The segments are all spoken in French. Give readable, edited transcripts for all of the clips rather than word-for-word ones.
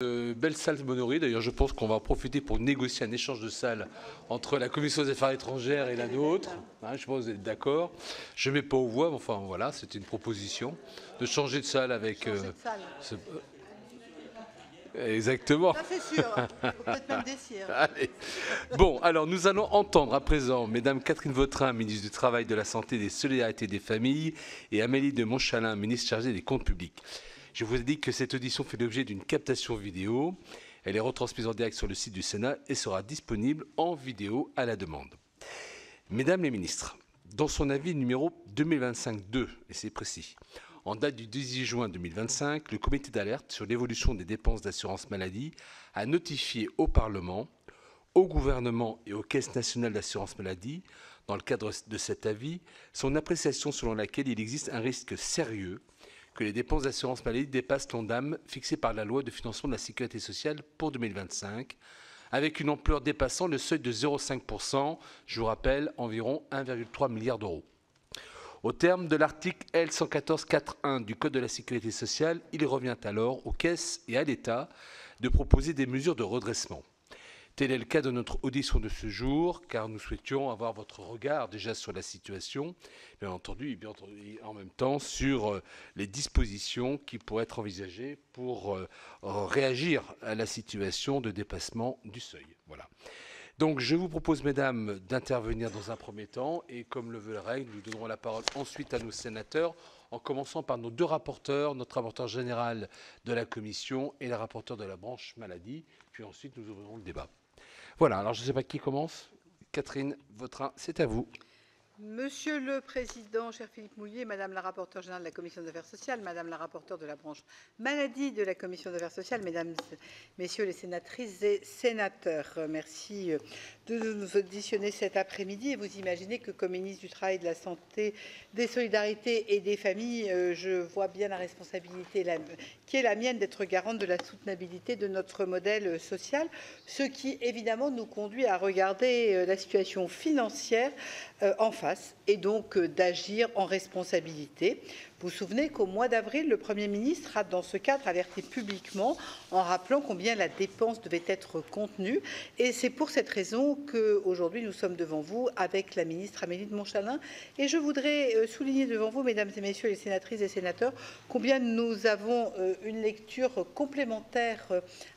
Belle salle Monory. D'ailleurs, je pense qu'on va en profiter pour négocier un échange de salles entre la Commission des Affaires étrangères et la nôtre. Hein, je pense que vous êtes d'accord. Je ne mets pas aux voix, mais enfin voilà, c'était une proposition de changer de salle avec. Changer de salle. Exactement. Ça c'est sûr. Il faut peut-être même des cires. Allez. Bon, alors nous allons entendre à présent Mesdames Catherine Vautrin, ministre du Travail, de la Santé, des Solidarités et des Familles, et Amélie de Montchalin, ministre chargée des Comptes publics. Je vous ai dit que cette audition fait l'objet d'une captation vidéo. Elle est retransmise en direct sur le site du Sénat et sera disponible en vidéo à la demande. Mesdames les ministres, dans son avis numéro 2025-2, et c'est précis, en date du 18 juin 2025, le comité d'alerte sur l'évolution des dépenses d'assurance maladie a notifié au Parlement, au gouvernement et aux caisses nationales d'assurance maladie, dans le cadre de cet avis, son appréciation selon laquelle il existe un risque sérieux que les dépenses d'assurance maladie dépassent l'ONDAM fixé par la loi de financement de la sécurité sociale pour 2025, avec une ampleur dépassant le seuil de 0,5%, je vous rappelle, environ 1,3 milliard d'euros. Au terme de l'article L114.4.1 du Code de la sécurité sociale, il revient alors aux caisses et à l'État de proposer des mesures de redressement. Tel est le cas de notre audition de ce jour, car nous souhaitions avoir votre regard déjà sur la situation, bien entendu, et en même temps sur les dispositions qui pourraient être envisagées pour réagir à la situation de dépassement du seuil. Voilà. Donc je vous propose, mesdames, d'intervenir dans un premier temps, et comme le veut la règle, nous donnerons la parole ensuite à nos sénateurs, en commençant par nos deux rapporteurs, notre rapporteur général de la Commission et la rapporteure de la branche maladie, puis ensuite nous ouvrirons le débat. Voilà, alors je ne sais pas qui commence. Catherine Vautrin, c'est à vous. Monsieur le Président, cher Philippe Mouiller, Madame la rapporteure générale de la Commission des affaires sociales, Madame la rapporteure de la branche maladie de la Commission des affaires sociales, Mesdames, Messieurs les sénatrices et sénateurs, merci de nous auditionner cet après-midi. Et vous imaginez que comme ministre du Travail, de la Santé, des Solidarités et des Familles, je vois bien la responsabilité qui est la mienne d'être garante de la soutenabilité de notre modèle social, ce qui évidemment nous conduit à regarder la situation financière en face et donc d'agir en responsabilité. Vous vous souvenez qu'au mois d'avril, le Premier ministre a, dans ce cadre, alerté publiquement en rappelant combien la dépense devait être contenue. Et c'est pour cette raison qu'aujourd'hui, nous sommes devant vous avec la ministre Amélie de Montchalin. Et je voudrais souligner devant vous, Mesdames et Messieurs les sénatrices et sénateurs, combien nous avons une lecture complémentaire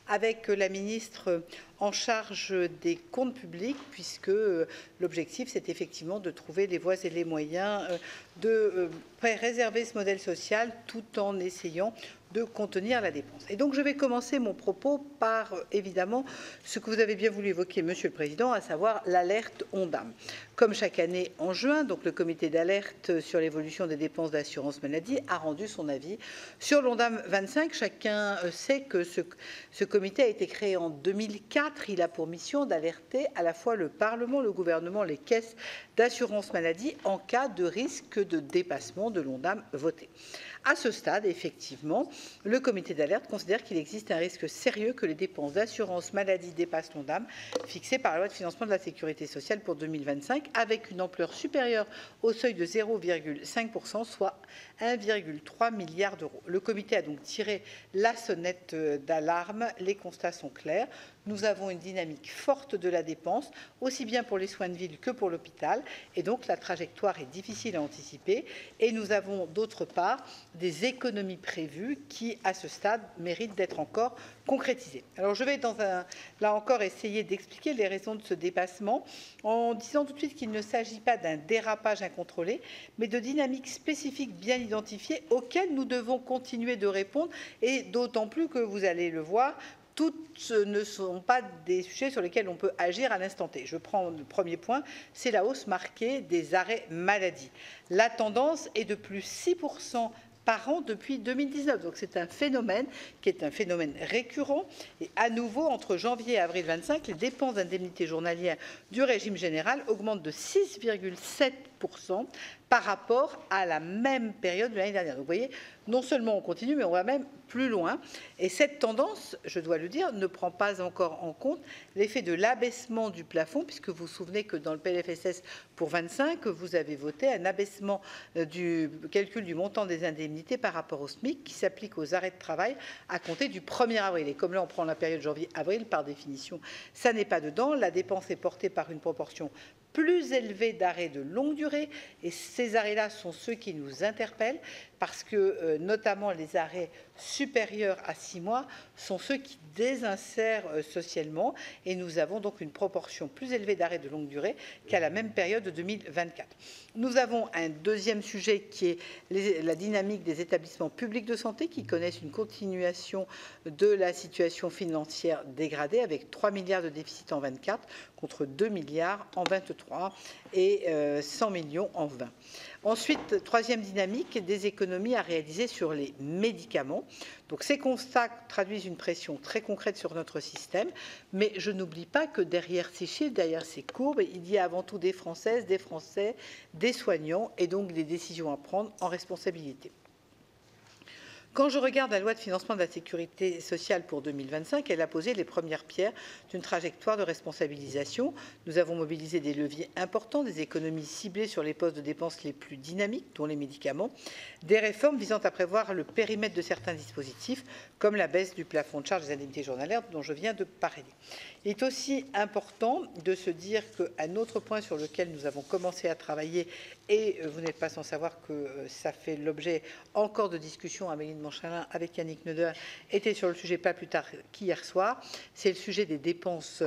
avec la ministre en charge des comptes publics, puisque l'objectif, c'est effectivement de trouver les voies et les moyens de préserver ce modèle social tout en essayant de contenir la dépense. Et donc, je vais commencer mon propos par, évidemment, ce que vous avez bien voulu évoquer, Monsieur le Président, à savoir l'alerte ONDAM. Comme chaque année en juin, donc le comité d'alerte sur l'évolution des dépenses d'assurance maladie a rendu son avis sur l'ONDAM 25. Chacun sait que ce comité a été créé en 2004. Il a pour mission d'alerter à la fois le Parlement, le gouvernement, les caisses d'assurance maladie en cas de risque de dépassement de l'ONDAM voté. À ce stade, effectivement, le comité d'alerte considère qu'il existe un risque sérieux que les dépenses d'assurance maladie dépassent l'ONDAM fixé par la loi de financement de la sécurité sociale pour 2025 avec une ampleur supérieure au seuil de 0,5%, soit 1,3 milliard d'euros. Le comité a donc tiré la sonnette d'alarme. Les constats sont clairs. Nous avons une dynamique forte de la dépense, aussi bien pour les soins de ville que pour l'hôpital, et donc la trajectoire est difficile à anticiper. Et nous avons d'autre part des économies prévues qui, à ce stade, méritent d'être encore concrétisées. Alors je vais là encore essayer d'expliquer les raisons de ce dépassement en disant tout de suite qu'il ne s'agit pas d'un dérapage incontrôlé, mais de dynamiques spécifiques bien identifiées auxquelles nous devons continuer de répondre, et d'autant plus que vous allez le voir, toutes ne sont pas des sujets sur lesquels on peut agir à l'instant T. Je prends le premier point, c'est la hausse marquée des arrêts maladie. La tendance est de plus 6% par an depuis 2019. Donc c'est un phénomène qui est un phénomène récurrent. Et à nouveau, entre janvier et avril 25, les dépenses d'indemnité journalière du régime général augmentent de 6,7% % par rapport à la même période de l'année dernière. Donc, vous voyez, non seulement on continue, mais on va même plus loin. Et cette tendance, je dois le dire, ne prend pas encore en compte l'effet de l'abaissement du plafond, puisque vous vous souvenez que dans le PLFSS pour 25, vous avez voté un abaissement du calcul du montant des indemnités par rapport au SMIC qui s'applique aux arrêts de travail à compter du 1er avril. Et comme là, on prend la période janvier-avril, par définition, ça n'est pas dedans. La dépense est portée par une proportion plus élevé d'arrêts de longue durée. Et ces arrêts-là sont ceux qui nous interpellent parce que, notamment, les arrêts supérieurs à 6 mois sont ceux qui désinsèrent socialement. Et nous avons donc une proportion plus élevée d'arrêts de longue durée qu'à la même période de 2024. Nous avons un deuxième sujet qui est la dynamique des établissements publics de santé qui connaissent une continuation de la situation financière dégradée avec 3 milliards de déficit en 24 contre 2 milliards en 23 et 100 millions en 20. Ensuite, troisième dynamique, des économies à réaliser sur les médicaments. Donc ces constats traduisent une pression très concrète sur notre système, mais je n'oublie pas que derrière ces chiffres, derrière ces courbes, il y a avant tout des Françaises, des Français, des soignants et donc des décisions à prendre en responsabilité. Quand je regarde la loi de financement de la sécurité sociale pour 2025, elle a posé les premières pierres d'une trajectoire de responsabilisation. Nous avons mobilisé des leviers importants, des économies ciblées sur les postes de dépenses les plus dynamiques, dont les médicaments, des réformes visant à prévoir le périmètre de certains dispositifs, comme la baisse du plafond de charge des indemnités journalières dont je viens de parler. Il est aussi important de se dire qu'un autre point sur lequel nous avons commencé à travailler, et vous n'êtes pas sans savoir que ça fait l'objet encore de discussions, Amélie de Montchalin avec Yannick Neuder, était sur le sujet pas plus tard qu'hier soir, c'est le sujet des dépenses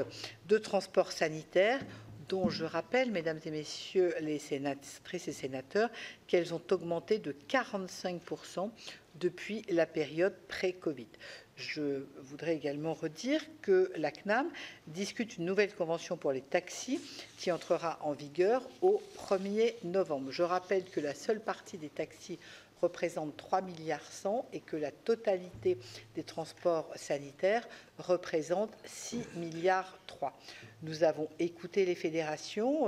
de transport sanitaire, dont je rappelle, mesdames et messieurs les sénatrices et sénateurs, qu'elles ont augmenté de 45% depuis la période pré-Covid. Je voudrais également redire que la CNAM discute une nouvelle convention pour les taxis qui entrera en vigueur au 1er novembre. Je rappelle que la seule partie des taxis représente 3,1 milliards et que la totalité des transports sanitaires représente 6,3 milliards. Nous avons écouté les fédérations,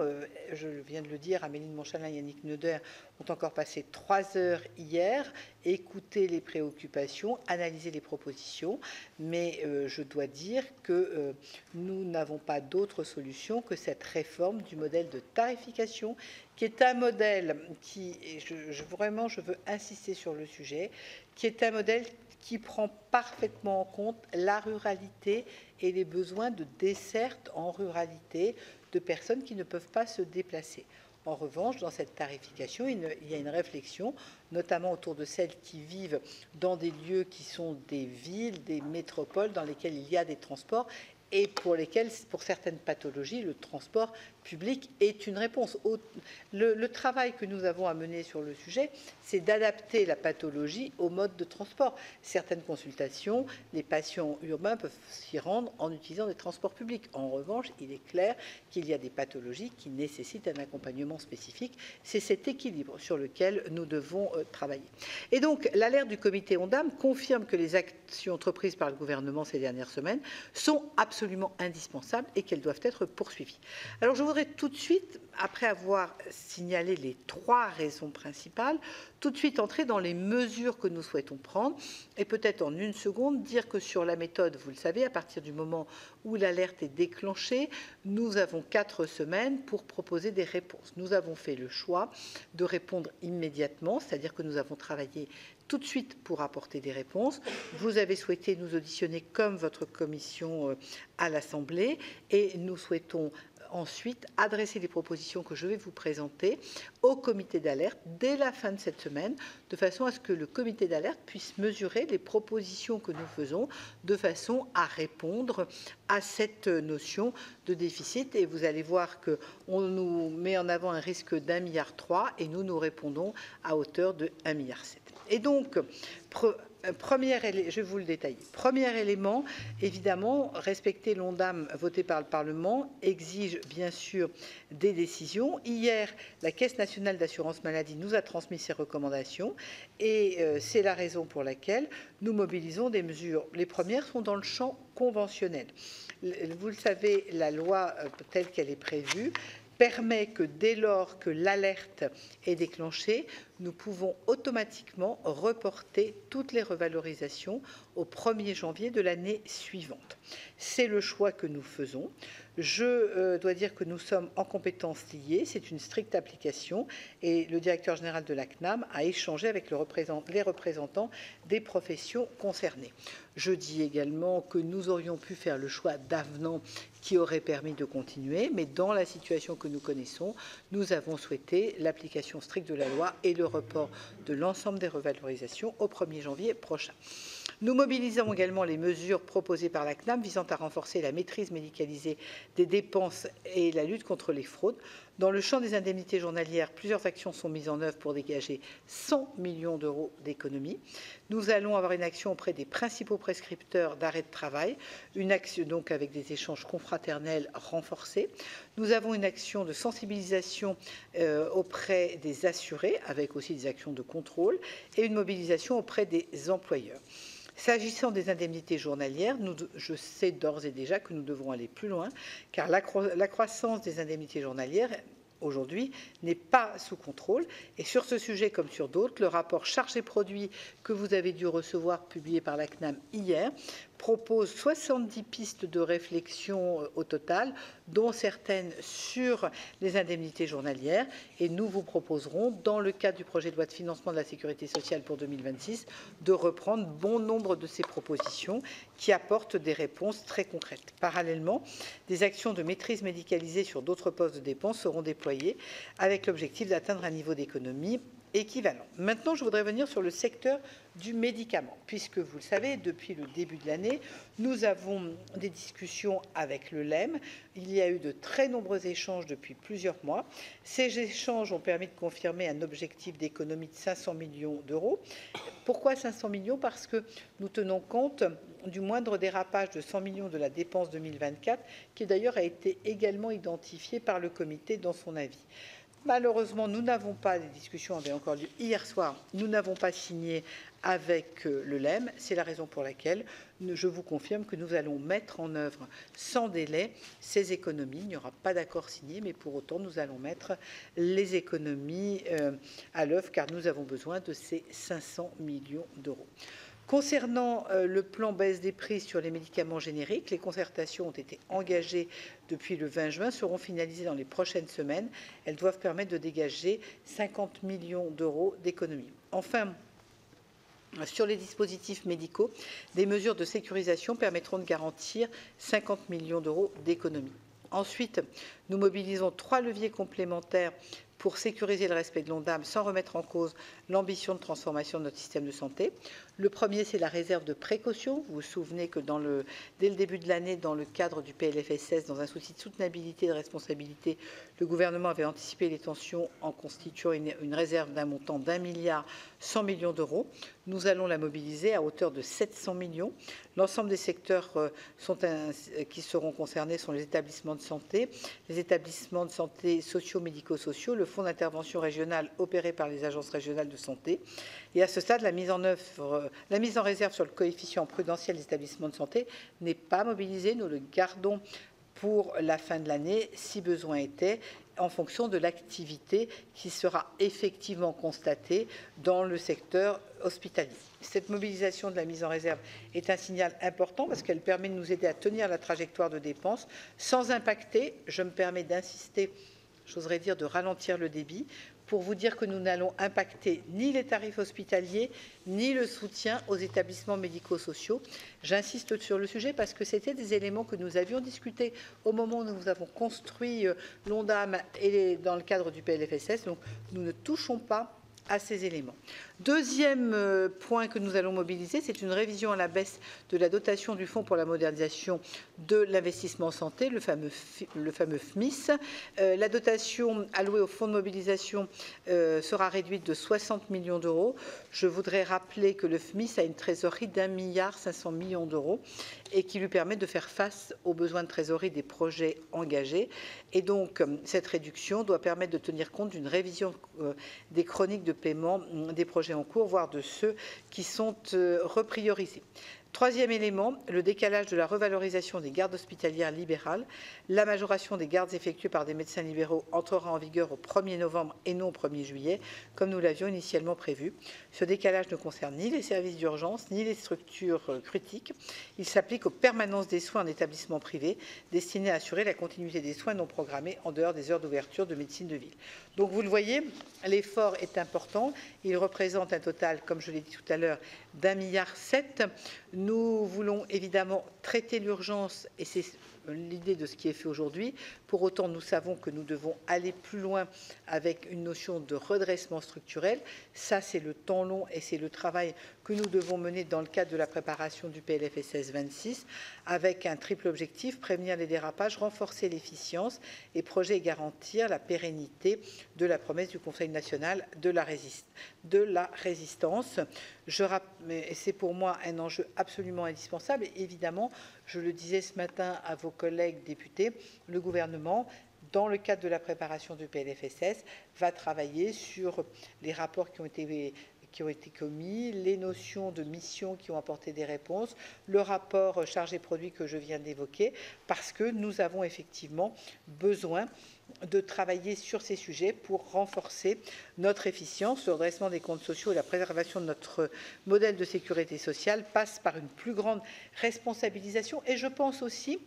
je viens de le dire, Amélie de Montchalin et Yannick Neuder ont encore passé 3 heures hier, écouté les préoccupations, analysé les propositions, mais je dois dire que nous n'avons pas d'autre solution que cette réforme du modèle de tarification, qui est un modèle qui, et je veux insister sur le sujet, qui est un modèle qui prend parfaitement en compte la ruralité et les besoins de desserte en ruralité de personnes qui ne peuvent pas se déplacer. En revanche, dans cette tarification, il y a une réflexion, notamment autour de celles qui vivent dans des lieux qui sont des villes, des métropoles, dans lesquelles il y a des transports et pour lesquels, pour certaines pathologies, le transport public est une réponse. Le travail que nous avons à mener sur le sujet, c'est d'adapter la pathologie au mode de transport. Certaines consultations, les patients urbains peuvent s'y rendre en utilisant des transports publics. En revanche, il est clair qu'il y a des pathologies qui nécessitent un accompagnement spécifique. C'est cet équilibre sur lequel nous devons travailler. Et donc, l'alerte du comité ONDAM confirme que les actions entreprises par le gouvernement ces dernières semaines sont absolument indispensables et qu'elles doivent être poursuivies. Alors, je voudrais tout de suite, après avoir signalé les 3 raisons principales, tout de suite entrer dans les mesures que nous souhaitons prendre et peut-être en une seconde dire que sur la méthode, vous le savez, à partir du moment où l'alerte est déclenchée, nous avons 4 semaines pour proposer des réponses. Nous avons fait le choix de répondre immédiatement, c'est-à-dire que nous avons travaillé tout de suite pour apporter des réponses. Vous avez souhaité nous auditionner comme votre commission à l'Assemblée et nous souhaitons ensuite adresser les propositions que je vais vous présenter au comité d'alerte dès la fin de cette semaine, de façon à ce que le comité d'alerte puisse mesurer les propositions que nous faisons de façon à répondre à cette notion de déficit. Et vous allez voir qu'on nous met en avant un risque d'1,3 milliard et nous répondons à hauteur de 1,7 milliard. Et donc, je vais vous le détailler. Premier élément, évidemment, respecter l'ONDAM voté par le Parlement exige bien sûr des décisions. Hier, la Caisse nationale d'assurance maladie nous a transmis ses recommandations et c'est la raison pour laquelle nous mobilisons des mesures. Les premières sont dans le champ conventionnel. Vous le savez, la loi telle qu'elle est prévue permet que dès lors que l'alerte est déclenchée, nous pouvons automatiquement reporter toutes les revalorisations au 1er janvier de l'année suivante. C'est le choix que nous faisons. Je dois dire que nous sommes en compétences liées, c'est une stricte application et le directeur général de la CNAM a échangé avec les représentants des professions concernées. Je dis également que nous aurions pu faire le choix d'avenants qui aurait permis de continuer, mais dans la situation que nous connaissons, nous avons souhaité l'application stricte de la loi et le report de l'ensemble des revalorisations au 1er janvier prochain. Nous mobilisons également les mesures proposées par la CNAM visant à renforcer la maîtrise médicalisée des dépenses et la lutte contre les fraudes. Dans le champ des indemnités journalières, plusieurs actions sont mises en œuvre pour dégager 100 millions d'euros d'économies. Nous allons avoir une action auprès des principaux prescripteurs d'arrêt de travail, une action donc avec des échanges confraternels renforcés. Nous avons une action de sensibilisation auprès des assurés, avec aussi des actions de contrôle, et une mobilisation auprès des employeurs. S'agissant des indemnités journalières, je sais d'ores et déjà que nous devons aller plus loin, car la croissance des indemnités journalières aujourd'hui n'est pas sous contrôle. Et sur ce sujet, comme sur d'autres, le rapport charge et produit que vous avez dû recevoir, publié par la CNAM hier, propose 70 pistes de réflexion au total, dont certaines sur les indemnités journalières. Et nous vous proposerons, dans le cadre du projet de loi de financement de la sécurité sociale pour 2026, de reprendre bon nombre de ces propositions qui apportent des réponses très concrètes. Parallèlement, des actions de maîtrise médicalisée sur d'autres postes de dépenses seront déployées avec l'objectif d'atteindre un niveau d'économie équivalent. Maintenant, je voudrais venir sur le secteur du médicament, puisque vous le savez, depuis le début de l'année, nous avons des discussions avec le LEM. Il y a eu de très nombreux échanges depuis plusieurs mois. Ces échanges ont permis de confirmer un objectif d'économie de 500 millions d'euros. Pourquoi 500 millions? Parce que nous tenons compte du moindre dérapage de 100 millions de la dépense 2024, qui d'ailleurs a été également identifié par le comité dans son avis. Malheureusement, nous n'avons pas, les discussions avaient encore lieu hier soir, nous n'avons pas signé avec le LEM. C'est la raison pour laquelle je vous confirme que nous allons mettre en œuvre sans délai ces économies. Il n'y aura pas d'accord signé, mais pour autant, nous allons mettre les économies à l'œuvre car nous avons besoin de ces 500 millions d'euros. Concernant le plan baisse des prix sur les médicaments génériques, les concertations ont été engagées depuis le 20 juin, seront finalisées dans les prochaines semaines. Elles doivent permettre de dégager 50 millions d'euros d'économies. Enfin, sur les dispositifs médicaux, des mesures de sécurisation permettront de garantir 50 millions d'euros d'économies. Ensuite, nous mobilisons 3 leviers complémentaires pour sécuriser le respect de l'ONDAM sans remettre en cause l'ambition de transformation de notre système de santé. Le premier, c'est la réserve de précaution. Vous vous souvenez que dès le début de l'année, dans le cadre du PLFSS, dans un souci de soutenabilité et de responsabilité, le gouvernement avait anticipé les tensions en constituant une réserve d'un montant d'1,1 milliard d'euros. Nous allons la mobiliser à hauteur de 700 millions. L'ensemble des secteurs qui seront concernés sont les établissements de santé socio-médico-sociaux, le fonds d'intervention régional opéré par les agences régionales de santé. Et à ce stade, la mise en réserve sur le coefficient prudentiel des établissements de santé n'est pas mobilisée. Nous le gardons pour la fin de l'année, si besoin était, en fonction de l'activité qui sera effectivement constatée dans le secteur hospitalier. Cette mobilisation de la mise en réserve est un signal important parce qu'elle permet de nous aider à tenir la trajectoire de dépenses sans impacter, je me permets d'insister, j'oserais dire de ralentir le débit, pour vous dire que nous n'allons impacter ni les tarifs hospitaliers, ni le soutien aux établissements médico-sociaux. J'insiste sur le sujet parce que c'était des éléments que nous avions discutés au moment où nous avons construit l'ONDAM et dans le cadre du PLFSS. Donc, nous ne touchons pas à ces éléments. Deuxième point que nous allons mobiliser, c'est une révision à la baisse de la dotation du Fonds pour la modernisation de l'investissement en santé, le fameux FMIS. La dotation allouée au fonds de mobilisation sera réduite de 60 millions d'euros. Je voudrais rappeler que le FMIS a une trésorerie d'1,5 milliard d'euros et qui lui permet de faire face aux besoins de trésorerie des projets engagés. Et donc, cette réduction doit permettre de tenir compte d'une révision des chroniques de paiement des projets en cours, voire de ceux qui sont repriorisés. Troisième élément, le décalage de la revalorisation des gardes hospitalières libérales. La majoration des gardes effectuées par des médecins libéraux entrera en vigueur au 1er novembre et non au 1er juillet, comme nous l'avions initialement prévu. Ce décalage ne concerne ni les services d'urgence, ni les structures critiques. Il s'applique aux permanences des soins en établissement privé, destinées à assurer la continuité des soins non programmés en dehors des heures d'ouverture de médecine de ville. Donc vous le voyez, l'effort est important. Il représente un total, comme je l'ai dit tout à l'heure, d'1,7 milliard. Nous voulons évidemment traiter l'urgence et c'est l'idée de ce qui est fait aujourd'hui. Pour autant, nous savons que nous devons aller plus loin avec une notion de redressement structurel. Ça, c'est le temps long et c'est le travail que nous devons mener dans le cadre de la préparation du PLFSS 26 avec un triple objectif, prévenir les dérapages, renforcer l'efficience et projet et garantir la pérennité de la promesse du Conseil national de la résistance. C'est pour moi un enjeu absolument indispensable. Et évidemment, je le disais ce matin à vos collègues députés, le gouvernement, dans le cadre de la préparation du PLFSS, va travailler sur les rapports qui ont été commis, les notions de mission qui ont apporté des réponses, le rapport chargé-produit que je viens d'évoquer, parce que nous avons effectivement besoin de travailler sur ces sujets pour renforcer notre efficience. Le redressement des comptes sociaux et la préservation de notre modèle de sécurité sociale passe par une plus grande responsabilisation et je pense aussi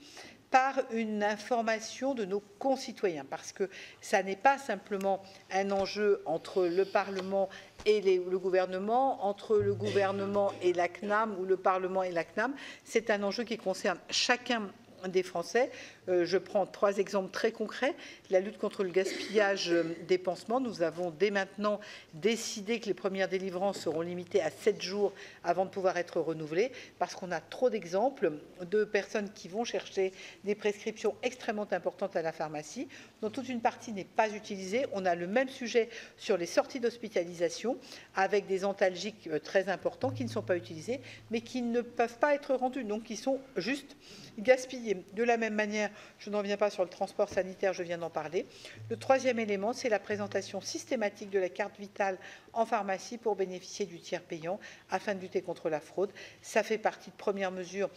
par une information de nos concitoyens, parce que ça n'est pas simplement un enjeu entre le Parlement et le gouvernement, entre le gouvernement et la CNAM ou le Parlement et la CNAM, c'est un enjeu qui concerne chacun des Français. Je prends 3 exemples très concrets. La lutte contre le gaspillage des pansements. Nous avons dès maintenant décidé que les premières délivrances seront limitées à 7 jours avant de pouvoir être renouvelées parce qu'on a trop d'exemples de personnes qui vont chercher des prescriptions extrêmement importantes à la pharmacie dont toute une partie n'est pas utilisée. On a le même sujet sur les sorties d'hospitalisation avec des antalgiques très importants qui ne sont pas utilisés mais qui ne peuvent pas être rendus, donc qui sont juste gaspillés. De la même manière, je n'en viens pas sur le transport sanitaire, je viens d'en parler. Le troisième élément, c'est la présentation systématique de la carte vitale en pharmacie pour bénéficier du tiers payant afin de lutter contre la fraude. Ça fait partie de premières mesures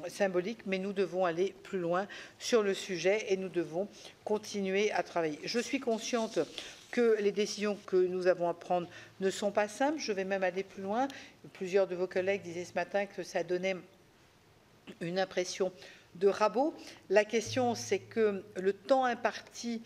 symboliques, mais nous devons aller plus loin sur le sujet et nous devons continuer à travailler. Je suis consciente que les décisions que nous avons à prendre ne sont pas simples. Je vais même aller plus loin. Plusieurs de vos collègues disaient ce matin que ça donnait une impression de rabot. La question, c'est que le temps imparti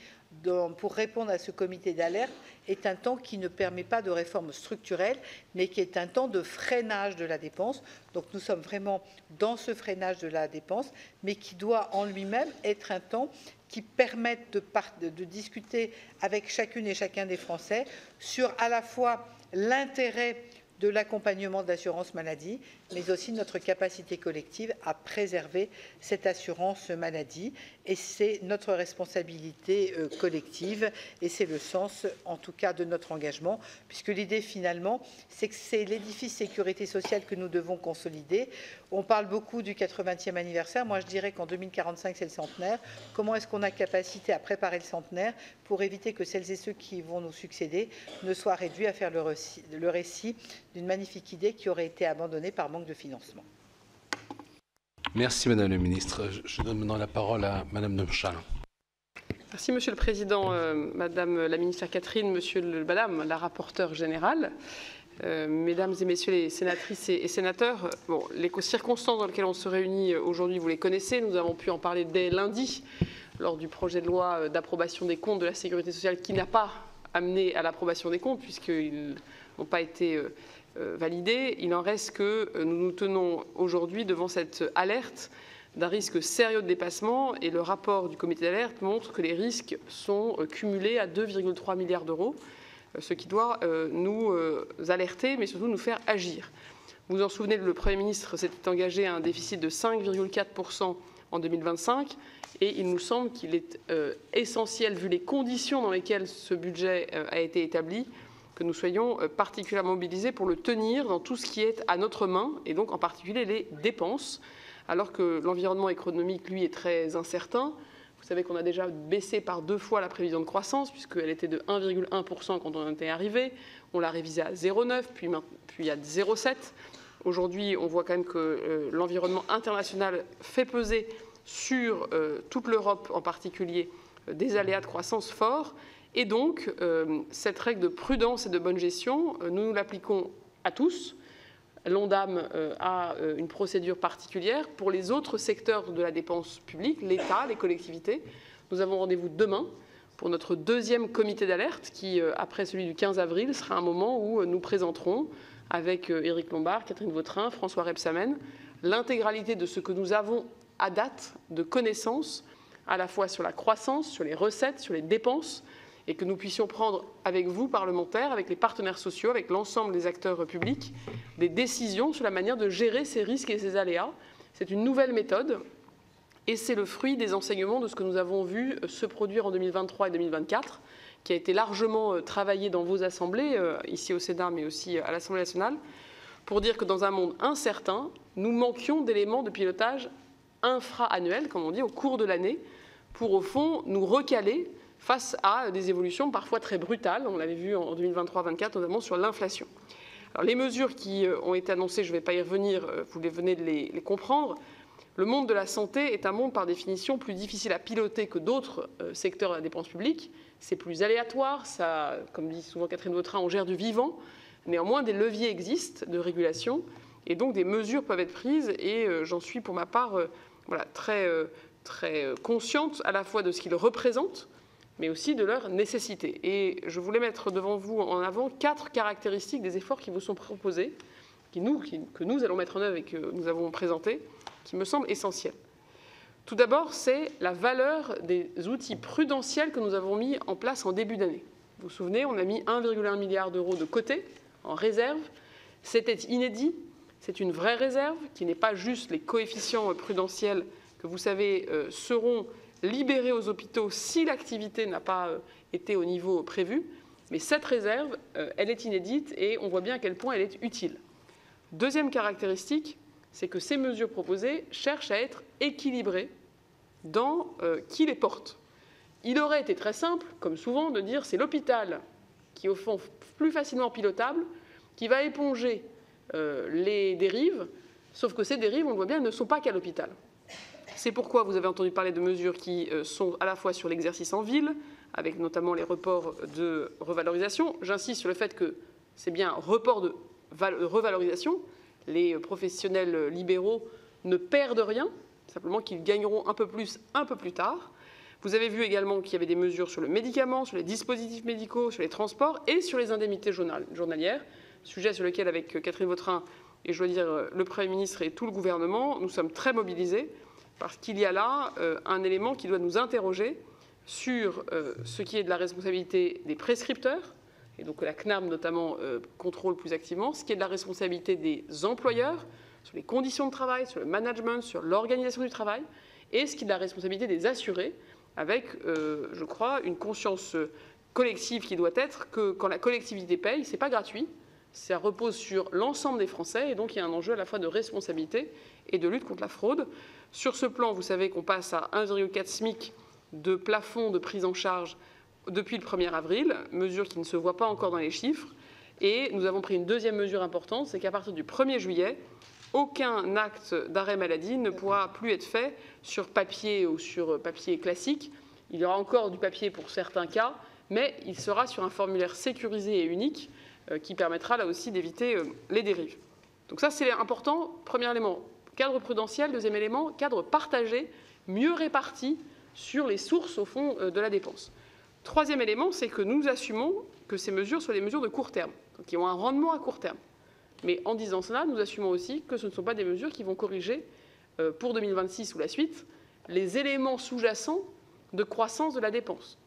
pour répondre à ce comité d'alerte est un temps qui ne permet pas de réforme structurelle, mais qui est un temps de freinage de la dépense. Donc nous sommes vraiment dans ce freinage de la dépense, mais qui doit en lui-même être un temps qui permette de discuter avec chacune et chacun des Français sur à la fois l'intérêt de l'accompagnement de l'assurance maladie, mais aussi notre capacité collective à préserver cette assurance maladie. Et c'est notre responsabilité collective et c'est le sens, en tout cas, de notre engagement, puisque l'idée, finalement, c'est que c'est l'édifice sécurité sociale que nous devons consolider. On parle beaucoup du 80e anniversaire. Moi, je dirais qu'en 2045, c'est le centenaire. Comment est-ce qu'on a capacité à préparer le centenaire pour éviter que celles et ceux qui vont nous succéder ne soient réduits à faire le récit d'une magnifique idée qui aurait été abandonnée par manque de financement. Merci Madame la Ministre. Je donne maintenant la parole à Madame de Montchalin. Merci Monsieur le Président, Madame la Ministre Catherine, Madame la rapporteure générale, Mesdames et Messieurs les sénatrices et sénateurs. Bon, les circonstances dans lesquelles on se réunit aujourd'hui, vous les connaissez. Nous avons pu en parler dès lundi lors du projet de loi d'approbation des comptes de la Sécurité sociale qui n'a pas amené à l'approbation des comptes puisqu'ils n'ont pas été validés. Il en reste que nous nous tenons aujourd'hui devant cette alerte d'un risque sérieux de dépassement et le rapport du comité d'alerte montre que les risques sont cumulés à 2,3 milliards d'euros, ce qui doit nous alerter mais surtout nous faire agir. Vous vous en souvenez, le Premier ministre s'était engagé à un déficit de 5,4% en 2025 et il nous semble qu'il est essentiel, vu les conditions dans lesquelles ce budget a été établi, que nous soyons particulièrement mobilisés pour le tenir dans tout ce qui est à notre main, et donc en particulier les dépenses, alors que l'environnement économique, lui, est très incertain. Vous savez qu'on a déjà baissé par 2 fois la prévision de croissance, puisqu'elle était de 1,1% quand on était arrivé. On l'a révisée à 0,9, puis à 0,7. Aujourd'hui, on voit quand même que l'environnement international fait peser sur toute l'Europe en particulier des aléas de croissance forts. Et donc, cette règle de prudence et de bonne gestion, nous l'appliquons à tous. L'ONDAM a une procédure particulière. Pour les autres secteurs de la dépense publique, l'État, les collectivités, nous avons rendez-vous demain pour notre deuxième comité d'alerte qui, après celui du 15 avril, sera un moment où nous présenterons avec Éric Lombard, Catherine Vautrin, François Rebsamen, l'intégralité de ce que nous avons à date de connaissances, à la fois sur la croissance, sur les recettes, sur les dépenses, et que nous puissions prendre avec vous, parlementaires, avec les partenaires sociaux, avec l'ensemble des acteurs publics, des décisions sur la manière de gérer ces risques et ces aléas. C'est une nouvelle méthode et c'est le fruit des enseignements de ce que nous avons vu se produire en 2023 et 2024, qui a été largement travaillé dans vos assemblées, ici au Sénat, mais aussi à l'Assemblée nationale, pour dire que dans un monde incertain, nous manquions d'éléments de pilotage infra-annuels, comme on dit, au cours de l'année, pour au fond nous recaler face à des évolutions parfois très brutales. On l'avait vu en 2023-2024, notamment sur l'inflation. Alors, les mesures qui ont été annoncées, je ne vais pas y revenir, vous venez de les comprendre. Le monde de la santé est un monde par définition plus difficile à piloter que d'autres secteurs de la dépense publique. C'est plus aléatoire, ça, comme dit souvent Catherine Vautrin, on gère du vivant. Néanmoins, des leviers existent de régulation et donc des mesures peuvent être prises et j'en suis pour ma part très consciente à la fois de ce qu'ils représentent, mais aussi de leur nécessité. Et je voulais mettre devant vous en avant 4 caractéristiques des efforts qui vous sont proposés, que nous allons mettre en œuvre et que nous avons présentés, qui me semblent essentiels. Tout d'abord, c'est la valeur des outils prudentiels que nous avons mis en place en début d'année. Vous vous souvenez, on a mis 1,1 milliard d'euros de côté, en réserve. C'était inédit, c'est une vraie réserve, qui n'est pas juste les coefficients prudentiels que vous savez seront libérés aux hôpitaux si l'activité n'a pas été au niveau prévu. Mais cette réserve, elle est inédite et on voit bien à quel point elle est utile. Deuxième caractéristique, c'est que ces mesures proposées cherchent à être équilibrées dans qui les porte. Il aurait été très simple, comme souvent, de dire c'est l'hôpital qui est au fond plus facilement pilotable, qui va éponger les dérives, sauf que ces dérives, on le voit bien, elles ne sont pas qu'à l'hôpital. C'est pourquoi vous avez entendu parler de mesures qui sont à la fois sur l'exercice en ville, avec notamment les reports de revalorisation. J'insiste sur le fait que c'est bien un report de revalorisation. Les professionnels libéraux ne perdent rien, simplement qu'ils gagneront un peu plus tard. Vous avez vu également qu'il y avait des mesures sur le médicament, sur les dispositifs médicaux, sur les transports et sur les indemnités journalières, sujet sur lequel, avec Catherine Vautrin et je dois dire le Premier ministre et tout le gouvernement, nous sommes très mobilisés parce qu'il y a là un élément qui doit nous interroger sur ce qui est de la responsabilité des prescripteurs, et donc la CNAM notamment contrôle plus activement, ce qui est de la responsabilité des employeurs, sur les conditions de travail, sur le management, sur l'organisation du travail, et ce qui est de la responsabilité des assurés, avec, je crois, une conscience collective qui doit être que quand la collectivité paye, ce n'est pas gratuit, ça repose sur l'ensemble des Français, et donc il y a un enjeu à la fois de responsabilité et de lutte contre la fraude. Sur ce plan, vous savez qu'on passe à 1,4 SMIC de plafond de prise en charge depuis le 1er avril, mesure qui ne se voit pas encore dans les chiffres. Et nous avons pris une deuxième mesure importante, c'est qu'à partir du 1er juillet, aucun acte d'arrêt maladie ne pourra plus être fait sur papier ou sur papier classique. Il y aura encore du papier pour certains cas, mais il sera sur un formulaire sécurisé et unique qui permettra là aussi d'éviter les dérives. Donc ça, c'est important. Premier élément, cadre prudentiel. Deuxième élément, cadre partagé, mieux réparti sur les sources, au fond, de la dépense. Troisième élément, c'est que nous assumons que ces mesures soient des mesures de court terme, donc qui ont un rendement à court terme. Mais en disant cela, nous assumons aussi que ce ne sont pas des mesures qui vont corriger, pour 2026 ou la suite, les éléments sous-jacents de croissance de la dépense.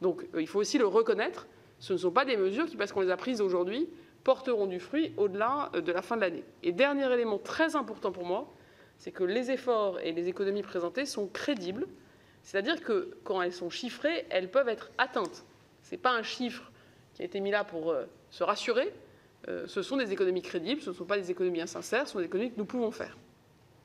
Donc il faut aussi le reconnaître, ce ne sont pas des mesures qui, parce qu'on les a prises aujourd'hui, porteront du fruit au-delà de la fin de l'année. Et dernier élément très important pour moi, c'est que les efforts et les économies présentées sont crédibles, c'est-à-dire que quand elles sont chiffrées, elles peuvent être atteintes. Ce n'est pas un chiffre qui a été mis là pour se rassurer, ce sont des économies crédibles, ce ne sont pas des économies insincères, ce sont des économies que nous pouvons faire.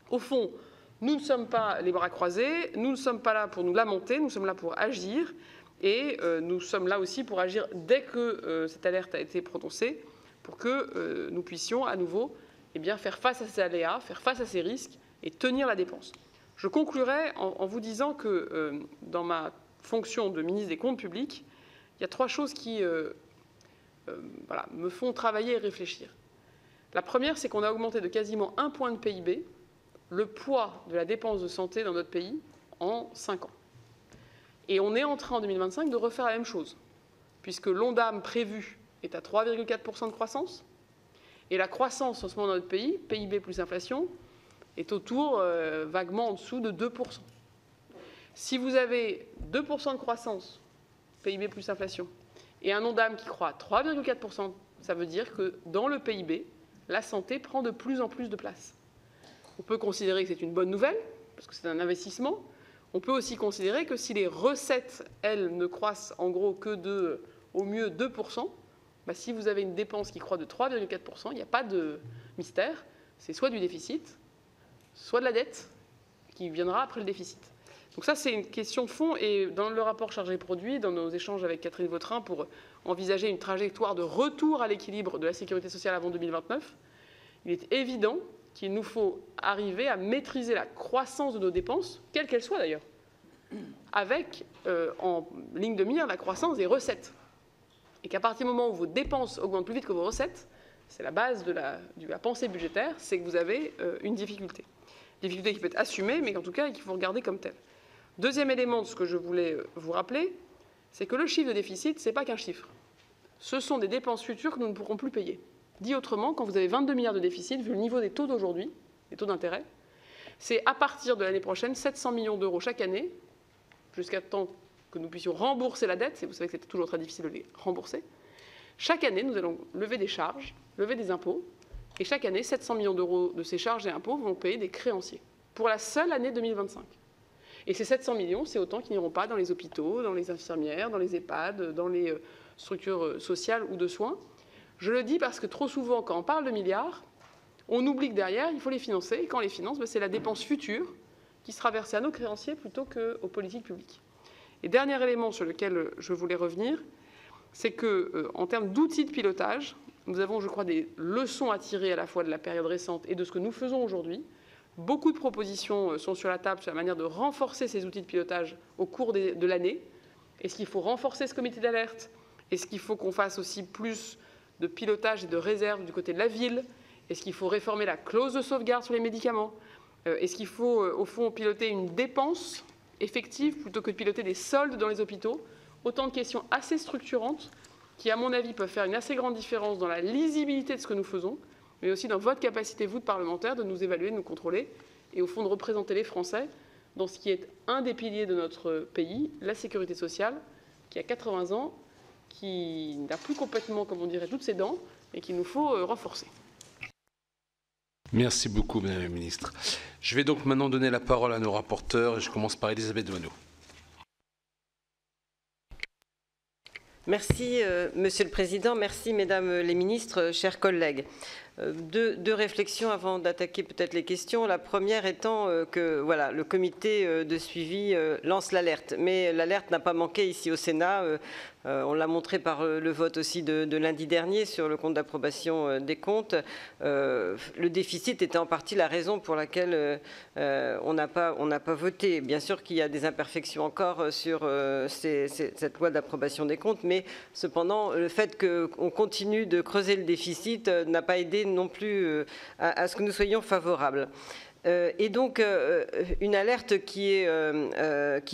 Au fond, nous ne sommes pas les bras croisés, nous ne sommes pas là pour nous lamenter, nous sommes là pour agir, et nous sommes là aussi pour agir dès que cette alerte a été prononcée, pour que nous puissions à nouveau eh bien, faire face à ces aléas, faire face à ces risques et tenir la dépense. Je conclurai en vous disant que dans ma fonction de ministre des Comptes publics, il y a 3 choses qui me font travailler et réfléchir. La première, c'est qu'on a augmenté de quasiment 1 point de PIB le poids de la dépense de santé dans notre pays en 5 ans. Et on est en train en 2025 de refaire la même chose, puisque l'ONDAM prévu est à 3,4% de croissance, et la croissance en ce moment dans notre pays, PIB plus inflation, est autour, vaguement en dessous de 2%. Si vous avez 2% de croissance, PIB plus inflation, et un ONDAM qui croît à 3,4%, ça veut dire que dans le PIB, la santé prend de plus en plus de place. On peut considérer que c'est une bonne nouvelle, parce que c'est un investissement. On peut aussi considérer que si les recettes, elles, ne croissent en gros que de, au mieux, 2%, si vous avez une dépense qui croît de 3,4%, il n'y a pas de mystère. C'est soit du déficit, soit de la dette qui viendra après le déficit. Donc ça, c'est une question de fond. Et dans le rapport chargé-produit, dans nos échanges avec Catherine Vautrin pour envisager une trajectoire de retour à l'équilibre de la sécurité sociale avant 2029, il est évident qu'il nous faut arriver à maîtriser la croissance de nos dépenses, quelle qu'elle soit d'ailleurs, avec en ligne de mire la croissance des recettes. Et qu'à partir du moment où vos dépenses augmentent plus vite que vos recettes, c'est la base de la pensée budgétaire, c'est que vous avez une difficulté. Difficulté qui peut être assumée, mais en tout cas qu'il faut regarder comme telle. Deuxième élément de ce que je voulais vous rappeler, c'est que le chiffre de déficit, ce n'est pas qu'un chiffre. Ce sont des dépenses futures que nous ne pourrons plus payer. Dit autrement, quand vous avez 22 milliards de déficit, vu le niveau des taux d'aujourd'hui, les taux d'intérêt, c'est à partir de l'année prochaine 700 millions d'euros chaque année, jusqu'à temps que nous puissions rembourser la dette, et vous savez que c'est toujours très difficile de les rembourser. Chaque année, nous allons lever des charges, lever des impôts, et chaque année, 700 millions d'euros de ces charges et impôts vont payer des créanciers, pour la seule année 2025. Et ces 700 millions, c'est autant qui n'iront pas dans les hôpitaux, dans les infirmières, dans les EHPAD, dans les structures sociales ou de soins. Je le dis parce que trop souvent, quand on parle de milliards, on oublie que derrière, il faut les financer. Et quand on les finance, c'est la dépense future qui sera versée à nos créanciers plutôt qu'aux politiques publiques. Et dernier élément sur lequel je voulais revenir, c'est qu'en termes d'outils de pilotage, nous avons, je crois, des leçons à tirer à la fois de la période récente et de ce que nous faisons aujourd'hui. Beaucoup de propositions sont sur la table sur la manière de renforcer ces outils de pilotage au cours de l'année. Est-ce qu'il faut renforcer ce comité d'alerte? Est-ce qu'il faut qu'on fasse aussi plus de pilotage et de réserve du côté de la ville? Est-ce qu'il faut réformer la clause de sauvegarde sur les médicaments? Est-ce qu'il faut, au fond, piloter une dépense effective plutôt que de piloter des soldes dans les hôpitaux? Autant de questions assez structurantes qui, à mon avis, peuvent faire une assez grande différence dans la lisibilité de ce que nous faisons, mais aussi dans votre capacité, vous, de parlementaires, de nous évaluer, de nous contrôler, et au fond de représenter les Français dans ce qui est un des piliers de notre pays, la sécurité sociale, qui a 80 ans, qui n'a plus complètement, comme on dirait, toutes ses dents, et qu'il nous faut renforcer. Merci beaucoup, Madame la Ministre. Je vais donc maintenant donner la parole à nos rapporteurs. Je commence par Elisabeth Doineau. Merci, Monsieur le Président. Merci, Mesdames les ministres, chers collègues. Deux réflexions avant d'attaquer peut-être les questions. La première étant que voilà, le comité de suivi lance l'alerte. Mais l'alerte n'a pas manqué ici au Sénat. On l'a montré par le vote aussi de lundi dernier sur le compte d'approbation des comptes. Le déficit était en partie la raison pour laquelle on n'a pas voté. Bien sûr qu'il y a des imperfections encore sur cette loi d'approbation des comptes, mais cependant, le fait qu'on continue de creuser le déficit n'a pas aidé non plus à ce que nous soyons favorables. Et donc, une alerte qui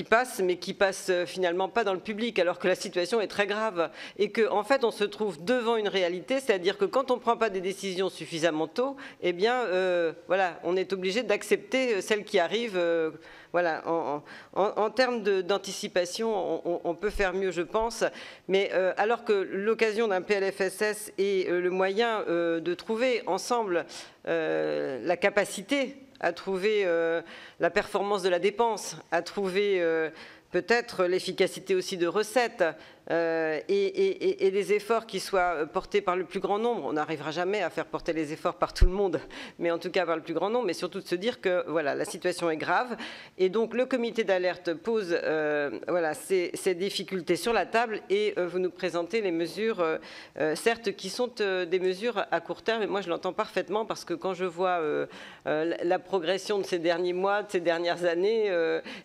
passe, mais qui passe finalement pas dans le public, alors que la situation est très grave. Et qu'en fait, on se trouve devant une réalité, c'est-à-dire que quand on ne prend pas des décisions suffisamment tôt, eh bien, voilà, on est obligé d'accepter celles qui arrivent. Voilà, en termes d'anticipation, on peut faire mieux, je pense. Mais alors que l'occasion d'un PLFSS est le moyen de trouver ensemble la capacité à trouver la performance de la dépense, à trouver peut-être l'efficacité aussi de recettes et les efforts qui soient portés par le plus grand nombre. On n'arrivera jamais à faire porter les efforts par tout le monde, mais en tout cas par le plus grand nombre, mais surtout de se dire que voilà, la situation est grave. Et donc le comité d'alerte pose voilà, ces difficultés sur la table et vous nous présentez les mesures, certes, qui sont des mesures à court terme. Et moi, je l'entends parfaitement parce que quand je vois la progression de ces derniers mois, de ces dernières années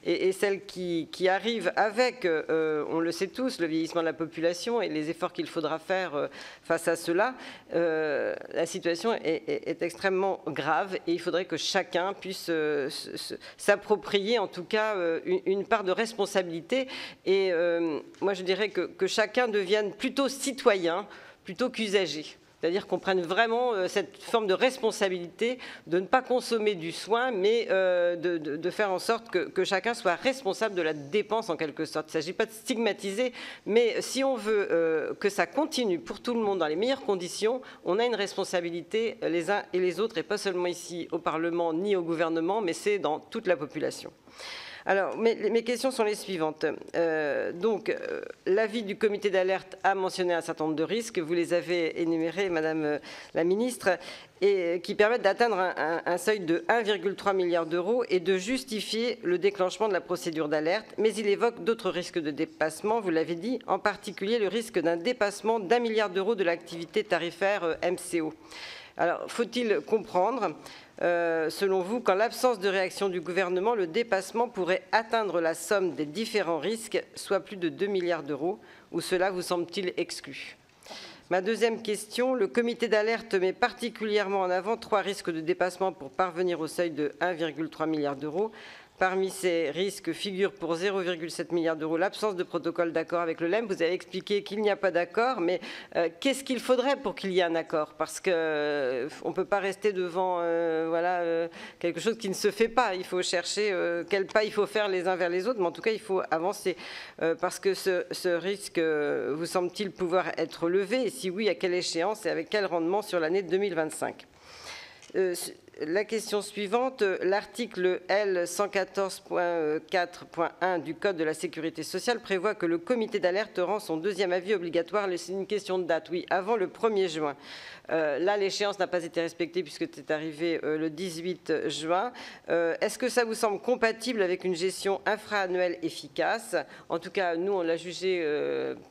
et celle qui arrive avec, on le sait tous, le vieillissement de la population et les efforts qu'il faudra faire face à cela, la situation est extrêmement grave et il faudrait que chacun puisse s'approprier en tout cas une part de responsabilité. Et moi je dirais que chacun devienne plutôt citoyen plutôt qu'usager. C'est-à-dire qu'on prenne vraiment cette forme de responsabilité de ne pas consommer du soin, mais de faire en sorte que chacun soit responsable de la dépense en quelque sorte. Il ne s'agit pas de stigmatiser, mais si on veut que ça continue pour tout le monde dans les meilleures conditions, on a une responsabilité les uns et les autres, et pas seulement ici au Parlement ni au gouvernement, mais c'est dans toute la population. Alors, mes questions sont les suivantes. L'avis du comité d'alerte a mentionné un certain nombre de risques, vous les avez énumérés, Madame la Ministre, et qui permettent d'atteindre un seuil de 1,3 milliard d'euros et de justifier le déclenchement de la procédure d'alerte. Mais il évoque d'autres risques de dépassement, vous l'avez dit, en particulier le risque d'un dépassement d'1 milliard d'euros de l'activité tarifaire MCO. Alors, faut-il comprendre selon vous, qu'en l'absence de réaction du gouvernement, le dépassement pourrait atteindre la somme des différents risques, soit plus de 2 milliards d'euros, ou cela vous semble-t-il exclu? Ma deuxième question, le comité d'alerte met particulièrement en avant 3 risques de dépassement pour parvenir au seuil de 1,3 milliard d'euros. Parmi ces risques figure pour 0,7 milliard d'euros l'absence de protocole d'accord avec le LEM. Vous avez expliqué qu'il n'y a pas d'accord, mais qu'est-ce qu'il faudrait pour qu'il y ait un accord? Parce qu'on ne peut pas rester devant quelque chose qui ne se fait pas. Il faut chercher quel pas il faut faire les uns vers les autres, mais en tout cas, il faut avancer. Parce que ce risque, vous semble-t-il pouvoir être levé? Et si oui, à quelle échéance et avec quel rendement sur l'année 2025? La question suivante, l'article L114.4.1 du Code de la sécurité sociale prévoit que le comité d'alerte rend son deuxième avis obligatoire. C'est une question de date, oui, avant le 1er juin. Là, l'échéance n'a pas été respectée puisque c'est arrivé le 18 juin. Est-ce que ça vous semble compatible avec une gestion infra-annuelle efficace? En tout cas, nous, on l'a jugé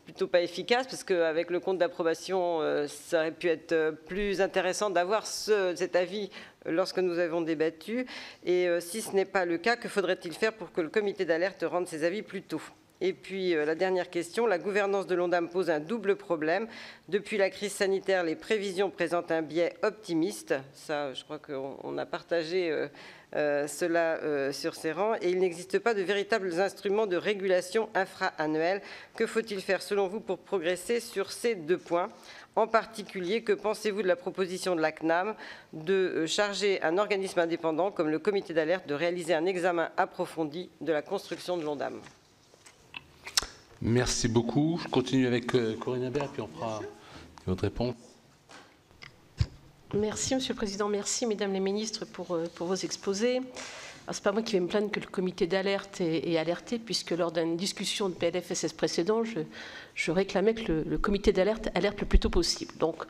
plutôt pas efficace parce qu'avec le compte d'approbation, ça aurait pu être plus intéressant d'avoir cet avis lorsque nous avons débattu. Et si ce n'est pas le cas, que faudrait-il faire pour que le comité d'alerte rende ses avis plus tôt? Et puis la dernière question, la gouvernance de l'ONDAM pose un double problème. Depuis la crise sanitaire, les prévisions présentent un biais optimiste. Ça, je crois qu'on a partagé cela sur ces rangs. Et il n'existe pas de véritables instruments de régulation infra-annuelle. Que faut-il faire selon vous pour progresser sur ces 2 points? En particulier, que pensez-vous de la proposition de la CNAM de charger un organisme indépendant comme le comité d'alerte de réaliser un examen approfondi de la construction de l'ONDAM? Merci beaucoup. Je continue avec Corinne Imbert, puis on fera votre réponse. Merci, Monsieur le Président. Merci, Mesdames les ministres, pour vos exposés. Ce n'est pas moi qui vais me plaindre que le comité d'alerte est alerté, puisque lors d'une discussion de PLFSS précédent, je réclamais que le comité d'alerte alerte le plus tôt possible. Donc,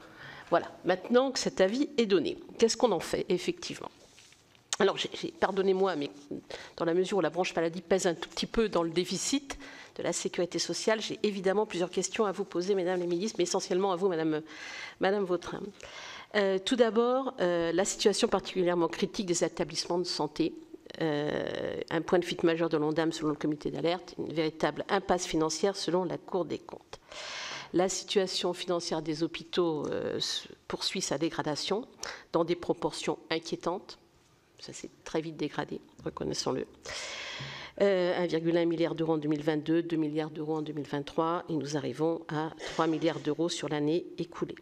voilà. Maintenant que cet avis est donné, qu'est-ce qu'on en fait, effectivement? Alors, pardonnez-moi, mais dans la mesure où la branche maladie pèse un tout petit peu dans le déficit de la sécurité sociale, j'ai évidemment plusieurs questions à vous poser, Mesdames les ministres, mais essentiellement à vous, Madame Vautrin. Tout d'abord, la situation particulièrement critique des établissements de santé. Un point de fuite majeur de l'ONDAM selon le comité d'alerte, une véritable impasse financière selon la Cour des comptes. La situation financière des hôpitaux poursuit sa dégradation dans des proportions inquiétantes. Ça s'est très vite dégradé, reconnaissons-le. 1,1 milliard d'euros en 2022, 2 milliards d'euros en 2023, et nous arrivons à 3 milliards d'euros sur l'année écoulée.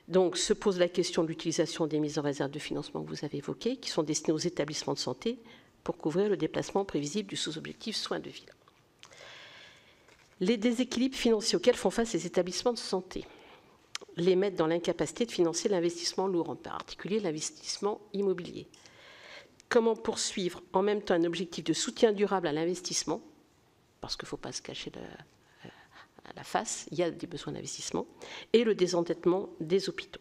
Donc, se pose la question de l'utilisation des mises en réserve de financement que vous avez évoquées, qui sont destinées aux établissements de santé pour couvrir le déplacement prévisible du sous-objectif soins de ville. Les déséquilibres financiers auxquels font face les établissements de santé les mettent dans l'incapacité de financer l'investissement lourd, en particulier l'investissement immobilier. Comment poursuivre en même temps un objectif de soutien durable à l'investissement parce qu'il ne faut pas se cacher la face, il y a des besoins d'investissement, et le désendettement des hôpitaux.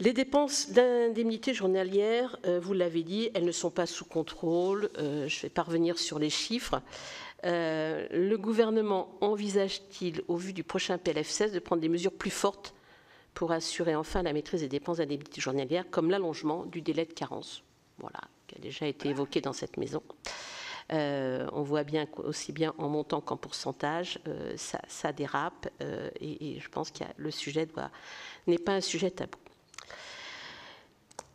Les dépenses d'indemnité journalière, vous l'avez dit, elles ne sont pas sous contrôle. Je vais pas revenir sur les chiffres. Le gouvernement envisage-t-il, au vu du prochain PLF16, de prendre des mesures plus fortes pour assurer enfin la maîtrise des dépenses d'indemnité journalière, comme l'allongement du délai de carence, voilà, qui a déjà été évoqué dans cette maison. On voit bien aussi bien en montant qu'en pourcentage, ça dérape, et je pense que le sujet n'est pas un sujet tabou.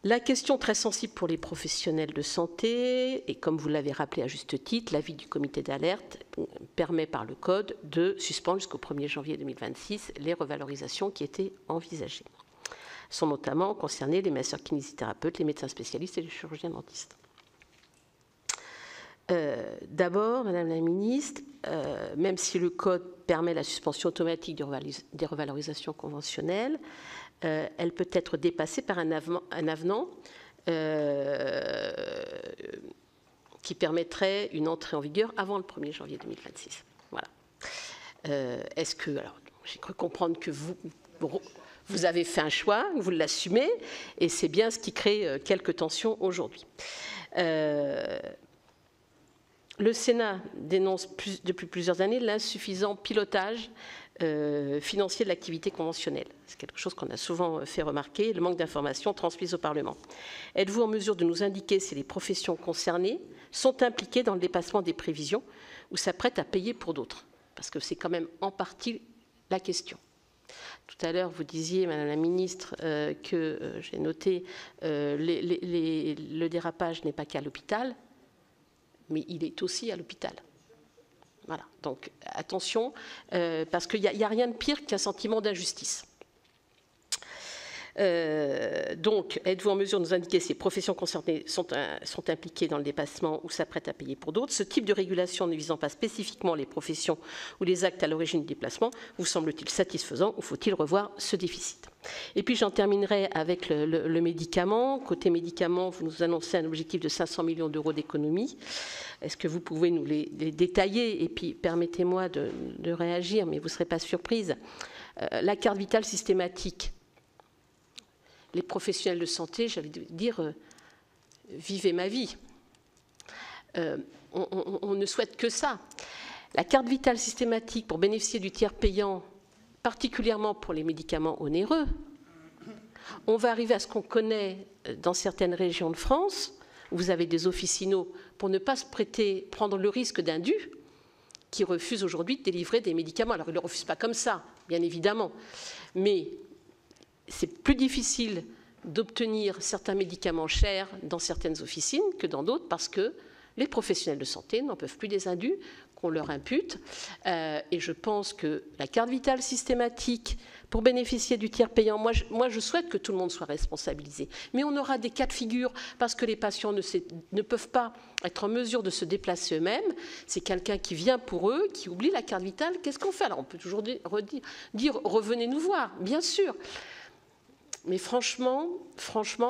La question très sensible pour les professionnels de santé, et comme vous l'avez rappelé à juste titre, l'avis du comité d'alerte permet par le Code de suspendre jusqu'au 1er janvier 2026 les revalorisations qui étaient envisagées. Sont notamment concernés les masseurs kinésithérapeutes, les médecins spécialistes et les chirurgiens dentistes. D'abord, Madame la Ministre, même si le Code permet la suspension automatique des revalorisations conventionnelles, elle peut être dépassée par un avenant qui permettrait une entrée en vigueur avant le 1er janvier 2026. Voilà. Est-ce que, alors, j'ai cru comprendre que vous avez fait un choix, vous l'assumez, et c'est bien ce qui crée quelques tensions aujourd'hui. Le Sénat dénonce depuis plusieurs années l'insuffisant pilotage financier de l'activité conventionnelle. C'est quelque chose qu'on a souvent fait remarquer, le manque d'informations transmises au Parlement. Êtes-vous en mesure de nous indiquer si les professions concernées sont impliquées dans le dépassement des prévisions ou s'apprêtent à payer pour d'autres? Parce que c'est quand même en partie la question. Tout à l'heure, vous disiez, Madame la Ministre, que j'ai noté le dérapage n'est pas qu'à l'hôpital, mais il est aussi à l'hôpital. Voilà, donc attention, parce qu'il n'y a rien de pire qu'un sentiment d'injustice. Donc, êtes-vous en mesure de nous indiquer si les professions concernées sont impliquées dans le dépassement ou s'apprêtent à payer pour d'autres? Ce type de régulation ne visant pas spécifiquement les professions ou les actes à l'origine du déplacement vous semble-t-il satisfaisant ou faut-il revoir ce déficit? Et puis j'en terminerai avec le médicament. Côté médicaments, vous nous annoncez un objectif de 500 millions d'euros d'économie. Est-ce que vous pouvez nous les détailler? Et puis permettez-moi de réagir, mais vous ne serez pas surprise. La carte vitale systématique. Les professionnels de santé, j'allais dire, vivez ma vie. On ne souhaite que ça. La carte vitale systématique pour bénéficier du tiers payant, particulièrement pour les médicaments onéreux, on va arriver à ce qu'on connaît dans certaines régions de France, où vous avez des officinaux, pour ne pas se prendre le risque d'indus, qui refusent aujourd'hui de délivrer des médicaments. Alors, ils ne le refusent pas comme ça, bien évidemment, mais c'est plus difficile d'obtenir certains médicaments chers dans certaines officines que dans d'autres parce que les professionnels de santé n'en peuvent plus des indus qu'on leur impute. Et je pense que la carte vitale systématique pour bénéficier du tiers payant, moi je souhaite que tout le monde soit responsabilisé. Mais on aura des cas de figure parce que les patients ne peuvent pas être en mesure de se déplacer eux-mêmes. C'est quelqu'un qui vient pour eux, qui oublie la carte vitale. Qu'est-ce qu'on fait? Alors on peut toujours dire revenez nous voir, bien sûr. Mais franchement,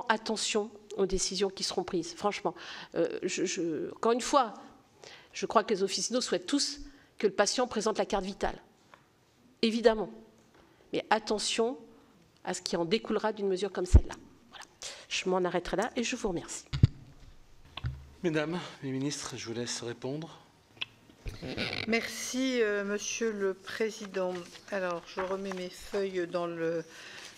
attention aux décisions qui seront prises. Franchement, encore une fois, je crois que les officinaux souhaitent tous que le patient présente la carte vitale. Évidemment. Mais attention à ce qui en découlera d'une mesure comme celle-là. Voilà. Je m'en arrêterai là et je vous remercie. Mesdames les ministres, je vous laisse répondre. Merci, Monsieur le Président. Alors, je remets mes feuilles dans le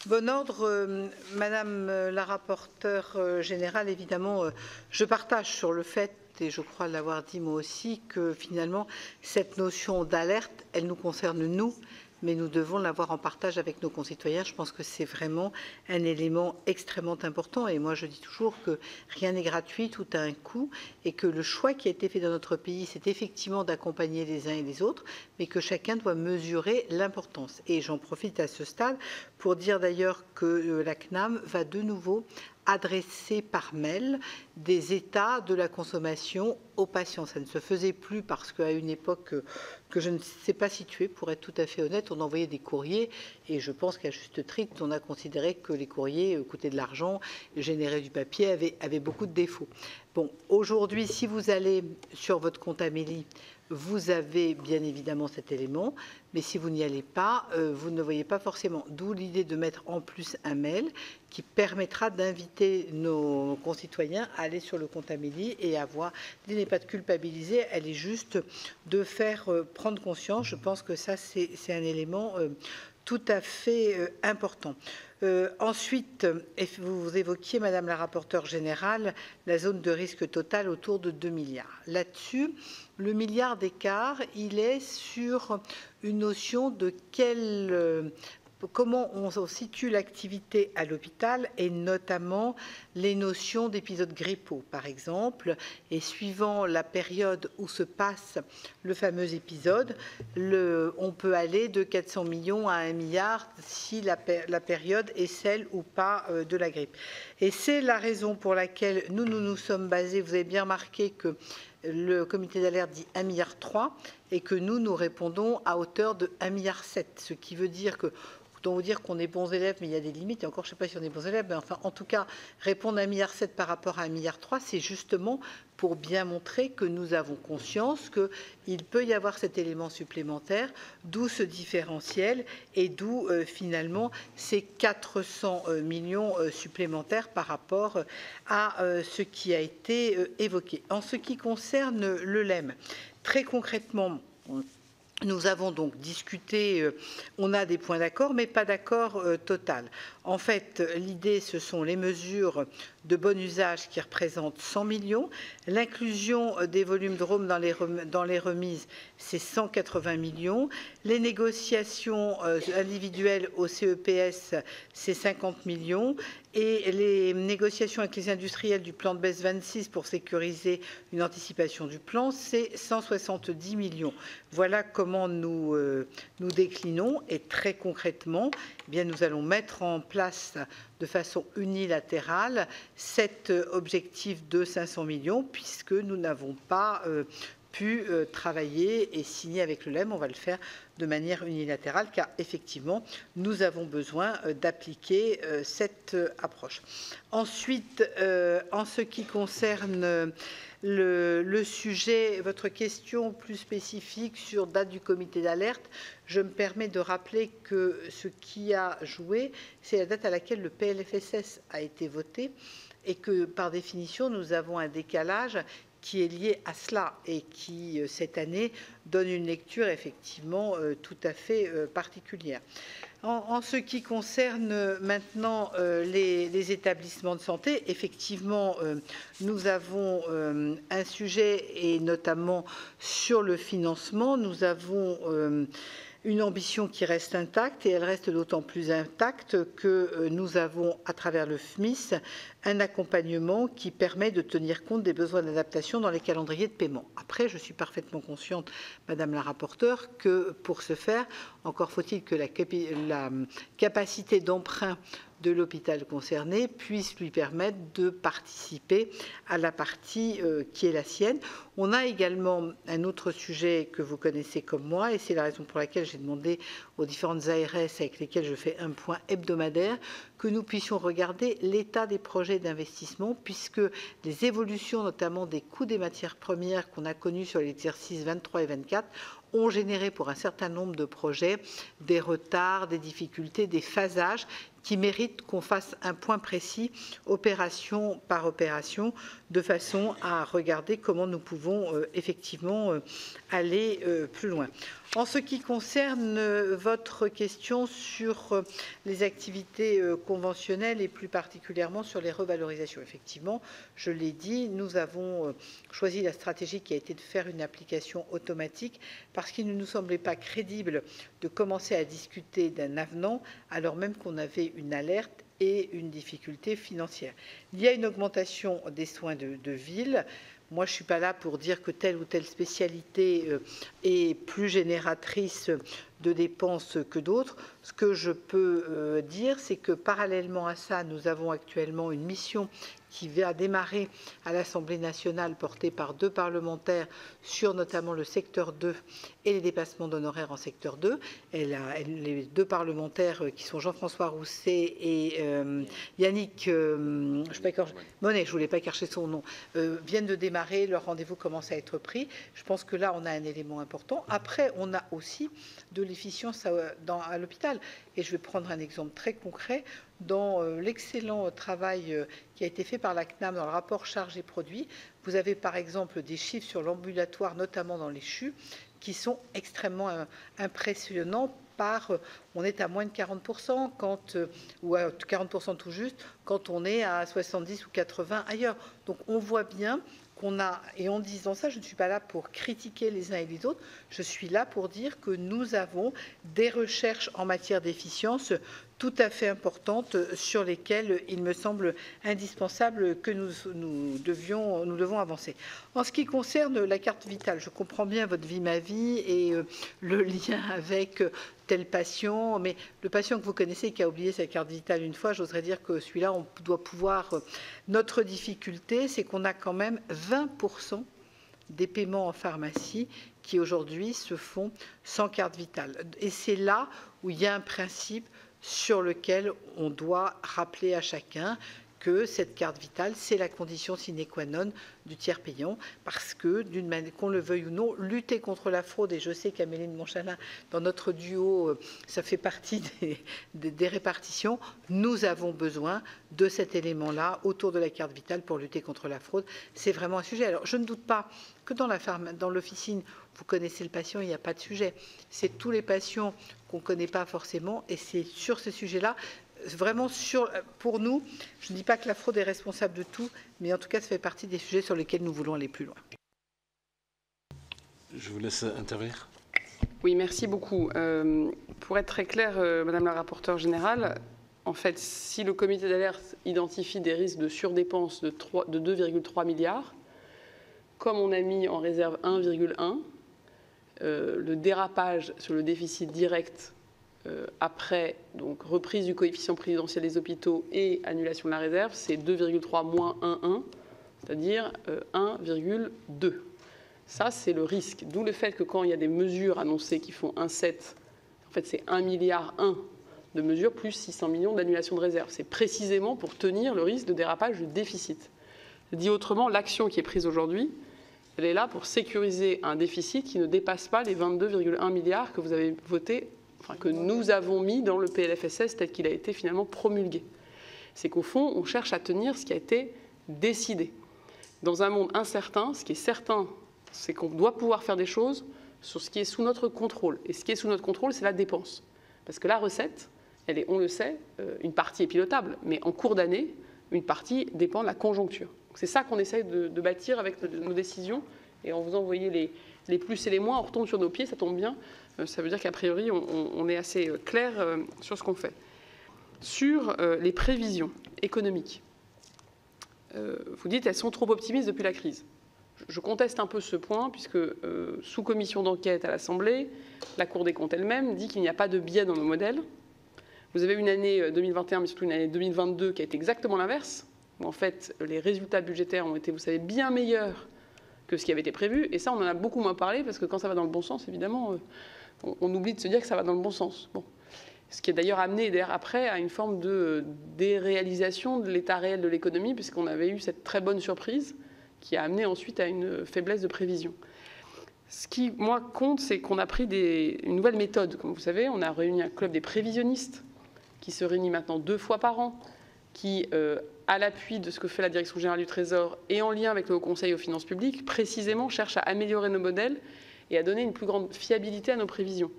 bon ordre. Madame la rapporteure générale, évidemment, je partage sur le fait, et je crois l'avoir dit moi aussi, que finalement, cette notion d'alerte, elle nous concerne nous, mais nous devons l'avoir en partage avec nos concitoyens. Je pense que c'est vraiment un élément extrêmement important. Et moi, je dis toujours que rien n'est gratuit, tout a un coût, et que le choix qui a été fait dans notre pays, c'est effectivement d'accompagner les uns et les autres, mais que chacun doit mesurer l'importance. Et j'en profite à ce stade pour dire d'ailleurs que la CNAM va de nouveau adresser par mail des états de la consommation aux patients. Ça ne se faisait plus parce qu'à une époque que je ne sais pas situer, pour être tout à fait honnête, on envoyait des courriers et je pense qu'à juste titre, on a considéré que les courriers coûtaient de l'argent, généraient du papier, avaient beaucoup de défauts. Bon, aujourd'hui, si vous allez sur votre compte Amélie, vous avez bien évidemment cet élément, mais si vous n'y allez pas, vous ne le voyez pas forcément. D'où l'idée de mettre en plus un mail qui permettra d'inviter nos concitoyens à aller sur le compte Amélie et à voir. L'idée n'est pas de culpabiliser, elle est juste de faire prendre conscience. Je pense que ça, c'est un élément tout à fait important. Ensuite, vous évoquiez, Madame la rapporteure générale, la zone de risque total autour de 2 milliards. Là-dessus, le milliard d'écart, il est sur une notion de comment on situe l'activité à l'hôpital et notamment les notions d'épisodes grippaux, par exemple. Et suivant la période où se passe le fameux épisode, on peut aller de 400 millions à 1 milliard si la période est celle ou pas de la grippe. Et c'est la raison pour laquelle nous sommes basés. Vous avez bien remarqué que le comité d'alerte dit 1,3 milliard et que nous répondons à hauteur de 1,7 milliard. Ce qui veut dire que autant vous dire qu'on est bons élèves, mais il y a des limites, et encore je ne sais pas si on est bons élèves, mais enfin en tout cas, répondre à 1,7 milliard par rapport à 1,3 milliard, c'est justement pour bien montrer que nous avons conscience qu'il peut y avoir cet élément supplémentaire, d'où ce différentiel et d'où finalement ces 400 millions supplémentaires par rapport à ce qui a été évoqué. En ce qui concerne le LEM, très concrètement, nous avons donc discuté, on a des points d'accord, mais pas d'accord total. En fait, l'idée, ce sont les mesures de bon usage qui représentent 100 millions. L'inclusion des volumes de Rome dans les remises, c'est 180 millions. Les négociations individuelles au CEPS, c'est 50 millions. Et les négociations avec les industriels du plan de baisse 26 pour sécuriser une anticipation du plan, c'est 170 millions. Voilà comment nous déclinons. Et très concrètement, eh bien, nous allons mettre en place de façon unilatérale cet objectif de 500 millions puisque nous n'avons pas pu travailler et signer avec le LEM. On va le faire de manière unilatérale car effectivement nous avons besoin d'appliquer cette approche. Ensuite, en ce qui concerne le sujet, votre question plus spécifique sur date du comité d'alerte, je me permets de rappeler que ce qui a joué, c'est la date à laquelle le PLFSS a été voté et que par définition nous avons un décalage qui est lié à cela et qui, cette année, donne une lecture effectivement tout à fait particulière. En ce qui concerne maintenant les établissements de santé, effectivement, nous avons un sujet et notamment sur le financement, nous avons une ambition qui reste intacte et elle reste d'autant plus intacte que nous avons, à travers le FMIS, un accompagnement qui permet de tenir compte des besoins d'adaptation dans les calendriers de paiement. Après, je suis parfaitement consciente, Madame la rapporteure, que pour ce faire, encore faut-il que la capacité d'emprunt de l'hôpital concerné puisse lui permettre de participer à la partie qui est la sienne. On a également un autre sujet que vous connaissez comme moi, et c'est la raison pour laquelle j'ai demandé aux différentes ARS avec lesquelles je fais un point hebdomadaire, que nous puissions regarder l'état des projets d'investissement, puisque les évolutions, notamment des coûts des matières premières qu'on a connus sur l'exercice 23 et 24, ont généré pour un certain nombre de projets des retards, des difficultés, des phasages qui méritent qu'on fasse un point précis, opération par opération, de façon à regarder comment nous pouvons effectivement aller plus loin. En ce qui concerne votre question sur les activités conventionnelles et plus particulièrement sur les revalorisations, effectivement, je l'ai dit, nous avons choisi la stratégie qui a été de faire une application automatique parce qu'il ne nous semblait pas crédible de commencer à discuter d'un avenant alors même qu'on avait une alerte et une difficulté financière. Il y a une augmentation des soins de ville. Moi, je ne suis pas là pour dire que telle ou telle spécialité est plus génératrice de dépenses que d'autres. Ce que je peux dire, c'est que parallèlement à ça, nous avons actuellement une mission qui va démarrer à l'Assemblée nationale, portée par 2 parlementaires sur notamment le secteur 2 et les dépassements d'honoraires en secteur 2. Les 2 parlementaires qui sont Jean-François Rousset et Yannick Monet, je ne voulais pas écorcher son nom, viennent de démarrer, leur rendez-vous commence à être pris. Je pense que là, on a un élément important. Après, on a aussi de l'efficience à l'hôpital. Et je vais prendre un exemple très concret. Dans l'excellent travail qui a été fait par la CNAM dans le rapport charges et produits, vous avez par exemple des chiffres sur l'ambulatoire, notamment dans les CHU, qui sont extrêmement impressionnants. On est à moins de 40%, ou à 40% tout juste, quand on est à 70 ou 80 ailleurs. Donc on voit bien qu'on a, et en disant ça, je ne suis pas là pour critiquer les uns et les autres, je suis là pour dire que nous avons des recherches en matière d'efficience tout à fait importantes sur lesquelles il me semble indispensable que nous devons avancer. En ce qui concerne la carte vitale, je comprends bien votre vie, ma vie et le lien avec tel patient, mais le patient que vous connaissez qui a oublié sa carte vitale une fois, j'oserais dire que celui-là, on doit pouvoir... Notre difficulté, c'est qu'on a quand même 20% des paiements en pharmacie qui aujourd'hui se font sans carte vitale. Et c'est là où il y a un principe sur lequel on doit rappeler à chacun que cette carte vitale, c'est la condition sine qua non du tiers payant, parce que, qu'on le veuille ou non, lutter contre la fraude, et je sais qu'Amélie de Montchalin, dans notre duo, ça fait partie des répartitions, nous avons besoin de cet élément-là autour de la carte vitale pour lutter contre la fraude. C'est vraiment un sujet. Alors, je ne doute pas que dans l'officine, vous connaissez le patient, il n'y a pas de sujet. C'est tous les patients qu'on ne connaît pas forcément, et c'est sur ce sujet-là, vraiment pour nous, je ne dis pas que la fraude est responsable de tout, mais en tout cas, ça fait partie des sujets sur lesquels nous voulons aller plus loin. Je vous laisse intervenir. Oui, merci beaucoup. Pour être très clair, Madame la rapporteure générale, en fait, si le comité d'alerte identifie des risques de surdépenses de 2,3 milliards, comme on a mis en réserve 1,1, le dérapage sur le déficit direct après donc, reprise du coefficient prévidentiel des hôpitaux et annulation de la réserve, c'est 2,3 moins 1,1, c'est-à-dire 1,2. Ça, c'est le risque. D'où le fait que quand il y a des mesures annoncées qui font 1,7, en fait, c'est 1,1 milliard de mesures plus 600 millions d'annulation de réserve. C'est précisément pour tenir le risque de dérapage du déficit. Dit autrement, l'action qui est prise aujourd'hui, elle est là pour sécuriser un déficit qui ne dépasse pas les 22,1 milliards que vous avez voté, enfin que nous avons mis dans le PLFSS tel qu'il a été finalement promulgué. C'est qu'au fond, on cherche à tenir ce qui a été décidé. Dans un monde incertain, ce qui est certain, c'est qu'on doit pouvoir faire des choses sur ce qui est sous notre contrôle. Et ce qui est sous notre contrôle, c'est la dépense. Parce que la recette, elle est, on le sait, une partie est pilotable, mais en cours d'année, une partie dépend de la conjoncture. C'est ça qu'on essaye de bâtir avec nos décisions. Et en vous envoyant les plus et les moins, on retombe sur nos pieds, ça tombe bien. Ça veut dire qu'a priori, on est assez clair sur ce qu'on fait. Sur les prévisions économiques, vous dites qu'elles sont trop optimistes depuis la crise. Je conteste un peu ce point, puisque sous commission d'enquête à l'Assemblée, la Cour des comptes elle-même dit qu'il n'y a pas de biais dans nos modèles. Vous avez une année 2021, mais surtout une année 2022 qui a été exactement l'inverse, où en fait les résultats budgétaires ont été, vous savez, bien meilleurs que ce qui avait été prévu. Et ça, on en a beaucoup moins parlé, parce que quand ça va dans le bon sens, évidemment, on oublie de se dire que ça va dans le bon sens. Bon. Ce qui est d'ailleurs amené après à une forme de déréalisation de l'état réel de l'économie, puisqu'on avait eu cette très bonne surprise qui a amené ensuite à une faiblesse de prévision. Ce qui, moi, compte, c'est qu'on a pris une nouvelle méthode. Comme vous savez, on a réuni un club des prévisionnistes qui se réunit maintenant 2 fois par an, qui, à l'appui de ce que fait la Direction générale du Trésor et en lien avec le Haut Conseil aux finances publiques, précisément cherche à améliorer nos modèles et à donner une plus grande fiabilité à nos prévisions.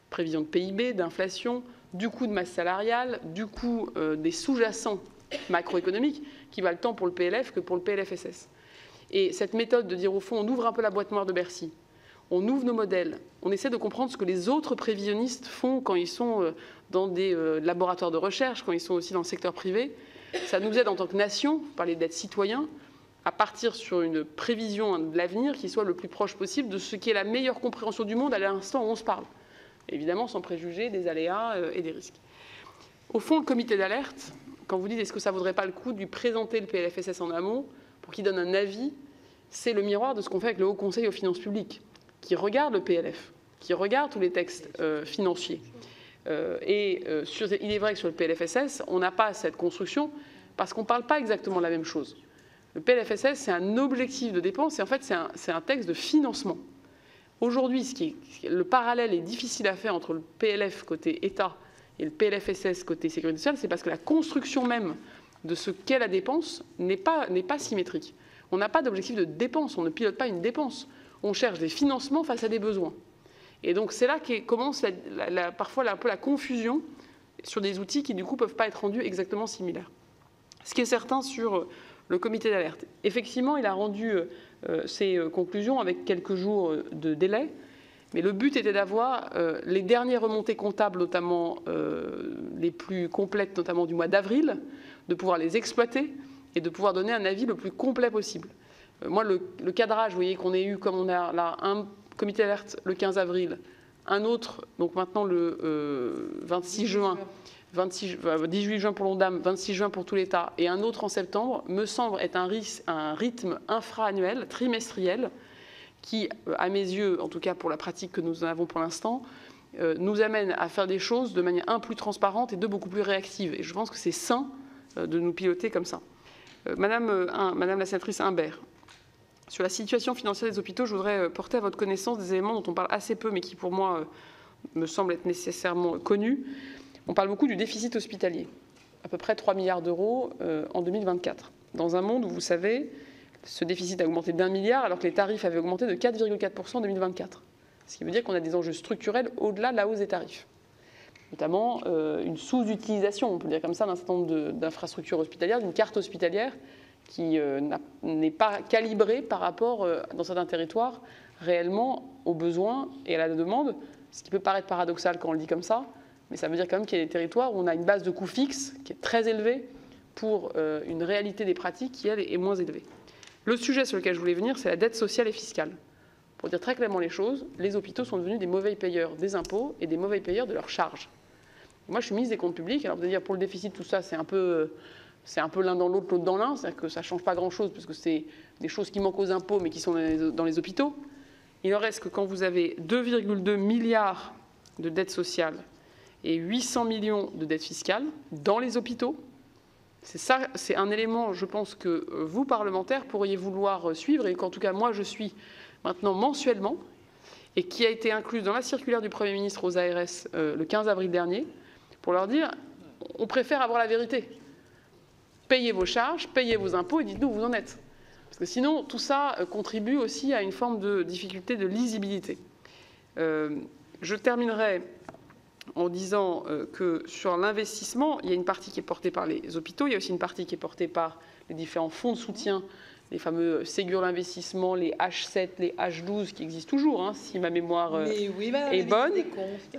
Prévisions de PIB, d'inflation, du coût de masse salariale, du coût des sous-jacents macroéconomiques, qui valent tant pour le PLF que pour le PLFSS. Et cette méthode de dire, au fond, on ouvre un peu la boîte noire de Bercy, on ouvre nos modèles, on essaie de comprendre ce que les autres prévisionnistes font quand ils sont dans des laboratoires de recherche, quand ils sont aussi dans le secteur privé. Ça nous aide en tant que nation, vous parlez d'être citoyen, à partir sur une prévision de l'avenir qui soit le plus proche possible de ce qui est la meilleure compréhension du monde à l'instant où on se parle. évidemment sans préjuger des aléas et des risques. Au fond, le comité d'alerte, quand vous dites est-ce que ça ne vaudrait pas le coup de lui présenter le PLFSS en amont pour qu'il donne un avis, c'est le miroir de ce qu'on fait avec le Haut Conseil aux finances publiques, qui regarde le PLF, qui regarde tous les textes financiers. Il est vrai que sur le PLFSS, on n'a pas cette construction parce qu'on ne parle pas exactement de la même chose. Le PLFSS, c'est un objectif de dépense et en fait, c'est un texte de financement. Aujourd'hui, le parallèle est difficile à faire entre le PLF côté État et le PLFSS côté Sécurité sociale, c'est parce que la construction même de ce qu'est la dépense n'est pas symétrique. On n'a pas d'objectif de dépense, on ne pilote pas une dépense. On cherche des financements face à des besoins. Et donc c'est là que commence parfois un peu la confusion sur des outils qui du coup ne peuvent pas être rendus exactement similaires. Ce qui est certain sur le comité d'alerte, effectivement il a rendu ses conclusions avec quelques jours de délai, mais le but était d'avoir les dernières remontées comptables, notamment les plus complètes, notamment du mois d'avril, de pouvoir les exploiter et de pouvoir donner un avis le plus complet possible. Moi, le cadrage, vous voyez qu'on ait eu, comme on a là, un comité d'alerte le 15 avril, un autre, donc maintenant le 26 juin, 18 juin pour l'ONDAM, 26 juin pour tout l'État, et un autre en septembre, me semble être un rythme infra-annuel, trimestriel, qui, à mes yeux, en tout cas pour la pratique que nous en avons pour l'instant, nous amène à faire des choses de manière plus transparente et beaucoup plus réactive. Et je pense que c'est sain de nous piloter comme ça. Madame la sénatrice Imbert, sur la situation financière des hôpitaux, je voudrais porter à votre connaissance des éléments dont on parle assez peu, mais qui pour moi me semblent être nécessairement connus. On parle beaucoup du déficit hospitalier, à peu près 3 milliards d'euros en 2024. Dans un monde où, vous savez, ce déficit a augmenté d'1 milliard alors que les tarifs avaient augmenté de 4,4% en 2024. Ce qui veut dire qu'on a des enjeux structurels au-delà de la hausse des tarifs. Notamment une sous-utilisation, on peut dire comme ça, d'un certain nombre d'infrastructures hospitalières, d'une carte hospitalière qui n'est pas calibrée par rapport, dans certains territoires, réellement aux besoins et à la demande, ce qui peut paraître paradoxal quand on le dit comme ça, mais ça veut dire quand même qu'il y a des territoires où on a une base de coûts fixes qui est très élevée pour une réalité des pratiques qui, elle, est moins élevée. Le sujet sur lequel je voulais venir, c'est la dette sociale et fiscale. Pour dire très clairement les choses, les hôpitaux sont devenus des mauvais payeurs des impôts et des mauvais payeurs de leurs charges. Moi, je suis ministre des Comptes publics, alors vous allez dire pour le déficit, tout ça, c'est un peu l'un dans l'autre, l'autre dans l'un, c'est-à-dire que ça ne change pas grand-chose parce que c'est des choses qui manquent aux impôts mais qui sont dans les hôpitaux. Il en reste que quand vous avez 2,2 milliards de dettes sociales et 800 millions de dettes fiscales dans les hôpitaux, c'est un élément, je pense, que vous, parlementaires, pourriez vouloir suivre et qu'en tout cas, moi, je suis maintenant mensuellement et qui a été incluse dans la circulaire du Premier ministre aux ARS le 15 avril dernier pour leur dire on préfère avoir la vérité. Payez vos charges, payez vos impôts et dites-nous où vous en êtes. Parce que sinon, tout ça contribue aussi à une forme de difficulté de lisibilité. Je terminerai en disant que sur l'investissement, il y a une partie qui est portée par les hôpitaux, il y a aussi une partie qui est portée par les différents fonds de soutien, les fameux Ségur d'investissement, les H7, les H12 qui existent toujours, si ma mémoire est bonne.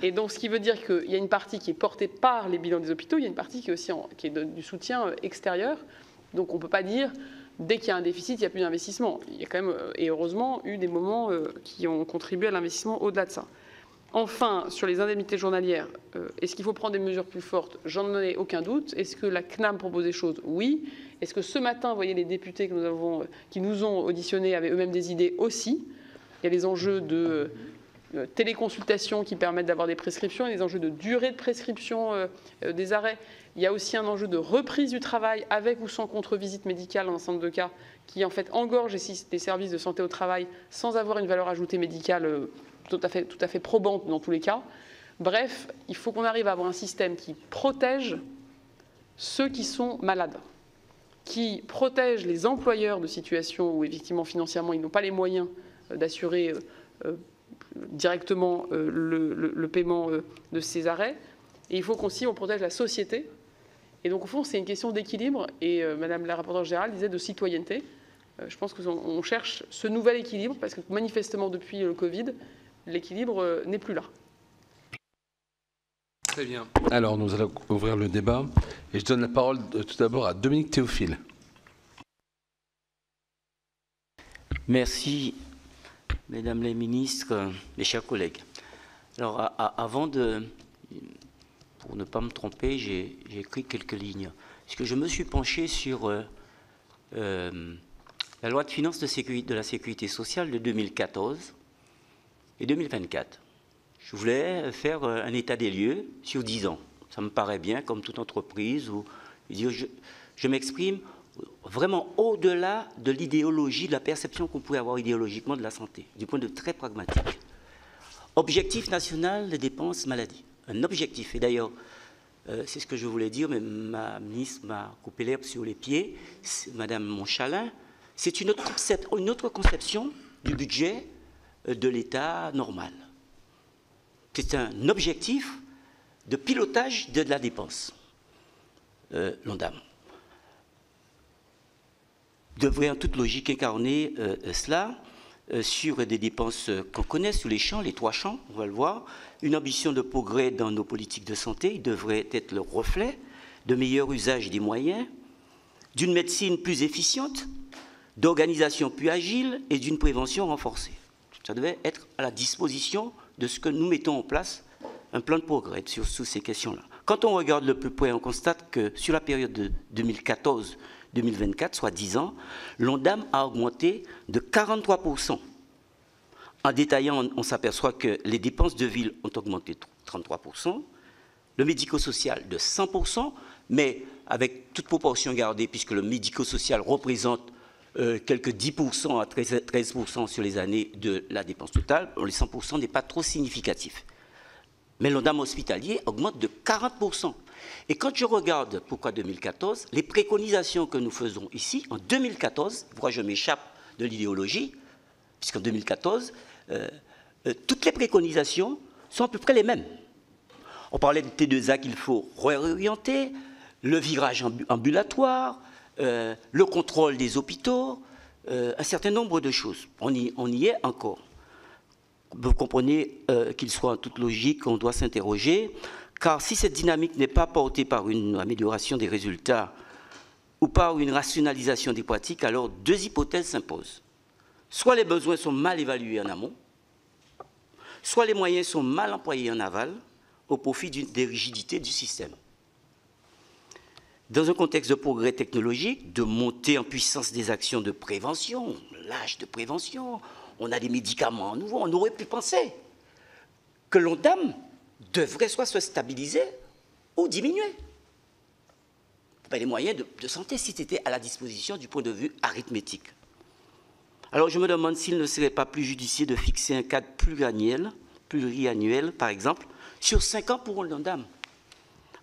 Et donc, ce qui veut dire qu'il y a une partie qui est portée par les bilans des hôpitaux, il y a une partie qui est du soutien extérieur. Donc, on ne peut pas dire, dès qu'il y a un déficit, il n'y a plus d'investissement. Il y a quand même, et heureusement, eu des moments qui ont contribué à l'investissement au-delà de ça. Enfin, sur les indemnités journalières, est-ce qu'il faut prendre des mesures plus fortes? J'en ai aucun doute. Est-ce que la CNAM propose des choses? Oui. Est-ce que ce matin, vous voyez, les députés qui nous ont auditionnés avaient eux-mêmes des idées aussi? Il y a les enjeux de téléconsultation qui permettent d'avoir des prescriptions, il y a des enjeux de durée de prescription des arrêts. Il y a aussi un enjeu de reprise du travail avec ou sans contre-visite médicale dans un certain nombre de cas qui en fait engorge des services de santé au travail sans avoir une valeur ajoutée médicale tout à fait probante dans tous les cas. Bref, il faut qu'on arrive à avoir un système qui protège ceux qui sont malades, qui protège les employeurs de situations où effectivement financièrement ils n'ont pas les moyens d'assurer directement le paiement de ces arrêts. Et il faut qu'aussi on protège la société. Et donc au fond c'est une question d'équilibre et Madame la rapporteure générale disait de citoyenneté. Je pense qu'on cherche ce nouvel équilibre parce que manifestement depuis le Covid, l'équilibre n'est plus là. Très bien. Alors, nous allons ouvrir le débat. Et je donne la parole tout d'abord à Dominique Théophile. Merci, Mesdames les ministres, mes chers collègues. Alors, avant de... Pour ne pas me tromper, j'ai écrit quelques lignes. Parce que je me suis penché sur la loi de finances de la sécurité sociale de 2014 et 2024. Je voulais faire un état des lieux sur 10 ans. Ça me paraît bien, comme toute entreprise, où je m'exprime vraiment au-delà de l'idéologie, de la perception qu'on pouvait avoir idéologiquement de la santé, du point de vue très pragmatique. Objectif national de dépenses maladie. Un objectif. Et d'ailleurs, c'est ce que je voulais dire, mais ma ministre m'a coupé l'herbe sur les pieds, Madame Montchalin. C'est une autre conception du budget de l'État normal. C'est un objectif de pilotage de la dépense. L'ONDAM devrait en toute logique incarner cela sur des dépenses qu'on connaît, sur les champs, les 3 champs, on va le voir. Une ambition de progrès dans nos politiques de santé, il devrait être le reflet de meilleur usage des moyens, d'une médecine plus efficiente, d'organisation plus agile et d'une prévention renforcée. Ça devait être à la disposition de ce que nous mettons en place, un plan de progrès sur ces questions-là. Quand on regarde le plus près, on constate que sur la période de 2014-2024, soit 10 ans, l'ONDAM a augmenté de 43%. En détaillant, on s'aperçoit que les dépenses de ville ont augmenté de 33%, le médico-social de 100%, mais avec toute proportion gardée, puisque le médico-social représente quelques 10% à 13% sur les années de la dépense totale, les 100% n'est pas trop significatif. Mais l'ONDAM hospitalier augmente de 40%. Et quand je regarde, pourquoi 2014, les préconisations que nous faisons ici, en 2014, pourquoi je m'échappe de l'idéologie, puisqu'en 2014, toutes les préconisations sont à peu près les mêmes. On parlait de T2A qu'il faut réorienter, le virage ambulatoire, le contrôle des hôpitaux, un certain nombre de choses. On y est encore. Vous comprenez qu'il soit en toute logique, on doit s'interroger, car si cette dynamique n'est pas portée par une amélioration des résultats ou par une rationalisation des pratiques, alors 2 hypothèses s'imposent. Soit les besoins sont mal évalués en amont, soit les moyens sont mal employés en aval, au profit des rigidités du système. Dans un contexte de progrès technologique, de montée en puissance des actions de prévention, l'âge de prévention, on a des médicaments nouveaux, on aurait pu penser que l'ONDAM devrait soit se stabiliser ou diminuer. Les moyens de santé, si c'était à la disposition du point de vue arithmétique. Alors je me demande s'il ne serait pas plus judicieux de fixer un cadre pluriannuel, par exemple, sur 5 ans pour l'ONDAM,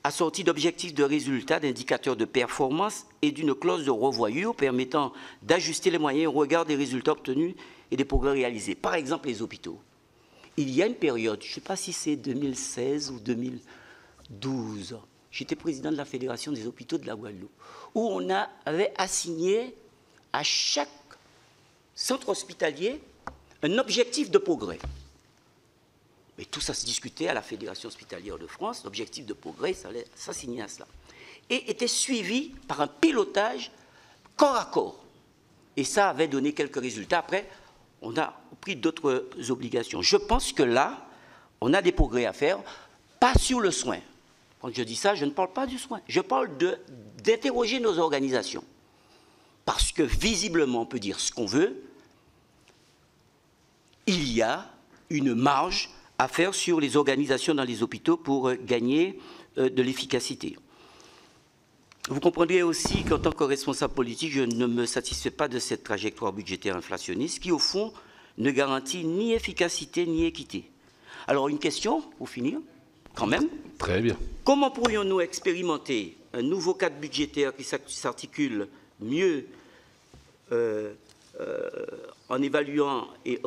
assorti d'objectifs de résultats, d'indicateurs de performance et d'une clause de revoyure permettant d'ajuster les moyens au regard des résultats obtenus et des progrès réalisés. Par exemple, les hôpitaux. Il y a une période, je ne sais pas si c'est 2016 ou 2012, j'étais président de la Fédération des hôpitaux de la Guadeloupe, où on avait assigné à chaque centre hospitalier un objectif de progrès. Mais tout ça se discutait à la Fédération hospitalière de France, l'objectif de progrès, ça allait s'assigner à cela. Et était suivi par un pilotage corps à corps. Et ça avait donné quelques résultats. Après, on a pris d'autres obligations. Je pense que là, on a des progrès à faire, pas sur le soin. Quand je dis ça, je ne parle pas du soin. Je parle d'interroger nos organisations. Parce que visiblement, on peut dire ce qu'on veut, il y a une marge à faire sur les organisations dans les hôpitaux pour gagner de l'efficacité. Vous comprendrez aussi qu'en tant que responsable politique, je ne me satisfais pas de cette trajectoire budgétaire inflationniste qui, au fond, ne garantit ni efficacité ni équité. Alors, une question, pour finir, quand même. Très bien. Comment pourrions-nous expérimenter un nouveau cadre budgétaire qui s'articule mieux en évaluant et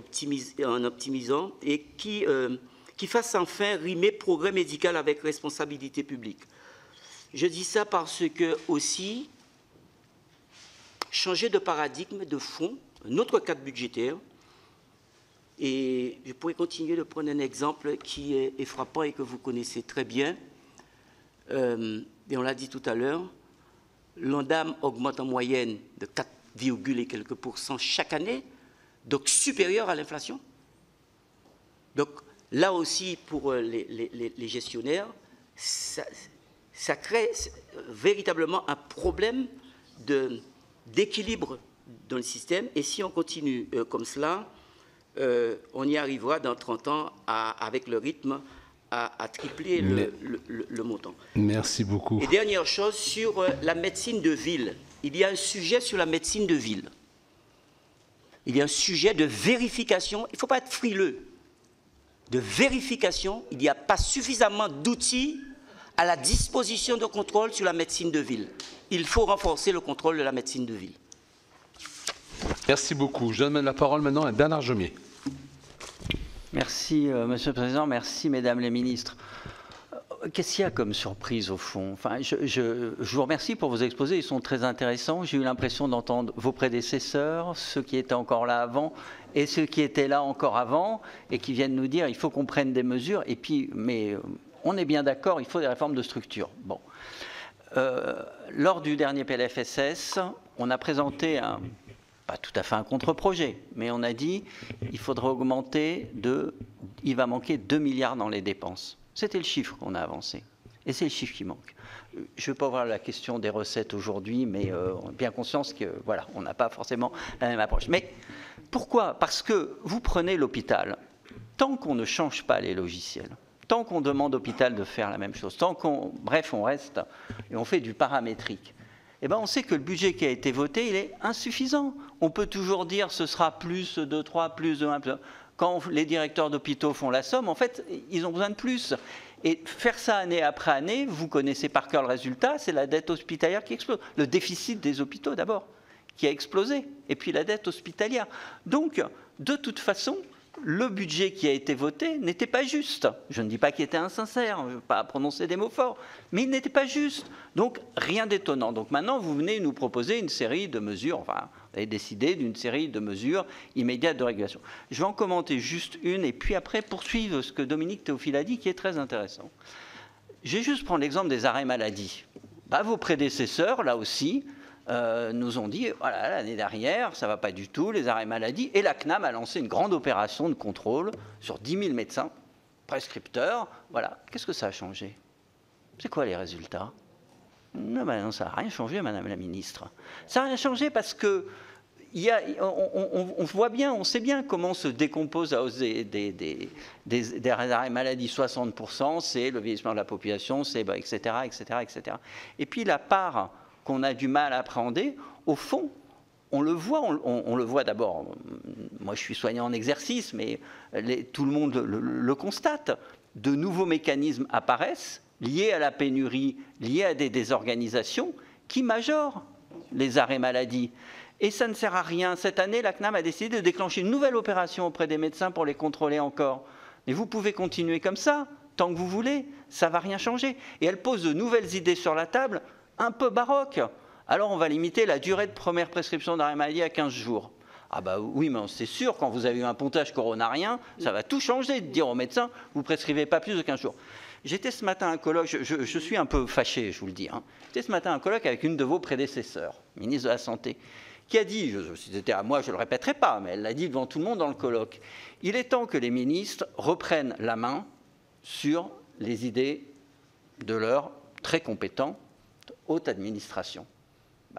en optimisant et qui fasse enfin rimer progrès médical avec responsabilité publique? Je dis ça parce que, aussi, changer de paradigme, de fond, un autre cadre budgétaire, et je pourrais continuer de prendre un exemple qui est frappant et que vous connaissez très bien, et on l'a dit tout à l'heure, l'ONDAM augmente en moyenne de 4, et quelques % chaque année, donc supérieur à l'inflation. Donc, là aussi, pour les gestionnaires, ça crée véritablement un problème d'équilibre dans le système. Et si on continue comme cela, on y arrivera dans 30 ans avec le rythme à tripler le montant. Merci beaucoup. Et dernière chose, sur la médecine de ville. Il y a un sujet sur la médecine de ville. Il y a un sujet de vérification. Il ne faut pas être frileux. De vérification, il n'y a pas suffisamment d'outils à la disposition de contrôle sur la médecine de ville. Il faut renforcer le contrôle de la médecine de ville. Merci beaucoup. Je donne la parole maintenant à Bernard Jomier. Merci, Monsieur le Président. Merci, Mesdames les ministres. Qu'est-ce qu'il y a comme surprise, au fond? Enfin, je vous remercie pour vos exposés. Ils sont très intéressants. J'ai eu l'impression d'entendre vos prédécesseurs, ceux qui étaient encore là avant, et ceux qui étaient là encore avant, et qui viennent nous dire il faut qu'on prenne des mesures. Et puis, mais on est bien d'accord, il faut des réformes de structure. Bon. Lors du dernier PLFSS, on a présenté pas tout à fait un contre-projet, mais on a dit il faudra augmenter il va manquer 2 milliards dans les dépenses. C'était le chiffre qu'on a avancé. Et c'est le chiffre qui manque. Je ne vais pas voir la question des recettes aujourd'hui, mais on a bien conscience que voilà, on n'a pas forcément la même approche. Mais pourquoi? Parce que vous prenez l'hôpital, tant qu'on ne change pas les logiciels, tant qu'on demande à l'hôpital de faire la même chose, bref, on reste et on fait du paramétrique, eh ben on sait que le budget qui a été voté, il est insuffisant. On peut toujours dire ce sera plus de 3, plus de 1. Quand les directeurs d'hôpitaux font la somme, en fait, ils ont besoin de plus. Et faire ça année après année, vous connaissez par cœur le résultat, c'est la dette hospitalière qui explose. Le déficit des hôpitaux d'abord, qui a explosé, et puis la dette hospitalière. Donc, de toute façon, le budget qui a été voté n'était pas juste. Je ne dis pas qu'il était insincère, je ne veux pas prononcer des mots forts, mais il n'était pas juste. Donc, rien d'étonnant. Donc maintenant, vous venez nous proposer une série de mesures, enfin, vous avez décidé d'une série de mesures immédiates de régulation. Je vais en commenter juste une, et puis après poursuivre ce que Dominique Théophile a dit, qui est très intéressant. Je vais juste prendre l'exemple des arrêts maladie. Vos prédécesseurs, là aussi, nous ont dit, voilà, l'année dernière, ça ne va pas du tout, les arrêts maladie, et la CNAM a lancé une grande opération de contrôle sur 10 000 médecins, prescripteurs, voilà. Qu'est-ce que ça a changé? C'est quoi les résultats? Non, ça n'a rien changé, Madame la Ministre. Ça n'a rien changé parce que on voit bien, on sait bien comment se décompose la hausse des arrêts maladie. 60%, c'est le vieillissement de la population, c'est etc., etc., etc. Et puis la part qu'on a du mal à appréhender, au fond, on le voit d'abord. Moi, je suis soignant en exercice, mais tout le monde le constate. De nouveaux mécanismes apparaissent liés à la pénurie, liés à des désorganisations qui majorent les arrêts maladie. Et ça ne sert à rien. Cette année, la CNAM a décidé de déclencher une nouvelle opération auprès des médecins pour les contrôler encore. Mais vous pouvez continuer comme ça, tant que vous voulez, ça ne va rien changer. Et elle pose de nouvelles idées sur la table, un peu baroques. Alors on va limiter la durée de première prescription d'arrêt maladie à 15 jours. Ah oui, mais c'est sûr, quand vous avez eu un pontage coronarien, ça va tout changer de dire aux médecins, vous ne prescrivez pas plus de 15 jours. J'étais ce matin à un colloque, je suis un peu fâché, je vous le dis. J'étais ce matin à un colloque avec une de vos prédécesseurs, ministre de la Santé, qui a dit, si c'était à moi, je ne le répéterai pas, mais elle l'a dit devant tout le monde dans le colloque, il est temps que les ministres reprennent la main sur les idées de leur très compétent haute administration.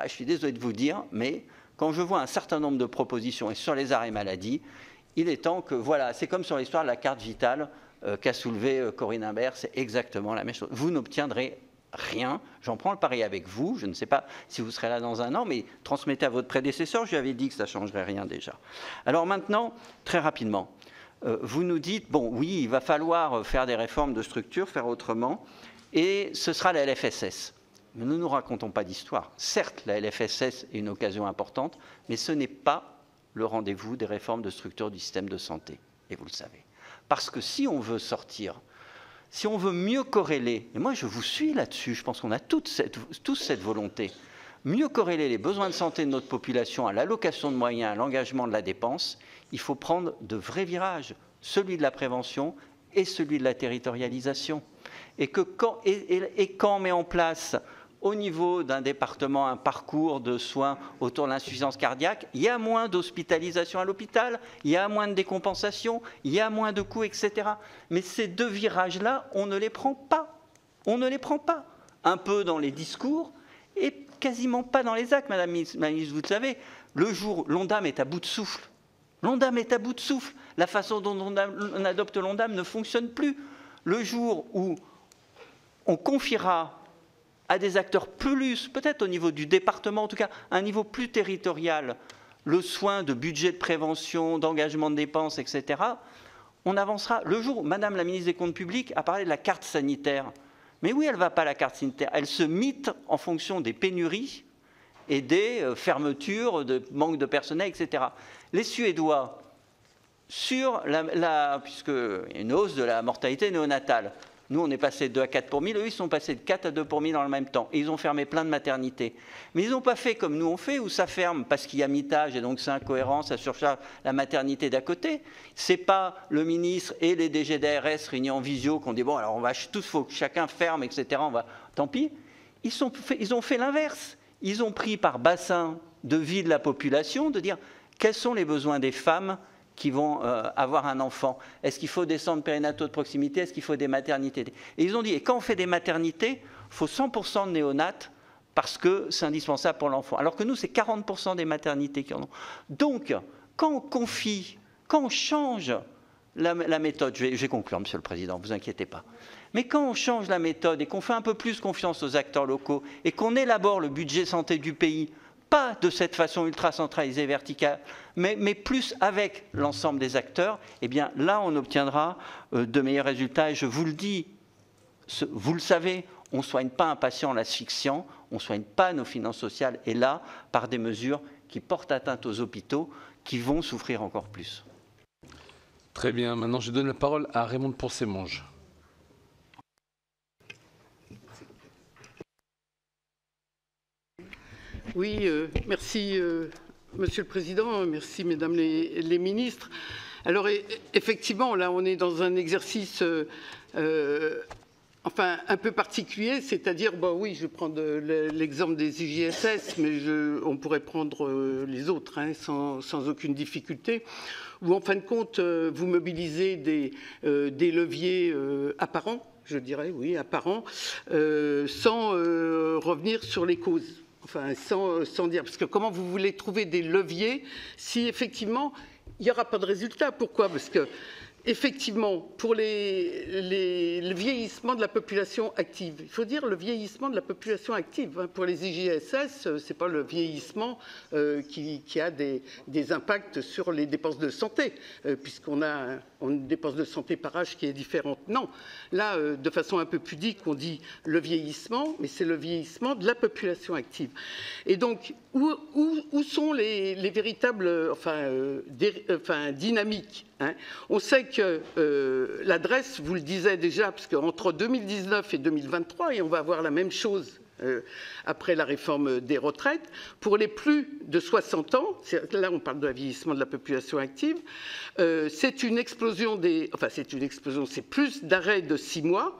Je suis désolé de vous dire, mais quand je vois un certain nombre de propositions et sur les arrêts maladie, il est temps que, voilà, c'est comme sur l'histoire de la carte vitale qu'a soulevée Corinne Imbert, c'est exactement la même chose. Vous n'obtiendrez rien, j'en prends le pari avec vous, je ne sais pas si vous serez là dans un an, mais transmettez à votre prédécesseur, je lui avais dit que ça ne changerait rien déjà. Alors maintenant, très rapidement, vous nous dites, bon oui, il va falloir faire des réformes de structure, faire autrement, et ce sera la LFSS. Mais ne nous racontons pas d'histoire. Certes, la LFSS est une occasion importante, mais ce n'est pas le rendez-vous des réformes de structure du système de santé, et vous le savez. Parce que si on veut sortir, si on veut mieux corréler, et moi je vous suis là-dessus, je pense qu'on a tous cette volonté, mieux corréler les besoins de santé de notre population à l'allocation de moyens, à l'engagement de la dépense, il faut prendre de vrais virages, celui de la prévention et celui de la territorialisation. Et quand on met en place au niveau d'un département un parcours de soins autour de l'insuffisance cardiaque, il y a moins d'hospitalisation à l'hôpital, il y a moins de décompensation, il y a moins de coûts, etc. Mais ces deux virages-là, on ne les prend pas. On ne les prend pas. Un peu dans les discours et quasiment pas dans les actes, Madame la ministre. Vous le savez, le jour où l'ONDAM est à bout de souffle, l'ONDAM est à bout de souffle. La façon dont on adopte l'ONDAM ne fonctionne plus. Le jour où on confiera à des acteurs plus, peut-être au niveau du département, en tout cas à un niveau plus territorial, le soin de budget de prévention, d'engagement de dépenses, etc., on avancera. Le jour où Madame la ministre des Comptes publics a parlé de la carte sanitaire, mais oui, elle ne va pas, la carte sanitaire, elle se mite en fonction des pénuries et des fermetures, de manque de personnel, etc. Les Suédois, sur puisqu'il y a une hausse de la mortalité néonatale, nous, on est passé de 2 à 4 pour 1000, eux, ils sont passés de 4 à 2 pour 1000 dans le même temps. Et ils ont fermé plein de maternités. Mais ils n'ont pas fait comme nous on fait, où ça ferme parce qu'il y a mitage et donc c'est incohérent, ça surcharge la maternité d'à côté. C'est pas le ministre et les DG d'ARS réunis en visio qui ont dit bon, alors on va tous, faut que chacun ferme, etc. Tant pis. Ils ont fait l'inverse. Ils ont pris par bassin de vie de la population de dire quels sont les besoins des femmes qui vont avoir un enfant. Est-ce qu'il faut des centres périnataux de proximité? Est-ce qu'il faut des maternités? Et ils ont dit, et quand on fait des maternités, il faut 100% de néonates parce que c'est indispensable pour l'enfant. Alors que nous, c'est 40% des maternités qui en ont. Donc, quand on confie, quand on change la méthode, je vais conclure, Monsieur le Président, ne vous inquiétez pas. Mais quand on change la méthode et qu'on fait un peu plus confiance aux acteurs locaux et qu'on élabore le budget santé du pays, pas de cette façon ultra centralisée, verticale, mais plus avec l'ensemble des acteurs, eh bien là, on obtiendra de meilleurs résultats. Et je vous le dis, vous le savez, on ne soigne pas un patient en l'asphyxiant, on ne soigne pas nos finances sociales, et là, par des mesures qui portent atteinte aux hôpitaux, qui vont souffrir encore plus. Très bien. Maintenant, je donne la parole à Raymond de Poncémonge. Oui, merci Monsieur le Président, merci Mesdames les ministres. Alors effectivement, là on est dans un exercice enfin un peu particulier, c'est-à-dire, bon oui, je vais prendre l'exemple des IJSS, mais on pourrait prendre les autres hein, sans aucune difficulté, où en fin de compte, vous mobilisez des leviers apparents, je dirais, oui, apparents, sans revenir sur les causes. Enfin, sans dire, parce que comment vous voulez trouver des leviers si effectivement il n'y aura pas de résultat? Pourquoi? Parce que effectivement, pour le vieillissement de la population active, il faut dire le vieillissement de la population active. Hein. Pour les IJSS, ce n'est pas le vieillissement qui a des impacts sur les dépenses de santé, puisqu'on a une dépense de santé par âge qui est différente. Non, là, de façon un peu pudique, on dit le vieillissement, mais c'est le vieillissement de la population active. Et donc, où sont les véritables dynamiques hein? On sait que l'adresse, vous le disiez déjà, parce qu'entre 2019 et 2023, et on va avoir la même chose après la réforme des retraites, pour les plus de 60 ans, là on parle de vieillissement de la population active, c'est une explosion c'est plus d'arrêts de 6 mois,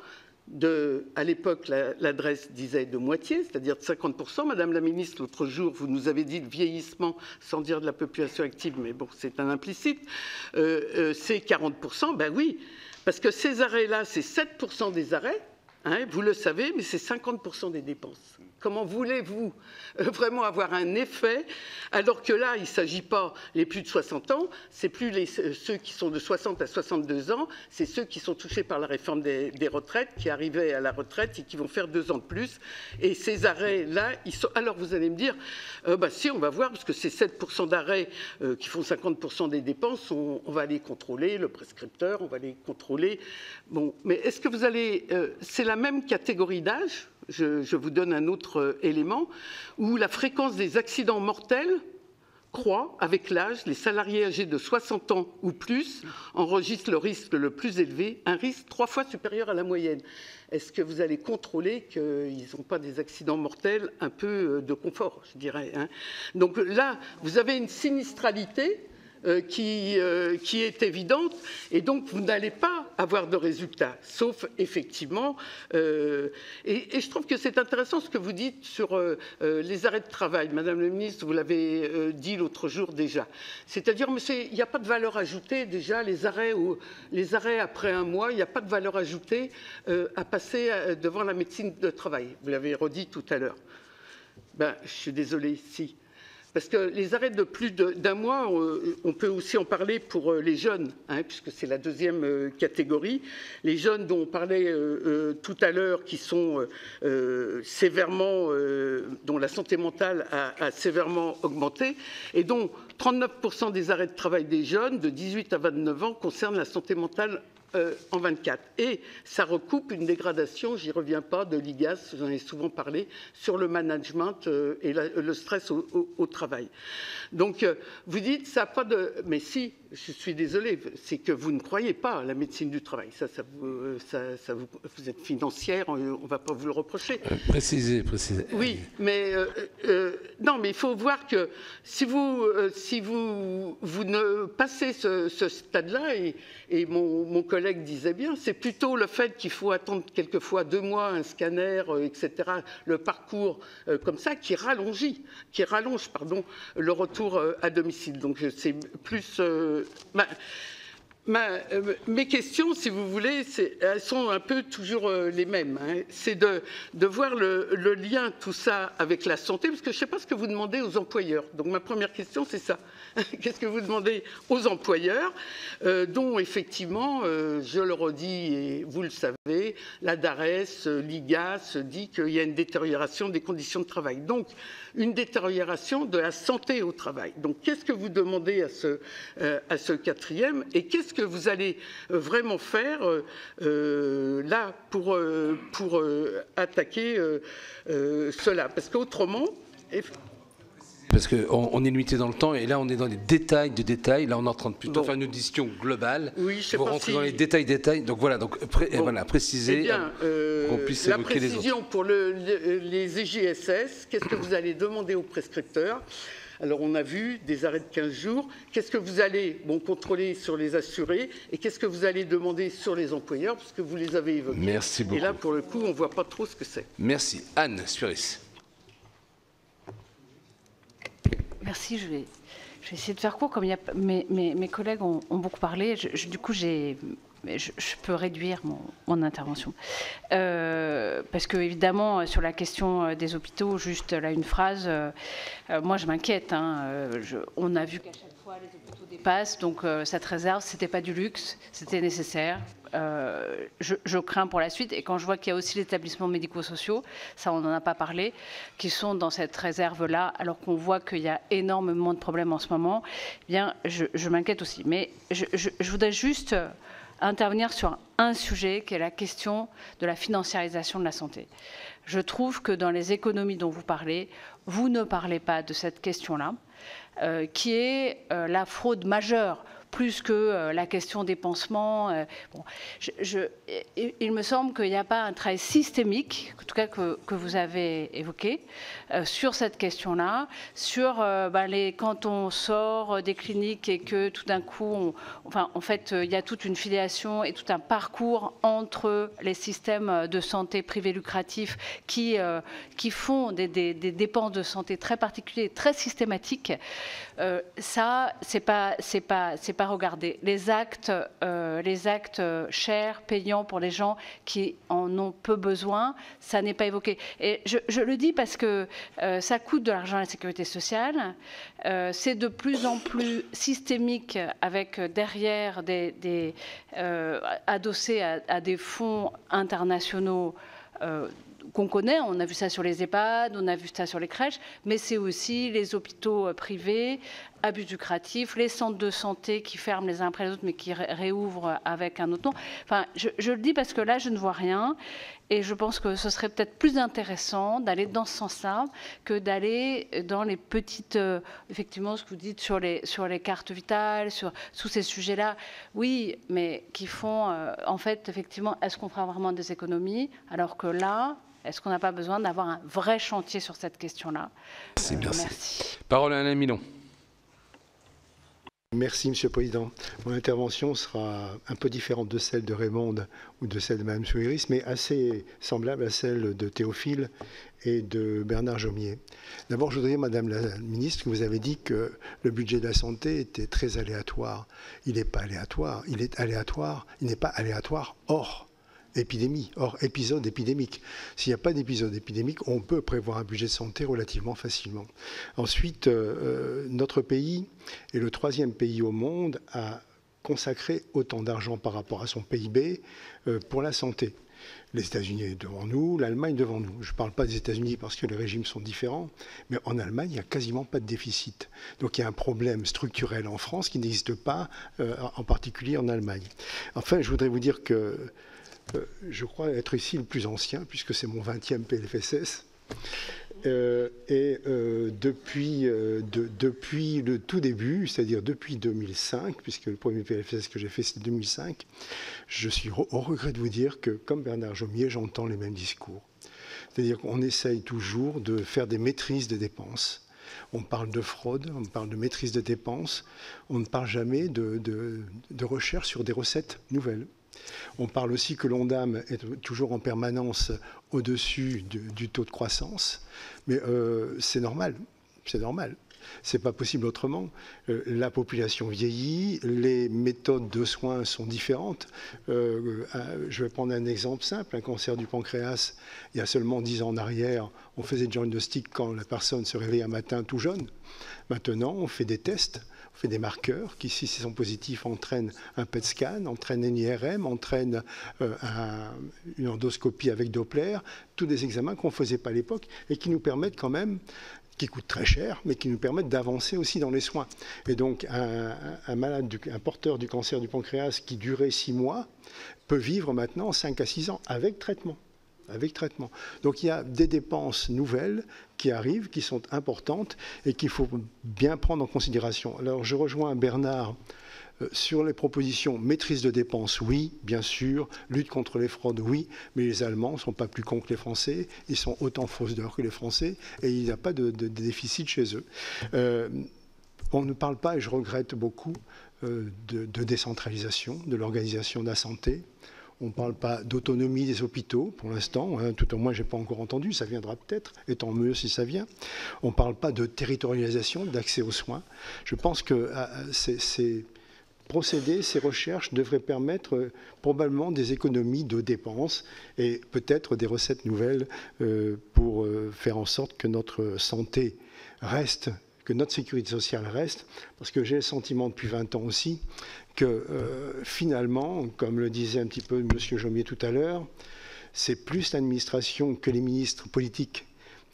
à l'époque, l'adresse disait de moitié, c'est-à-dire de 50%. Madame la ministre, l'autre jour, vous nous avez dit le vieillissement, sans dire de la population active, mais bon, c'est un implicite, c'est 40%. Ben oui, parce que ces arrêts-là, c'est 7% des arrêts, hein, vous le savez, mais c'est 50% des dépenses. Comment voulez-vous vraiment avoir un effet alors que là, il ne s'agit pas les plus de 60 ans, c'est plus ceux qui sont de 60 à 62 ans, c'est ceux qui sont touchés par la réforme des retraites, qui arrivaient à la retraite et qui vont faire 2 ans de plus. Et ces arrêts-là, alors vous allez me dire, si, on va voir, parce que ces 7% d'arrêts qui font 50% des dépenses, on va les contrôler, le prescripteur, on va les contrôler. Bon, mais est-ce que vous allez... c'est la même catégorie d'âge. Je vous donne un autre élément, où la fréquence des accidents mortels croît avec l'âge. Les salariés âgés de 60 ans ou plus enregistrent le risque le plus élevé, un risque 3 fois supérieur à la moyenne. Est-ce que vous allez contrôler qu'ils n'ont pas des accidents mortels un peu de confort, je dirais hein? Donc là, vous avez une sinistralité qui est évidente, et donc vous n'allez pas avoir de résultats, sauf effectivement, et je trouve que c'est intéressant ce que vous dites sur les arrêts de travail. Madame la ministre, vous l'avez dit l'autre jour déjà. C'est-à-dire, il n'y a pas de valeur ajoutée déjà, les arrêts après un mois, il n'y a pas de valeur ajoutée à passer devant la médecine de travail. Vous l'avez redit tout à l'heure. Ben, je suis désolée, si. Parce que les arrêts de plus d'un mois, on peut aussi en parler pour les jeunes, hein, puisque c'est la deuxième catégorie. Les jeunes dont on parlait tout à l'heure, qui sont sévèrement, dont la santé mentale a sévèrement augmenté, et dont 39% des arrêts de travail des jeunes de 18 à 29 ans concernent la santé mentale en 24. Et ça recoupe une dégradation, j'y reviens pas, de l'IGAS, j'en ai souvent parlé, sur le management et le stress au travail. Donc, vous dites, ça n'a pas de... Mais si, je suis désolée, c'est que vous ne croyez pas à la médecine du travail. Vous êtes financière, on ne va pas vous le reprocher. Précisez. Oui, mais non, mais il faut voir que si vous ne passez ce stade-là, et mon collègue disait bien, c'est plutôt le fait qu'il faut attendre quelquefois 2 mois, un scanner, etc., le parcours comme ça, qui rallonge le retour à domicile. Donc c'est plus... mes questions, si vous voulez, elles sont un peu toujours les mêmes. Hein. C'est de voir le lien, tout ça, avec la santé, parce que je ne sais pas ce que vous demandez aux employeurs. Donc ma première question, c'est ça. Qu'est-ce que vous demandez aux employeurs, dont effectivement, je le redis et vous le savez, la DARES, l'IGAS dit qu'il y a une détérioration des conditions de travail. Donc, une détérioration de la santé au travail. Donc, qu'est-ce que vous demandez à ce quatrième et qu'est-ce que vous allez vraiment faire là pour attaquer cela? Parce qu'autrement... Parce qu'on est limité dans le temps et là on est dans les détails de détails. Là on est en train de plutôt faire une audition globale. Oui, je sais vous pas rentrez dans les détails. Donc voilà, préciser. Eh bien, qu'on puisse la évoquer précision les autres. pour les EJSS, qu'est-ce que vous allez demander aux prescripteurs? Alors on a vu des arrêts de 15 jours. Qu'est-ce que vous allez contrôler sur les assurés et qu'est-ce que vous allez demander sur les employeurs, puisque vous les avez évoqués. Merci beaucoup. Et là pour le coup on ne voit pas trop ce que c'est. Merci. Anne Suris. Merci, je vais essayer de faire court. Comme mes collègues ont beaucoup parlé, du coup, je peux réduire mon intervention. Parce que, évidemment, sur la question des hôpitaux, juste là, une phrase, moi, je m'inquiète. Hein, on a vu qu'à chaque fois, les hôpitaux dépassent, donc cette réserve, ce n'était pas du luxe, c'était nécessaire. Je crains pour la suite. Et quand je vois qu'il y a aussi les établissements médico-sociaux, ça on n'en a pas parlé, qui sont dans cette réserve-là, alors qu'on voit qu'il y a énormément de problèmes en ce moment, eh bien, je m'inquiète aussi. Mais je voudrais juste intervenir sur un sujet qui est la question de la financiarisation de la santé. Je trouve que dans les économies dont vous parlez, vous ne parlez pas de cette question-là, qui est la fraude majeure, plus que la question des pansements. Il me semble qu'il n'y a pas un travail systémique, en tout cas que vous avez évoqué, sur cette question-là, sur quand on sort des cliniques et que tout d'un coup, en fait, il y a toute une filiation et tout un parcours entre les systèmes de santé privés lucratifs qui font des dépenses de santé très particulières, très systématiques. Ça, c'est pas regarder. Les actes chers, payants pour les gens qui en ont peu besoin, ça n'est pas évoqué. Et je le dis parce que ça coûte de l'argent à la sécurité sociale. C'est de plus en plus systémique avec derrière adossé à des fonds internationaux qu'on connaît, on a vu ça sur les EHPAD, on a vu ça sur les crèches, mais c'est aussi les hôpitaux privés, abus lucratifs, les centres de santé qui ferment les uns après les autres, mais qui réouvrent avec un autre nom. Enfin, je le dis parce que là, je ne vois rien, et je pense que ce serait peut-être plus intéressant d'aller dans ce sens-là que d'aller dans les petites, effectivement, ce que vous dites sur les cartes vitales, sur tous ces sujets-là, oui, mais qui font, en fait, effectivement, est-ce qu'on fera vraiment des économies, alors que là, est-ce qu'on n'a pas besoin d'avoir un vrai chantier sur cette question-là? Merci. Merci. Parole à Alain Milon. Merci, Monsieur le Président. Mon intervention sera un peu différente de celle de Raymonde ou de celle de Mme Souiris, mais assez semblable à celle de Théophile et de Bernard Jomier. D'abord, je voudrais dire, Madame la Ministre, que vous avez dit que le budget de la santé était très aléatoire. Il n'est pas aléatoire, il est aléatoire, il n'est pas aléatoire hors épidémie, hors épisode épidémique. S'il n'y a pas d'épisode épidémique, on peut prévoir un budget de santé relativement facilement. Ensuite, notre pays est le 3e pays au monde à consacrer autant d'argent par rapport à son PIB pour la santé. Les États-Unis devant nous, l'Allemagne devant nous. Je ne parle pas des États-Unis parce que les régimes sont différents, mais en Allemagne, il n'y a quasiment pas de déficit. Donc il y a un problème structurel en France qui n'existe pas, en particulier en Allemagne. Enfin, je voudrais vous dire que je crois être ici le plus ancien, puisque c'est mon 20e PLFSS. Depuis le tout début, c'est-à-dire depuis 2005, puisque le premier PLFSS que j'ai fait, c'est 2005, je suis au regret de vous dire que, comme Bernard Jomier, j'entends les mêmes discours. C'est-à-dire qu'on essaye toujours de faire des maîtrises de dépenses. On parle de fraude, on parle de maîtrise de dépenses, on ne parle jamais de recherche sur des recettes nouvelles. On parle aussi que l'ONDAM est toujours en permanence au-dessus du taux de croissance, mais c'est normal, c'est normal. C'est pas possible autrement. La population vieillit, les méthodes de soins sont différentes. Je vais prendre un exemple simple, un cancer du pancréas. Il y a seulement 10 ans en arrière, on faisait le diagnostic quand la personne se réveillait un matin tout jeune. Maintenant, on fait des tests. On fait des marqueurs qui, si ils sont positifs, entraînent un PET scan, entraînent une IRM, entraînent une endoscopie avec Doppler, tous des examens qu'on ne faisait pas à l'époque et qui nous permettent quand même, qui coûtent très cher, mais qui nous permettent d'avancer aussi dans les soins. Et donc, un porteur du cancer du pancréas qui durait 6 mois peut vivre maintenant 5 à 6 ans avec traitement. Donc il y a des dépenses nouvelles qui arrivent, qui sont importantes et qu'il faut bien prendre en considération. Alors je rejoins Bernard sur les propositions maîtrise de dépenses, oui, bien sûr, lutte contre les fraudes, oui, mais les Allemands ne sont pas plus cons que les Français, ils sont autant fraudeurs que les Français et il n'y a pas de déficit chez eux. On ne parle pas, et je regrette beaucoup, de décentralisation, de l'organisation de la santé. On ne parle pas d'autonomie des hôpitaux pour l'instant, hein, tout au moins je n'ai pas encore entendu, ça viendra peut-être, et tant mieux si ça vient. On ne parle pas de territorialisation, d'accès aux soins. Je pense que ces procédés, ces recherches devraient permettre probablement des économies de dépenses et peut-être des recettes nouvelles pour faire en sorte que notre santé reste, que notre sécurité sociale reste, parce que j'ai le sentiment depuis 20 ans aussi que finalement, comme le disait un petit peu M. Jomier tout à l'heure, c'est plus l'administration que les ministres politiques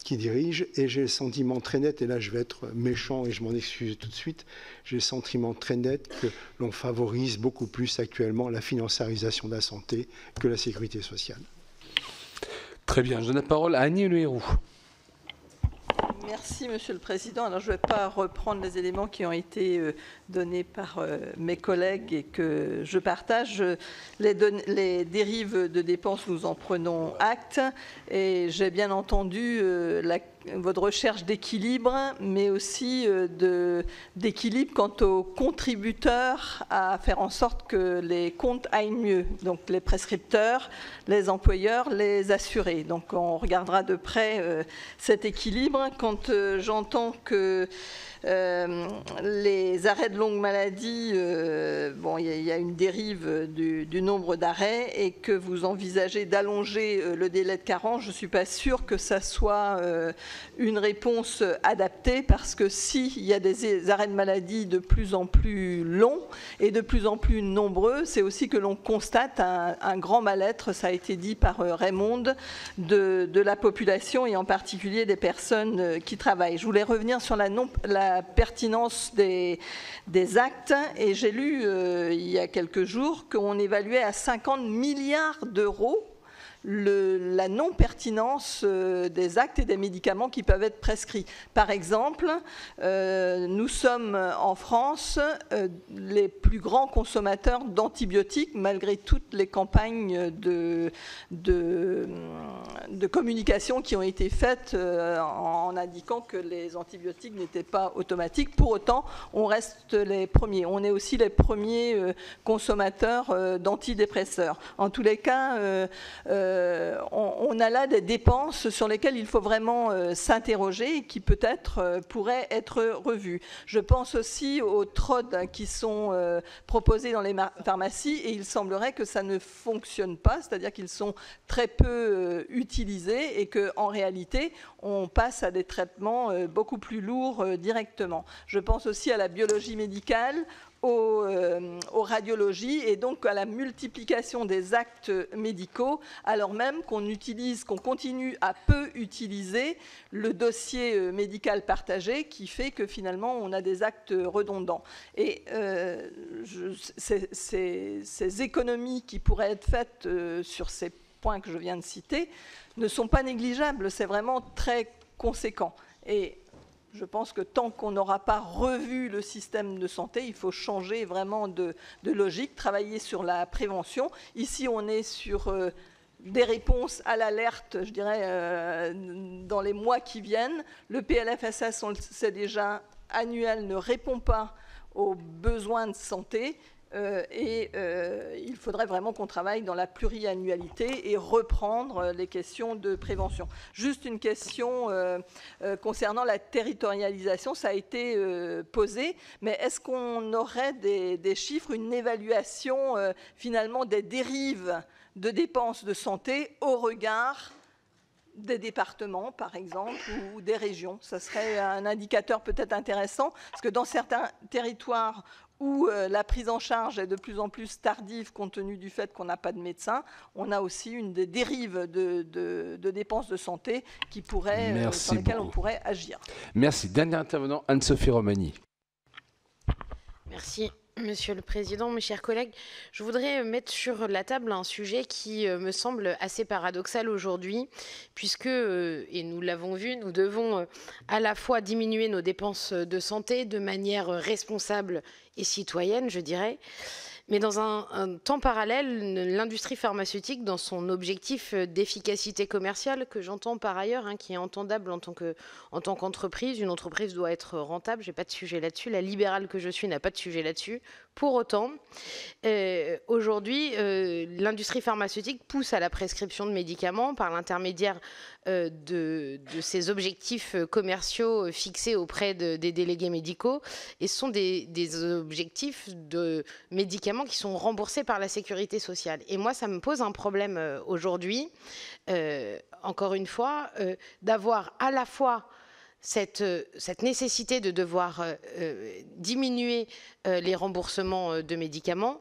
qui dirigent, et j'ai le sentiment très net, et là je vais être méchant et je m'en excuse tout de suite, j'ai le sentiment très net que l'on favorise beaucoup plus actuellement la financiarisation de la santé que la sécurité sociale. Très bien, je donne la parole à Annie Le Héroux. Merci, Monsieur le Président. Alors, je ne vais pas reprendre les éléments qui ont été donnés par mes collègues et que je partage. Les dérives de dépenses, nous en prenons acte. Et j'ai bien entendu votre recherche d'équilibre, mais aussi d'équilibre quant aux contributeurs à faire en sorte que les comptes aillent mieux. Donc, les prescripteurs, les employeurs, les assurés. Donc, on regardera de près cet équilibre. Quand j'entends que les arrêts de longue maladie, bon, il y a une dérive du nombre d'arrêts et que vous envisagez d'allonger le délai de carence, je ne suis pas sûre que ça soit une réponse adaptée, parce que s'il y a des arrêts de maladie de plus en plus longs et de plus en plus nombreux, c'est aussi que l'on constate un grand mal-être, ça a été dit par Raymonde, de la population et en particulier des personnes qui travaillent. Je voulais revenir sur la pertinence des actes, et j'ai lu il y a quelques jours qu'on évaluait à 50 milliards d'euros la non-pertinence des actes et des médicaments qui peuvent être prescrits. Par exemple, nous sommes en France les plus grands consommateurs d'antibiotiques, malgré toutes les campagnes de communication qui ont été faites en indiquant que les antibiotiques n'étaient pas automatiques. Pour autant, on reste les premiers. On est aussi les premiers consommateurs d'antidépresseurs. En tous les cas, on a là des dépenses sur lesquelles il faut vraiment s'interroger et qui peut-être pourraient être revues. Je pense aussi aux TROD qui sont proposés dans les pharmacies et il semblerait que ça ne fonctionne pas, c'est-à-dire qu'ils sont très peu utilisés et qu'en réalité, on passe à des traitements beaucoup plus lourds directement. Je pense aussi à la biologie médicale, aux radiologies et donc à la multiplication des actes médicaux, alors même qu'on continue à peu utiliser le dossier médical partagé qui fait que finalement on a des actes redondants. Et ces économies qui pourraient être faites sur ces points que je viens de citer ne sont pas négligeables, c'est vraiment très conséquent. Et je pense que tant qu'on n'aura pas revu le système de santé, il faut changer vraiment de logique, travailler sur la prévention. Ici, on est sur des réponses à l'alerte, je dirais, dans les mois qui viennent. Le PLFSS, on le sait déjà, annuel, ne répond pas aux besoins de santé. Il faudrait vraiment qu'on travaille dans la pluriannualité et reprendre les questions de prévention. Juste une question concernant la territorialisation, ça a été posé, mais est-ce qu'on aurait des chiffres, une évaluation finalement des dérives de dépenses de santé au regard des départements, par exemple, ou des régions? Ça serait un indicateur peut-être intéressant, parce que dans certains territoires où la prise en charge est de plus en plus tardive compte tenu du fait qu'on n'a pas de médecin, on a aussi une des dérives de dépenses de santé qui pourraient, sur lesquelles on pourrait agir. Merci. Dernier intervenant, Anne-Sophie Romagny. Merci. Monsieur le Président, mes chers collègues, je voudrais mettre sur la table un sujet qui me semble assez paradoxal aujourd'hui, puisque, et nous l'avons vu, nous devons à la fois diminuer nos dépenses de santé de manière responsable et citoyenne, je dirais, mais dans un temps parallèle, l'industrie pharmaceutique, dans son objectif d'efficacité commerciale, que j'entends par ailleurs, qui est entendable en tant qu'entreprise, une entreprise doit être rentable, je n'ai pas de sujet là-dessus, la libérale que je suis n'a pas de sujet là-dessus. Pour autant, aujourd'hui, l'industrie pharmaceutique pousse à la prescription de médicaments par l'intermédiaire de ces objectifs commerciaux fixés auprès des délégués médicaux, et ce sont des objectifs de médicaments qui sont remboursés par la sécurité sociale. Et moi, ça me pose un problème aujourd'hui, encore une fois, d'avoir à la fois cette nécessité de devoir diminuer les remboursements de médicaments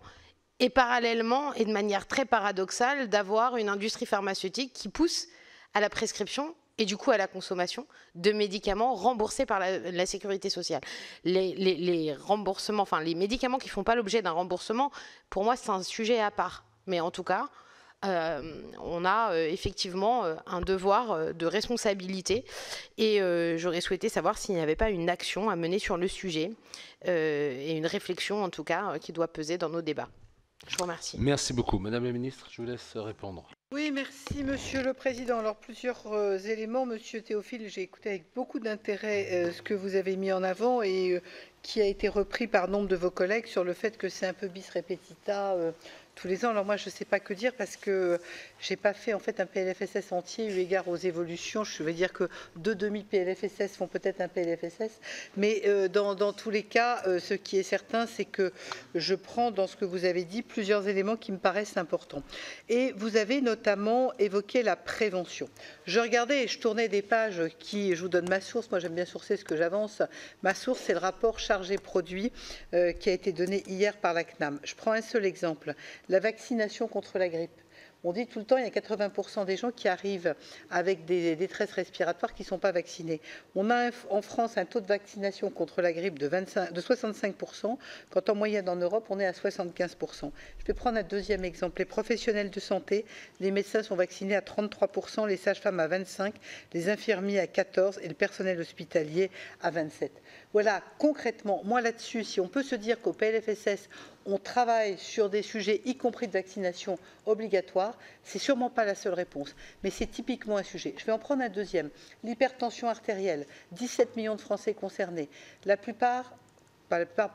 et parallèlement, et de manière très paradoxale, d'avoir une industrie pharmaceutique qui pousse à la prescription et du coup à la consommation de médicaments remboursés par la sécurité sociale. Les remboursements, enfin les médicaments qui ne font pas l'objet d'un remboursement, pour moi c'est un sujet à part. Mais en tout cas, on a effectivement un devoir de responsabilité et j'aurais souhaité savoir s'il n'y avait pas une action à mener sur le sujet et une réflexion en tout cas qui doit peser dans nos débats. Je vous remercie. Merci beaucoup. Madame la Ministre, je vous laisse répondre. Oui, merci Monsieur le Président. Alors plusieurs éléments, Monsieur Théophile, j'ai écouté avec beaucoup d'intérêt ce que vous avez mis en avant et qui a été repris par nombre de vos collègues sur le fait que c'est un peu bis repetita tous les ans. Alors moi, je ne sais pas que dire parce que j'ai pas fait en fait un PLFSS entier eu égard aux évolutions. Je vais dire que 2 demi-PLFSS font peut-être un PLFSS, mais dans tous les cas, ce qui est certain, c'est que je prends dans ce que vous avez dit plusieurs éléments qui me paraissent importants. Et vous avez notamment évoqué la prévention. Je regardais et je tournais des pages qui, je vous donne ma source, moi j'aime bien sourcer ce que j'avance. Ma source, c'est le rapport chargé-produit qui a été donné hier par la CNAM. Je prends un seul exemple. La vaccination contre la grippe. On dit tout le temps, il y a 80% des gens qui arrivent avec des détresses respiratoires qui ne sont pas vaccinés. On a en France un taux de vaccination contre la grippe de 65%, quand en moyenne en Europe, on est à 75%. Je vais prendre un deuxième exemple. Les professionnels de santé, les médecins sont vaccinés à 33%, les sages-femmes à 25%, les infirmiers à 14% et le personnel hospitalier à 27%. Voilà, concrètement, moi là-dessus, si on peut se dire qu'au PLFSS, on travaille sur des sujets, y compris de vaccination obligatoire, c'est sûrement pas la seule réponse, mais c'est typiquement un sujet. Je vais en prendre un deuxième. L'hypertension artérielle, 17 millions de Français concernés. La plupart,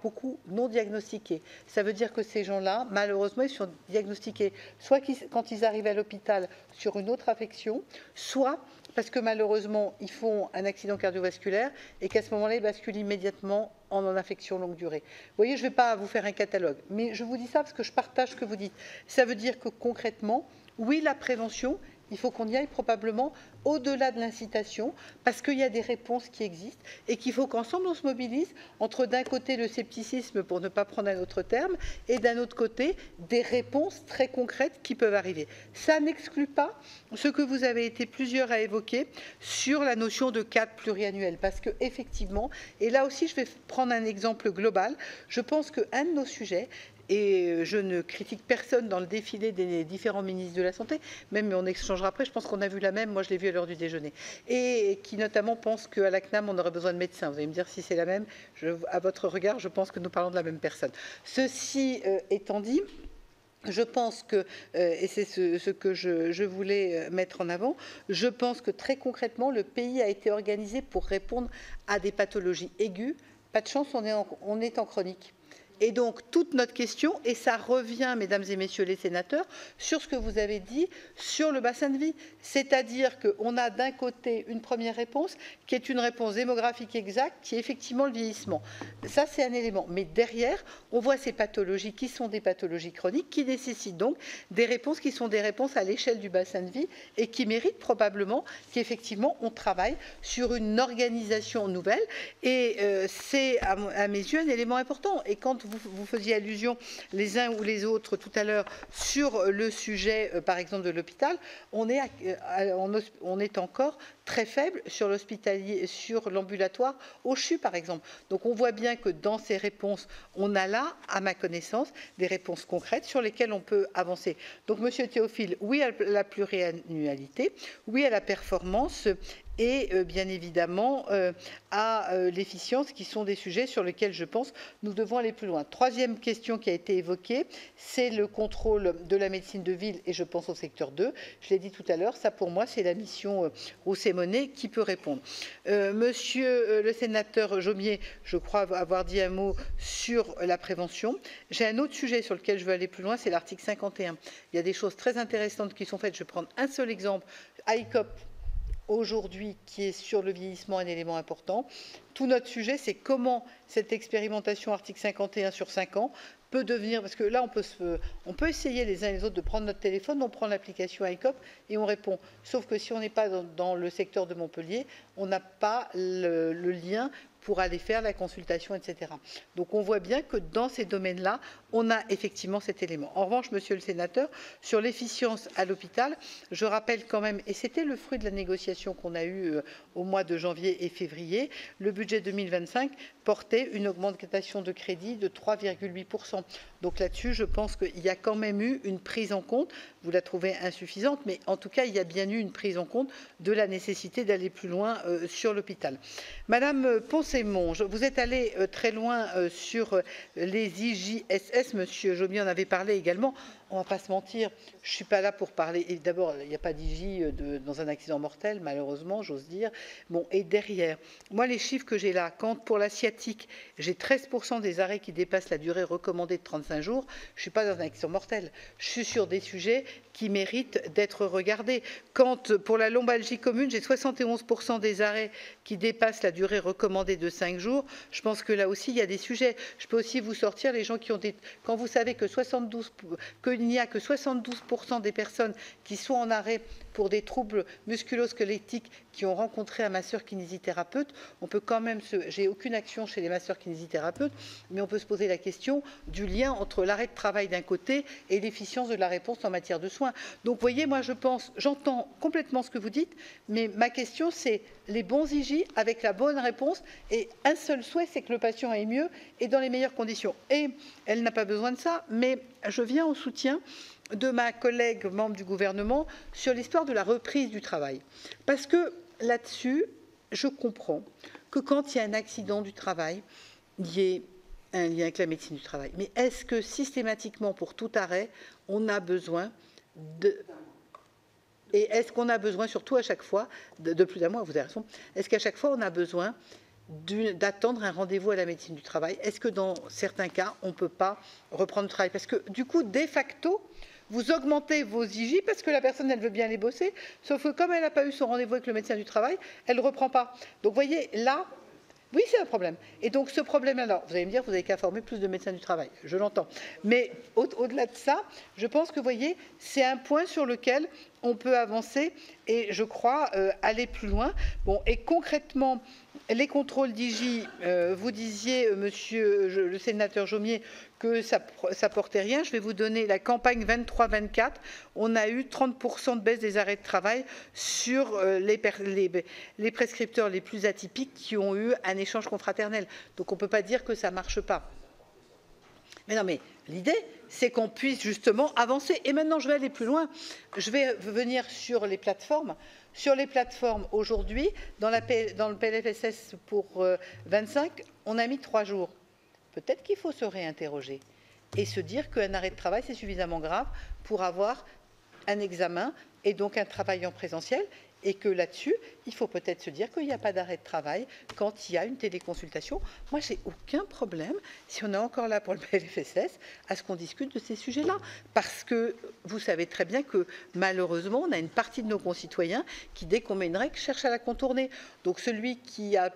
beaucoup non diagnostiqués. Ça veut dire que ces gens-là, malheureusement, ils sont diagnostiqués soit quand ils arrivent à l'hôpital sur une autre affection, soit parce que malheureusement, ils font un accident cardiovasculaire et qu'à ce moment-là, ils basculent immédiatement en affection longue durée. Vous voyez, je ne vais pas vous faire un catalogue, mais je vous dis ça parce que je partage ce que vous dites. Ça veut dire que concrètement, oui, la prévention, il faut qu'on y aille probablement au-delà de l'incitation, parce qu'il y a des réponses qui existent et qu'il faut qu'ensemble on se mobilise entre d'un côté le scepticisme, pour ne pas prendre un autre terme, et d'un autre côté des réponses très concrètes qui peuvent arriver. Ça n'exclut pas ce que vous avez été plusieurs à évoquer sur la notion de cadre pluriannuel, parce que effectivement, et là aussi je vais prendre un exemple global, je pense qu'un de nos sujets, et je ne critique personne dans le défilé des différents ministres de la Santé, même on échangera après, je pense qu'on a vu la même, moi je l'ai vu à l'heure du déjeuner, et qui notamment pense qu'à la CNAM on aurait besoin de médecins. Vous allez me dire si c'est la même, à votre regard, je pense que nous parlons de la même personne. Ceci étant dit, je pense que, et c'est ce que je voulais mettre en avant, je pense que très concrètement, le pays a été organisé pour répondre à des pathologies aiguës. Pas de chance, on est en chronique. Et donc, toute notre question, et ça revient, mesdames et messieurs les sénateurs, sur ce que vous avez dit sur le bassin de vie. C'est-à-dire qu'on a d'un côté une première réponse, qui est une réponse démographique exacte, qui est effectivement le vieillissement. Ça, c'est un élément. Mais derrière, on voit ces pathologies qui sont des pathologies chroniques, qui nécessitent donc des réponses qui sont des réponses à l'échelle du bassin de vie et qui méritent probablement qu'effectivement, on travaille sur une organisation nouvelle. Et c'est, à mes yeux, un élément important. Et quand vous faisiez allusion les uns ou les autres tout à l'heure sur le sujet, par exemple, de l'hôpital, on est encore très faible sur l'hospitalier, sur l'ambulatoire au CHU, par exemple. Donc on voit bien que dans ces réponses, on a là, à ma connaissance, des réponses concrètes sur lesquelles on peut avancer. Donc, Monsieur Théophile, oui à la pluriannualité, oui à la performance, et bien évidemment à l'efficience, qui sont des sujets sur lesquels je pense nous devons aller plus loin. Troisième question qui a été évoquée, c'est le contrôle de la médecine de ville, et je pense au secteur 2. Je l'ai dit tout à l'heure, ça pour moi c'est la mission Rousset-Monet qui peut répondre. Monsieur le sénateur Jomier, je crois avoir dit un mot sur la prévention. J'ai un autre sujet sur lequel je veux aller plus loin, c'est l'article 51. Il y a des choses très intéressantes qui sont faites. Je vais prendre un seul exemple. ICOP, aujourd'hui, qui est sur le vieillissement, un élément important. Tout notre sujet, c'est comment cette expérimentation article 51 sur 5 ans peut devenir, parce que là, on peut essayer les uns et les autres de prendre notre téléphone, on prend l'application ICOP et on répond. Sauf que si on n'est pas dans le secteur de Montpellier, on n'a pas le lien pour aller faire la consultation, etc. Donc on voit bien que dans ces domaines-là, on a effectivement cet élément. En revanche, monsieur le sénateur, sur l'efficience à l'hôpital, je rappelle quand même, et c'était le fruit de la négociation qu'on a eue au mois de janvier et février, le budget 2025 portait une augmentation de crédit de 3,8%. Donc là-dessus, je pense qu'il y a quand même eu une prise en compte. Vous la trouvez insuffisante, mais en tout cas, il y a bien eu une prise en compte de la nécessité d'aller plus loin sur l'hôpital. Madame Poncet-Monge, vous êtes allée très loin sur les IJSS. Monsieur Jomier en avait parlé également. On ne va pas se mentir, je ne suis pas là pour parler. Et d'abord, il n'y a pas d'IJ dans un accident mortel, malheureusement, j'ose dire. Bon, et derrière, moi, les chiffres que j'ai là, quand pour la sciatique, j'ai 13% des arrêts qui dépassent la durée recommandée de 35 jours, je ne suis pas dans un accident mortel. Je suis sur des sujets qui méritent d'être regardés. Quand pour la lombalgie commune, j'ai 71% des arrêts qui dépassent la durée recommandée de 5 jours, je pense que là aussi, il y a des sujets. Je peux aussi vous sortir les gens qui ont quand vous savez que qu'il n'y a que 72% des personnes qui sont en arrêt pour des troubles musculo-squelettiques qui ont rencontré un masseur-kinésithérapeute, on peut quand même j'ai aucune action chez les masseurs-kinésithérapeutes, mais on peut se poser la question du lien entre l'arrêt de travail d'un côté et l'efficience de la réponse en matière de soins. Donc, vous voyez, moi, j'entends complètement ce que vous dites, mais ma question, c'est les bons IJ avec la bonne réponse, et un seul souhait, c'est que le patient aille mieux et dans les meilleures conditions. Et elle n'a pas besoin de ça, mais je viens au soutien de ma collègue membre du gouvernement sur l'histoire de la reprise du travail. Parce que là-dessus, je comprends que quand il y a un accident du travail, il y ait un lien avec la médecine du travail. Mais est-ce que systématiquement, pour tout arrêt, on a besoin de... Et est-ce qu'on a besoin, surtout à chaque fois, de plus d'un mois, vous avez raison, est-ce qu'à chaque fois, on a besoin d'attendre un rendez-vous à la médecine du travail? Est-ce que dans certains cas, on ne peut pas reprendre le travail? Parce que du coup, de facto, vous augmentez vos IJ parce que la personne, elle veut bien les bosser, sauf que comme elle n'a pas eu son rendez-vous avec le médecin du travail, elle ne reprend pas. Donc, vous voyez, là, oui, c'est un problème. Et donc, ce problème, alors, vous allez me dire, vous n'avez qu'à former plus de médecins du travail. Je l'entends. Mais au-delà de ça, je pense que, vous voyez, c'est un point sur lequel on peut avancer et, je crois, aller plus loin. Bon, et concrètement, les contrôles d'IJ, vous disiez, monsieur le sénateur Jomier, que ça portait rien. Je vais vous donner la campagne 23-24. On a eu 30% de baisse des arrêts de travail sur les prescripteurs les plus atypiques qui ont eu un échange confraternel. Donc, on ne peut pas dire que ça ne marche pas. Mais non, mais l'idée, c'est qu'on puisse justement avancer. Et maintenant, je vais aller plus loin. Je vais venir sur les plateformes. Sur les plateformes, aujourd'hui, dans le PLFSS pour 25, on a mis 3 jours. Peut-être qu'il faut se réinterroger et se dire qu'un arrêt de travail, c'est suffisamment grave pour avoir un examen et donc un travail en présentiel, et que là-dessus, il faut peut-être se dire qu'il n'y a pas d'arrêt de travail quand il y a une téléconsultation. Moi, j'ai aucun problème, si on est encore là pour le PLFSS, à ce qu'on discute de ces sujets-là. Parce que vous savez très bien que, malheureusement, on a une partie de nos concitoyens qui, dès qu'on met une règle, cherche à la contourner. Donc, celui qui a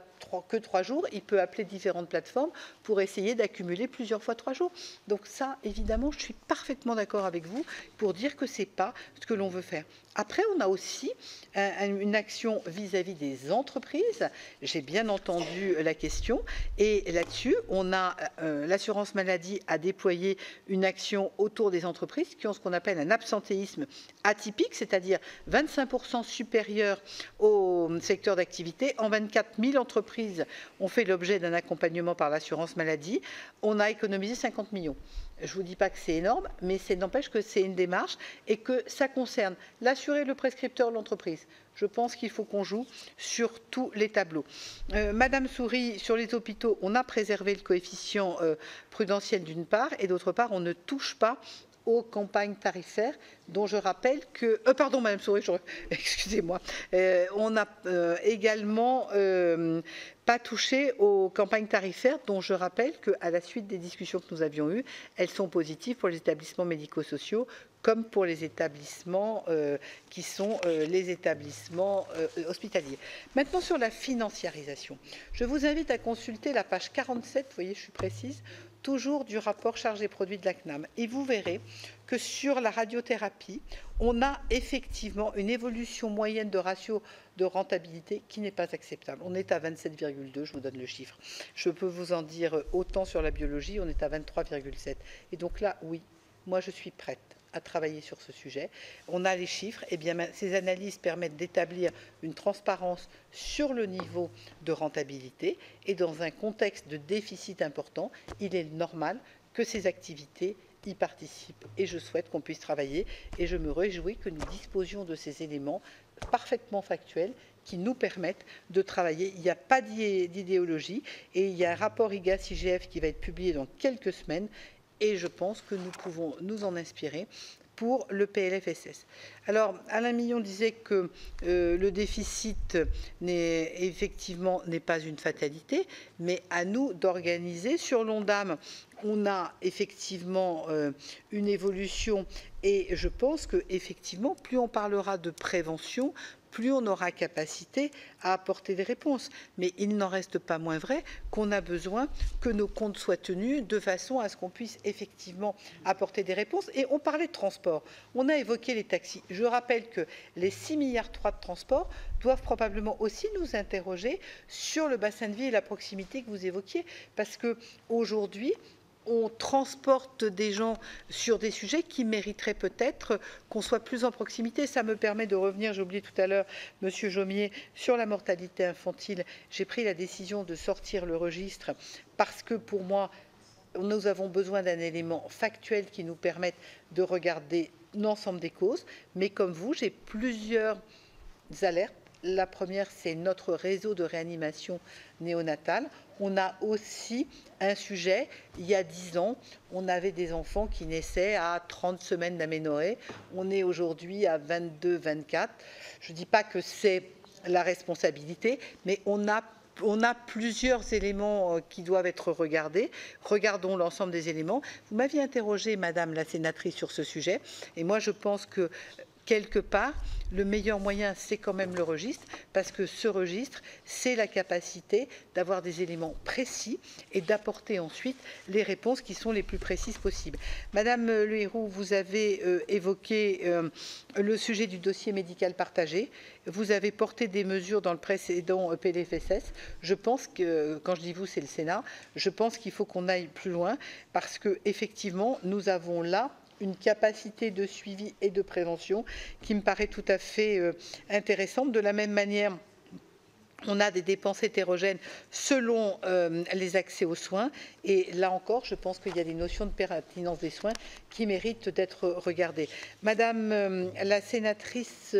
que 3 jours, il peut appeler différentes plateformes pour essayer d'accumuler plusieurs fois 3 jours. Donc ça, évidemment, je suis parfaitement d'accord avec vous pour dire que ce n'est pas ce que l'on veut faire. Après, on a aussi une action vis-à-vis des entreprises. J'ai bien entendu la question. Et là-dessus, on a l'assurance maladie a déployé une action autour des entreprises qui ont ce qu'on appelle un absentéisme atypique, c'est-à-dire 25% supérieur au secteur d'activité. En 24 000 entreprises ont fait l'objet d'un accompagnement par l'assurance maladie. On a économisé 50 millions. Je ne vous dis pas que c'est énorme, mais ça n'empêche que c'est une démarche et que ça concerne l'assuré, le prescripteur, l'entreprise. Je pense qu'il faut qu'on joue sur tous les tableaux. Madame Souris, sur les hôpitaux, on a préservé le coefficient prudentiel d'une part, et d'autre part, on ne touche pas aux campagnes tarifaires, dont je rappelle que... pardon, Madame Souris, excusez-moi. On n'a également pas touché aux campagnes tarifaires, dont je rappelle qu'à la suite des discussions que nous avions eues, elles sont positives pour les établissements médico-sociaux, comme pour les établissements qui sont les établissements hospitaliers. Maintenant, sur la financiarisation, je vous invite à consulter la page 47, vous voyez, je suis précise, toujours du rapport charge des produits de la CNAM. Et vous verrez que sur la radiothérapie, on a effectivement une évolution moyenne de ratio de rentabilité qui n'est pas acceptable. On est à 27,2, je vous donne le chiffre. Je peux vous en dire autant sur la biologie, on est à 23,7. Et donc là, oui, moi je suis prête à travailler sur ce sujet. On a les chiffres, et bien ces analyses permettent d'établir une transparence sur le niveau de rentabilité, et dans un contexte de déficit important, il est normal que ces activités y participent. Et je souhaite qu'on puisse travailler, et je me réjouis que nous disposions de ces éléments parfaitement factuels qui nous permettent de travailler. Il n'y a pas d'idéologie, et il y a un rapport IGAS-IGF qui va être publié dans quelques semaines, et je pense que nous pouvons nous en inspirer pour le PLFSS. Alors, Alain Millon disait que le déficit effectivement n'est pas une fatalité, mais à nous d'organiser. Sur l'ONDAM, on a effectivement une évolution, et je pense que effectivement, plus on parlera de prévention, plus on aura capacité à apporter des réponses. Mais il n'en reste pas moins vrai qu'on a besoin que nos comptes soient tenus de façon à ce qu'on puisse effectivement apporter des réponses. Et on parlait de transport, on a évoqué les taxis. Je rappelle que les 6,3 milliards de transport doivent probablement aussi nous interroger sur le bassin de vie et la proximité que vous évoquiez, parce qu'aujourd'hui, on transporte des gens sur des sujets qui mériteraient peut-être qu'on soit plus en proximité. Ça me permet de revenir, j'ai oublié tout à l'heure, Monsieur Jomier, sur la mortalité infantile. J'ai pris la décision de sortir le registre parce que pour moi, nous avons besoin d'un élément factuel qui nous permette de regarder l'ensemble des causes. Mais comme vous, j'ai plusieurs alertes. La première, c'est notre réseau de réanimation néonatale. On a aussi un sujet, il y a 10 ans, on avait des enfants qui naissaient à 30 semaines d'aménorrhée. On est aujourd'hui à 22, 24. Je ne dis pas que c'est la responsabilité, mais on a plusieurs éléments qui doivent être regardés. Regardons l'ensemble des éléments. Vous m'aviez interrogé, Madame la sénatrice, sur ce sujet. Et moi, je pense que quelque part, le meilleur moyen, c'est quand même le registre, parce que ce registre, c'est la capacité d'avoir des éléments précis et d'apporter ensuite les réponses qui sont les plus précises possibles. Madame Le Héroux, vous avez évoqué le sujet du dossier médical partagé. Vous avez porté des mesures dans le précédent PLFSS. Je pense que, quand je dis vous, c'est le Sénat, je pense qu'il faut qu'on aille plus loin, parce qu'effectivement, nous avons là une capacité de suivi et de prévention qui me paraît tout à fait intéressante. De la même manière, on a des dépenses hétérogènes selon les accès aux soins. Et là encore, je pense qu'il y a des notions de pertinence des soins qui méritent d'être regardées. Madame la sénatrice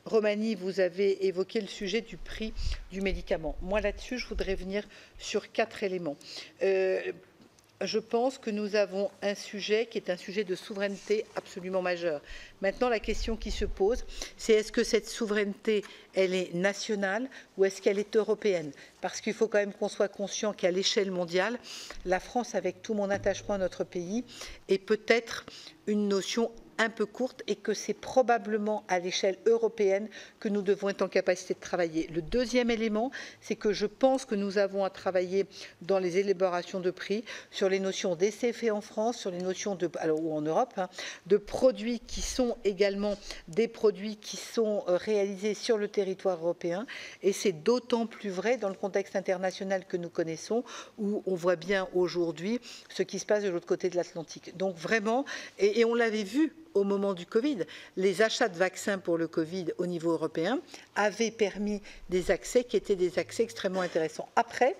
Romani, vous avez évoqué le sujet du prix du médicament. Moi, là-dessus, je voudrais venir sur 4 éléments. Je pense que nous avons un sujet qui est un sujet de souveraineté absolument majeur. Maintenant, la question qui se pose, c'est est-ce que cette souveraineté, elle est nationale ou est-ce qu'elle est européenne? Parce qu'il faut quand même qu'on soit conscient qu'à l'échelle mondiale, la France, avec tout mon attachement à notre pays, est peut-être une notion un peu courte et que c'est probablement à l'échelle européenne que nous devons être en capacité de travailler. Le deuxième élément, c'est que je pense que nous avons à travailler dans les élaborations de prix sur les notions d'essais faits en France, sur les notions ou en Europe, de produits qui sont également des produits qui sont réalisés sur le territoire européen. Et c'est d'autant plus vrai dans le contexte international que nous connaissons, où on voit bien aujourd'hui ce qui se passe de l'autre côté de l'Atlantique. Donc vraiment, et on l'avait vu au moment du Covid, les achats de vaccins pour le Covid au niveau européen avaient permis des accès qui étaient des accès extrêmement intéressants. Après,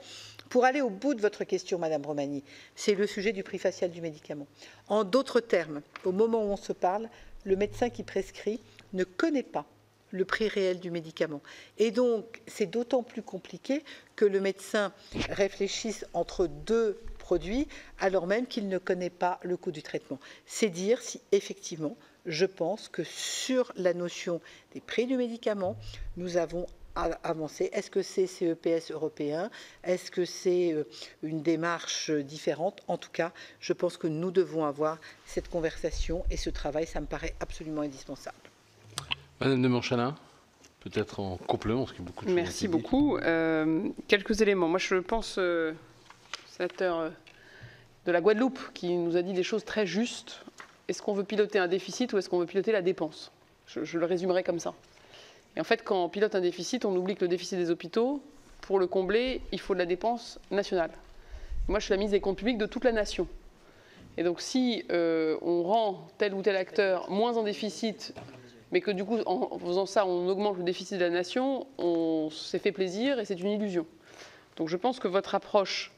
pour aller au bout de votre question, Madame Romani, c'est le sujet du prix facial du médicament. En d'autres termes, au moment où on se parle, le médecin qui prescrit ne connaît pas le prix réel du médicament. Et donc, c'est d'autant plus compliqué que le médecin réfléchisse entre deux produits alors même qu'il ne connaît pas le coût du traitement. C'est dire si effectivement, je pense que sur la notion des prix du médicament, nous avons avancé. Est-ce que c'est CEPS européen? Est-ce que c'est une démarche différente? En tout cas, je pense que nous devons avoir cette conversation et ce travail, ça me paraît absolument indispensable. Madame de Montchalin, peut-être en complément, parce qu'il y a beaucoup de choses. Merci beaucoup. Quelques éléments. Moi, je pense, sénateur de la Guadeloupe, qui nous a dit des choses très justes. Est-ce qu'on veut piloter un déficit ou est-ce qu'on veut piloter la dépense? Je le résumerai comme ça. Et en fait, quand on pilote un déficit, on oublie que le déficit des hôpitaux, pour le combler, il faut de la dépense nationale. Moi, je suis la ministre des comptes publics de toute la nation. Et donc, si on rend tel ou tel acteur moins en déficit, mais que du coup, en faisant ça, on augmente le déficit de la nation, on s'est fait plaisir et c'est une illusion. Donc, je pense que votre approche,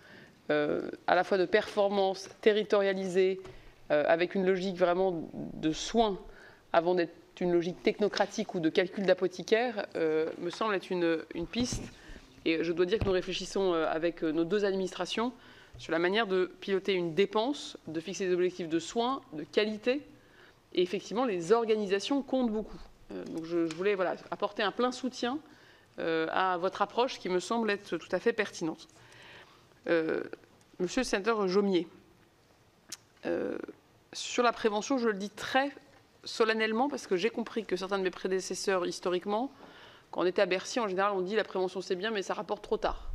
à la fois de performance territorialisée, avec une logique vraiment de soins, avant d'être une logique technocratique ou de calcul d'apothicaire, me semble être une piste. Et je dois dire que nous réfléchissons avec nos deux administrations sur la manière de piloter une dépense, de fixer des objectifs de soins, de qualité. Et effectivement, les organisations comptent beaucoup. Donc je voulais apporter un plein soutien à votre approche qui me semble être tout à fait pertinente. Monsieur le sénateur Jomier, sur la prévention, je le dis très solennellement parce que j'ai compris que certains de mes prédécesseurs, historiquement, Quand on était à Bercy, en général, on dit la prévention c'est bien, mais ça rapporte trop tard.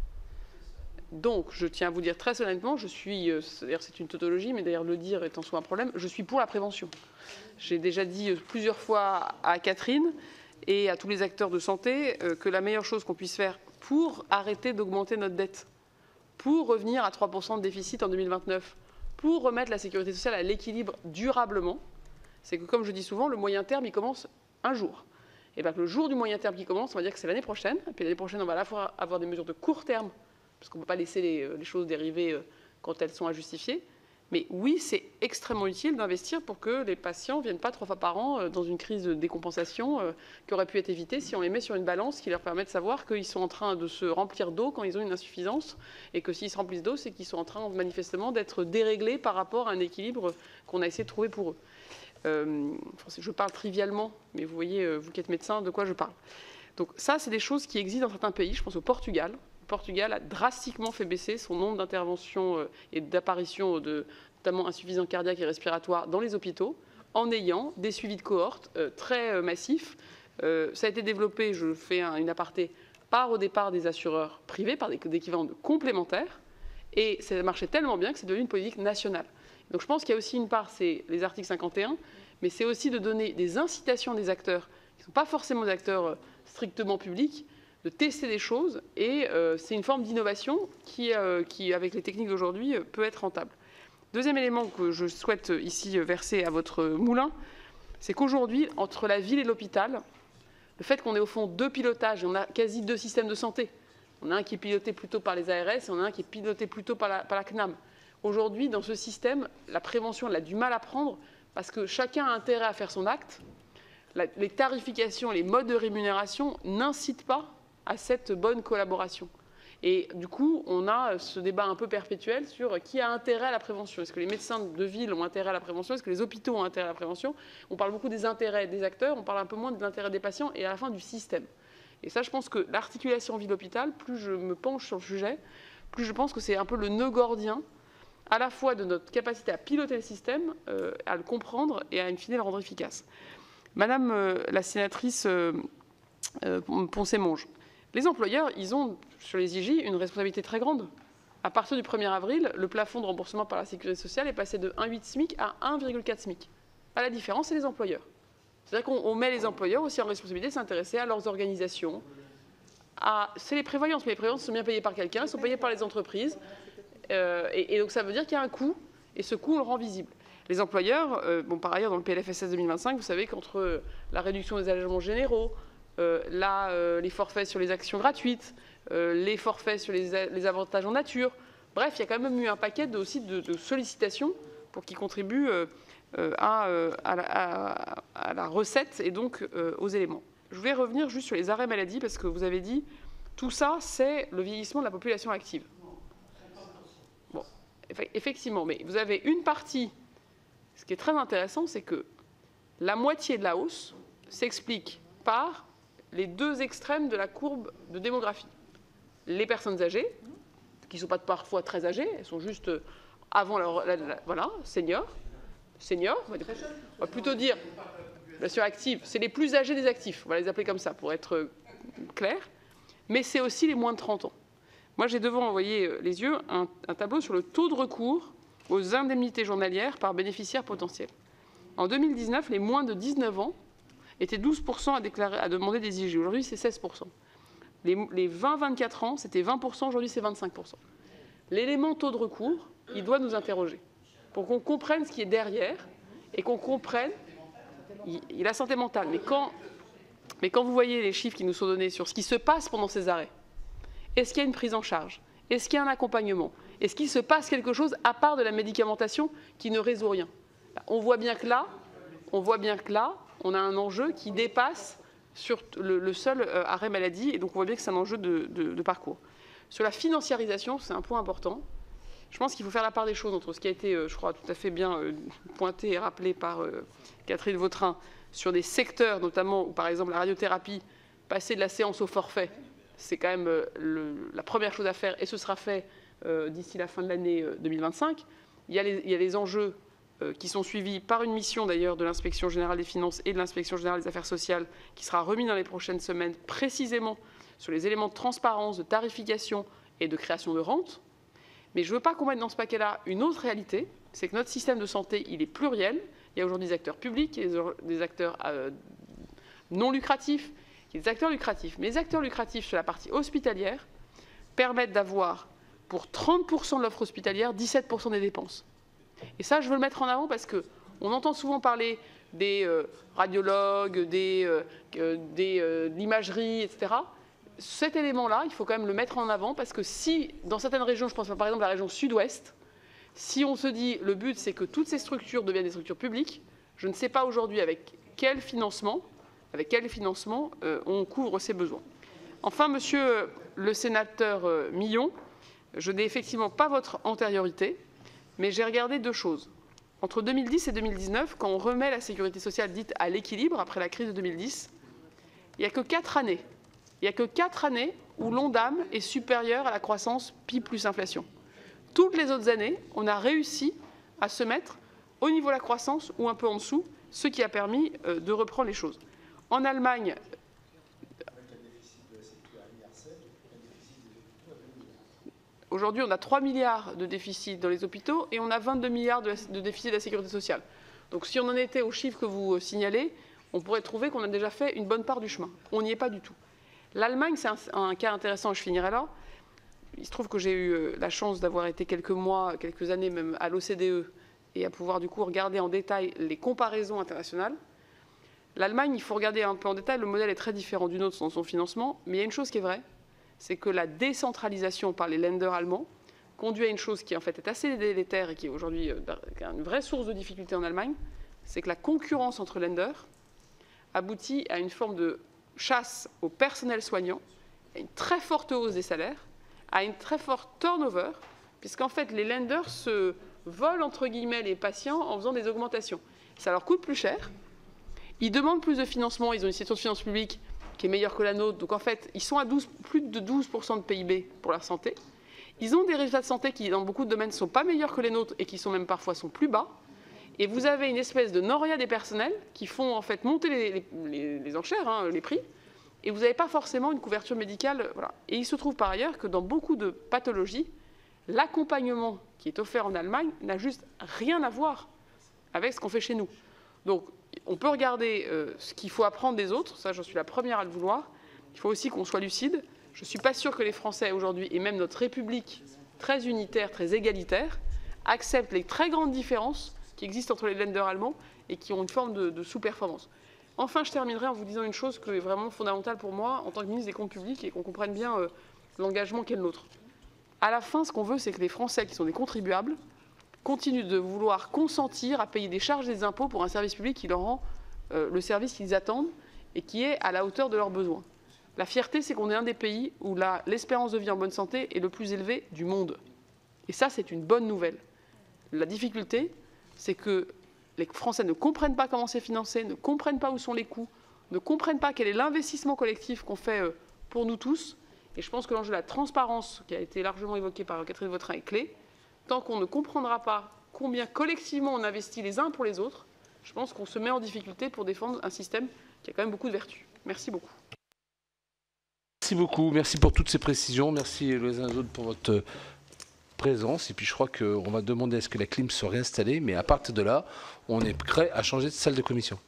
Donc, je tiens à vous dire très solennellement, c'est une tautologie, mais d'ailleurs le dire est en soi un problème, je suis pour la prévention. J'ai déjà dit plusieurs fois à Catherine et à tous les acteurs de santé que la meilleure chose qu'on puisse faire pour arrêter d'augmenter notre dette, pour revenir à 3% de déficit en 2029, pour remettre la sécurité sociale à l'équilibre durablement, c'est que, comme je dis souvent, le moyen terme, il commence un jour. Et bien, le jour du moyen terme qui commence, on va dire que c'est l'année prochaine. Et puis l'année prochaine, on va à la fois avoir des mesures de court terme, parce qu'on ne peut pas laisser les choses dériver quand elles sont injustifiées. Mais oui, c'est extrêmement utile d'investir pour que les patients ne viennent pas 3 fois par an dans une crise de décompensation qui aurait pu être évitée si on les met sur une balance qui leur permet de savoir qu'ils sont en train de se remplir d'eau quand ils ont une insuffisance, et que s'ils se remplissent d'eau, c'est qu'ils sont en train manifestement d'être déréglés par rapport à un équilibre qu'on a essayé de trouver pour eux. Je parle trivialement, mais vous voyez, vous qui êtes médecin, de quoi je parle. Donc ça, c'est des choses qui existent dans certains pays. Je pense au Portugal. Le Portugal a drastiquement fait baisser son nombre d'interventions et d'apparitions de notamment insuffisance cardiaque et respiratoire dans les hôpitaux, en ayant des suivis de cohortes très massifs. Ça a été développé, je fais une aparté, par au départ des assureurs privés, par des équivalents de complémentaires, et ça marchait tellement bien que c'est devenu une politique nationale. Donc je pense qu'il y a aussi une part, c'est les articles 51, mais c'est aussi de donner des incitations des acteurs, qui ne sont pas forcément des acteurs strictement publics, de tester des choses, et c'est une forme d'innovation qui, avec les techniques d'aujourd'hui, peut être rentable. Deuxième élément que je souhaite ici verser à votre moulin, c'est qu'aujourd'hui, entre la ville et l'hôpital, le fait qu'on ait au fond 2 pilotages, et on a quasi 2 systèmes de santé, on a un qui est piloté plutôt par les ARS, et on a un qui est piloté plutôt par la CNAM. Aujourd'hui, dans ce système, la prévention, elle a du mal à prendre parce que chacun a intérêt à faire son acte. Les tarifications, les modes de rémunération n'incitent pas à cette bonne collaboration. Et du coup, on a ce débat un peu perpétuel sur qui a intérêt à la prévention. Est-ce que les médecins de ville ont intérêt à la prévention? Est-ce que les hôpitaux ont intérêt à la prévention? On parle beaucoup des intérêts des acteurs, on parle un peu moins des intérêts des patients et à la fin du système. Et ça, je pense que l'articulation ville-hôpital, plus je me penche sur le sujet, plus je pense que c'est un peu le nœud gordien à la fois de notre capacité à piloter le système, à le comprendre et à, in fine, le rendre efficace. Madame la sénatrice Poncet-Monge, les employeurs, ils ont, sur les IJ, une responsabilité très grande. À partir du 1er avril, le plafond de remboursement par la sécurité sociale est passé de 1,8 SMIC à 1,4 SMIC. La différence, c'est les employeurs. C'est-à-dire qu'on met les employeurs aussi en responsabilité de s'intéresser à leurs organisations. C'est les prévoyances, mais les prévoyances sont bien payées par quelqu'un, elles sont payées par les entreprises. Et donc ça veut dire qu'il y a un coût, et ce coût, on le rend visible. Les employeurs, par ailleurs, dans le PLFSS 2025, vous savez qu'entre la réduction des allégements généraux, les forfaits sur les actions gratuites, les forfaits sur les avantages en nature, bref, il y a quand même eu un paquet aussi de sollicitations pour qu'ils contribuent à la recette et donc aux éléments. Je vais revenir juste sur les arrêts maladie, parce que vous avez dit, tout ça, c'est le vieillissement de la population active. Bon, effectivement, mais vous avez une partie, ce qui est très intéressant, c'est que la moitié de la hausse s'explique par les 2 extrêmes de la courbe de démographie. Les personnes âgées, qui ne sont pas parfois très âgées, elles sont juste avant voilà, seniors, on va plutôt dire, bien sûr actives, c'est les plus âgés des actifs, on va les appeler comme ça pour être clair, mais c'est aussi les moins de 30 ans. Moi, j'ai devant envoyer les yeux un tableau sur le taux de recours aux indemnités journalières par bénéficiaire potentiel. En 2019, les moins de 19 ans étaient 12% à demander des IJ. Aujourd'hui, c'est 16%. Les 20-24 ans, c'était 20%. Aujourd'hui, c'est 25%. L'élément taux de recours, il doit nous interroger pour qu'on comprenne ce qui est derrière et qu'on comprenne la santé mentale. Mais quand vous voyez les chiffres qui nous sont donnés sur ce qui se passe pendant ces arrêts, est-ce qu'il y a une prise en charge? Est-ce qu'il y a un accompagnement? Est-ce qu'il se passe quelque chose à part de la médicamentation qui ne résout rien? On voit bien que là, on a un enjeu qui dépasse sur le seul arrêt maladie, et donc on voit bien que c'est un enjeu de parcours. Sur la financiarisation, c'est un point important. Je pense qu'il faut faire la part des choses entre ce qui a été, je crois, tout à fait bien pointé et rappelé par Catherine Vautrin, sur des secteurs, notamment où, par exemple, la radiothérapie, passer de la séance au forfait, c'est quand même la première chose à faire, et ce sera fait d'ici la fin de l'année 2025. Il y a les enjeux qui sont suivis par une mission d'ailleurs de l'Inspection générale des finances et de l'Inspection générale des affaires sociales, qui sera remis dans les prochaines semaines, précisément sur les éléments de transparence, de tarification et de création de rente. Mais je ne veux pas qu'on mette dans ce paquet-là une autre réalité, c'est que notre système de santé, il est pluriel. Il y a aujourd'hui des acteurs publics, il y a des acteurs non lucratifs, il y a des acteurs lucratifs. Mais les acteurs lucratifs sur la partie hospitalière permettent d'avoir, pour 30% de l'offre hospitalière, 17% des dépenses. Et ça, je veux le mettre en avant parce qu'on entend souvent parler des radiologues, de l'imagerie, etc. Cet élément-là, il faut quand même le mettre en avant parce que si, dans certaines régions, je pense par exemple à la région sud-ouest, si on se dit le but c'est que toutes ces structures deviennent des structures publiques, je ne sais pas aujourd'hui avec quel financement on couvre ces besoins. Enfin, monsieur le sénateur Millon, je n'ai effectivement pas votre antériorité, mais j'ai regardé deux choses. Entre 2010 et 2019, quand on remet la sécurité sociale dite à l'équilibre après la crise de 2010, il n'y a que 4 années. Il n'y a que 4 années où l'ONDAM est supérieur à la croissance PIB plus inflation. Toutes les autres années, on a réussi à se mettre au niveau de la croissance ou un peu en dessous, ce qui a permis de reprendre les choses. En Allemagne, aujourd'hui, on a 3 milliards de déficit dans les hôpitaux et on a 22 milliards de déficit de la sécurité sociale. Donc si on en était aux chiffres que vous signalez, on pourrait trouver qu'on a déjà fait une bonne part du chemin. On n'y est pas du tout. L'Allemagne, c'est un cas intéressant, je finirai là. Il se trouve que j'ai eu la chance d'avoir été quelques mois, quelques années même à l'OCDE et à pouvoir du coup regarder en détail les comparaisons internationales. L'Allemagne, il faut regarder un peu en détail, le modèle est très différent du nôtre dans son financement, mais il y a une chose qui est vraie, c'est que la décentralisation par les lenders allemands conduit à une chose qui en fait est assez délétère et qui est aujourd'hui une vraie source de difficulté en Allemagne, c'est que la concurrence entre lenders aboutit à une forme de chasse au personnel soignant, à une très forte hausse des salaires, à une très forte turnover, puisqu'en fait les lenders se volent entre guillemets les patients en faisant des augmentations. Ça leur coûte plus cher, ils demandent plus de financement, ils ont une situation de finances publiques qui est meilleure que la nôtre, donc en fait ils sont à plus de 12% de PIB pour leur santé. Ils ont des résultats de santé qui dans beaucoup de domaines ne sont pas meilleurs que les nôtres et qui sont même parfois plus bas. Et vous avez une espèce de noria des personnels qui font en fait monter les enchères, les prix, et vous n'avez pas forcément une couverture médicale. Voilà. Et il se trouve par ailleurs que dans beaucoup de pathologies, l'accompagnement qui est offert en Allemagne n'a juste rien à voir avec ce qu'on fait chez nous. Donc on peut regarder ce qu'il faut apprendre des autres, ça j'en suis la première à le vouloir. Il faut aussi qu'on soit lucide. Je ne suis pas sûre que les Français aujourd'hui, et même notre République très unitaire, très égalitaire, acceptent les très grandes différences qui existent entre les lenders allemands et qui ont une forme de sous-performance. Enfin, je terminerai en vous disant une chose qui est vraiment fondamentale pour moi en tant que ministre des Comptes publics et qu'on comprenne bien l'engagement qu'est le nôtre. À la fin, ce qu'on veut, c'est que les Français qui sont des contribuables continuent de vouloir consentir à payer des charges et des impôts pour un service public qui leur rend le service qu'ils attendent et qui est à la hauteur de leurs besoins. La fierté, c'est qu'on est un des pays où l'espérance de vie en bonne santé est le plus élevé du monde. Et ça, c'est une bonne nouvelle. La difficulté, c'est que les Français ne comprennent pas comment c'est financé, ne comprennent pas où sont les coûts, ne comprennent pas quel est l'investissement collectif qu'on fait pour nous tous. Et je pense que l'enjeu de la transparence, qui a été largement évoqué par Catherine Vautrin, est clé. Tant qu'on ne comprendra pas combien collectivement on investit les uns pour les autres, je pense qu'on se met en difficulté pour défendre un système qui a quand même beaucoup de vertus. Merci beaucoup. Merci beaucoup, merci pour toutes ces précisions, merci les uns et les autres pour votre présence. Et puis je crois qu'on va demander à ce que la clim soit réinstallée, mais à partir de là, on est prêt à changer de salle de commission.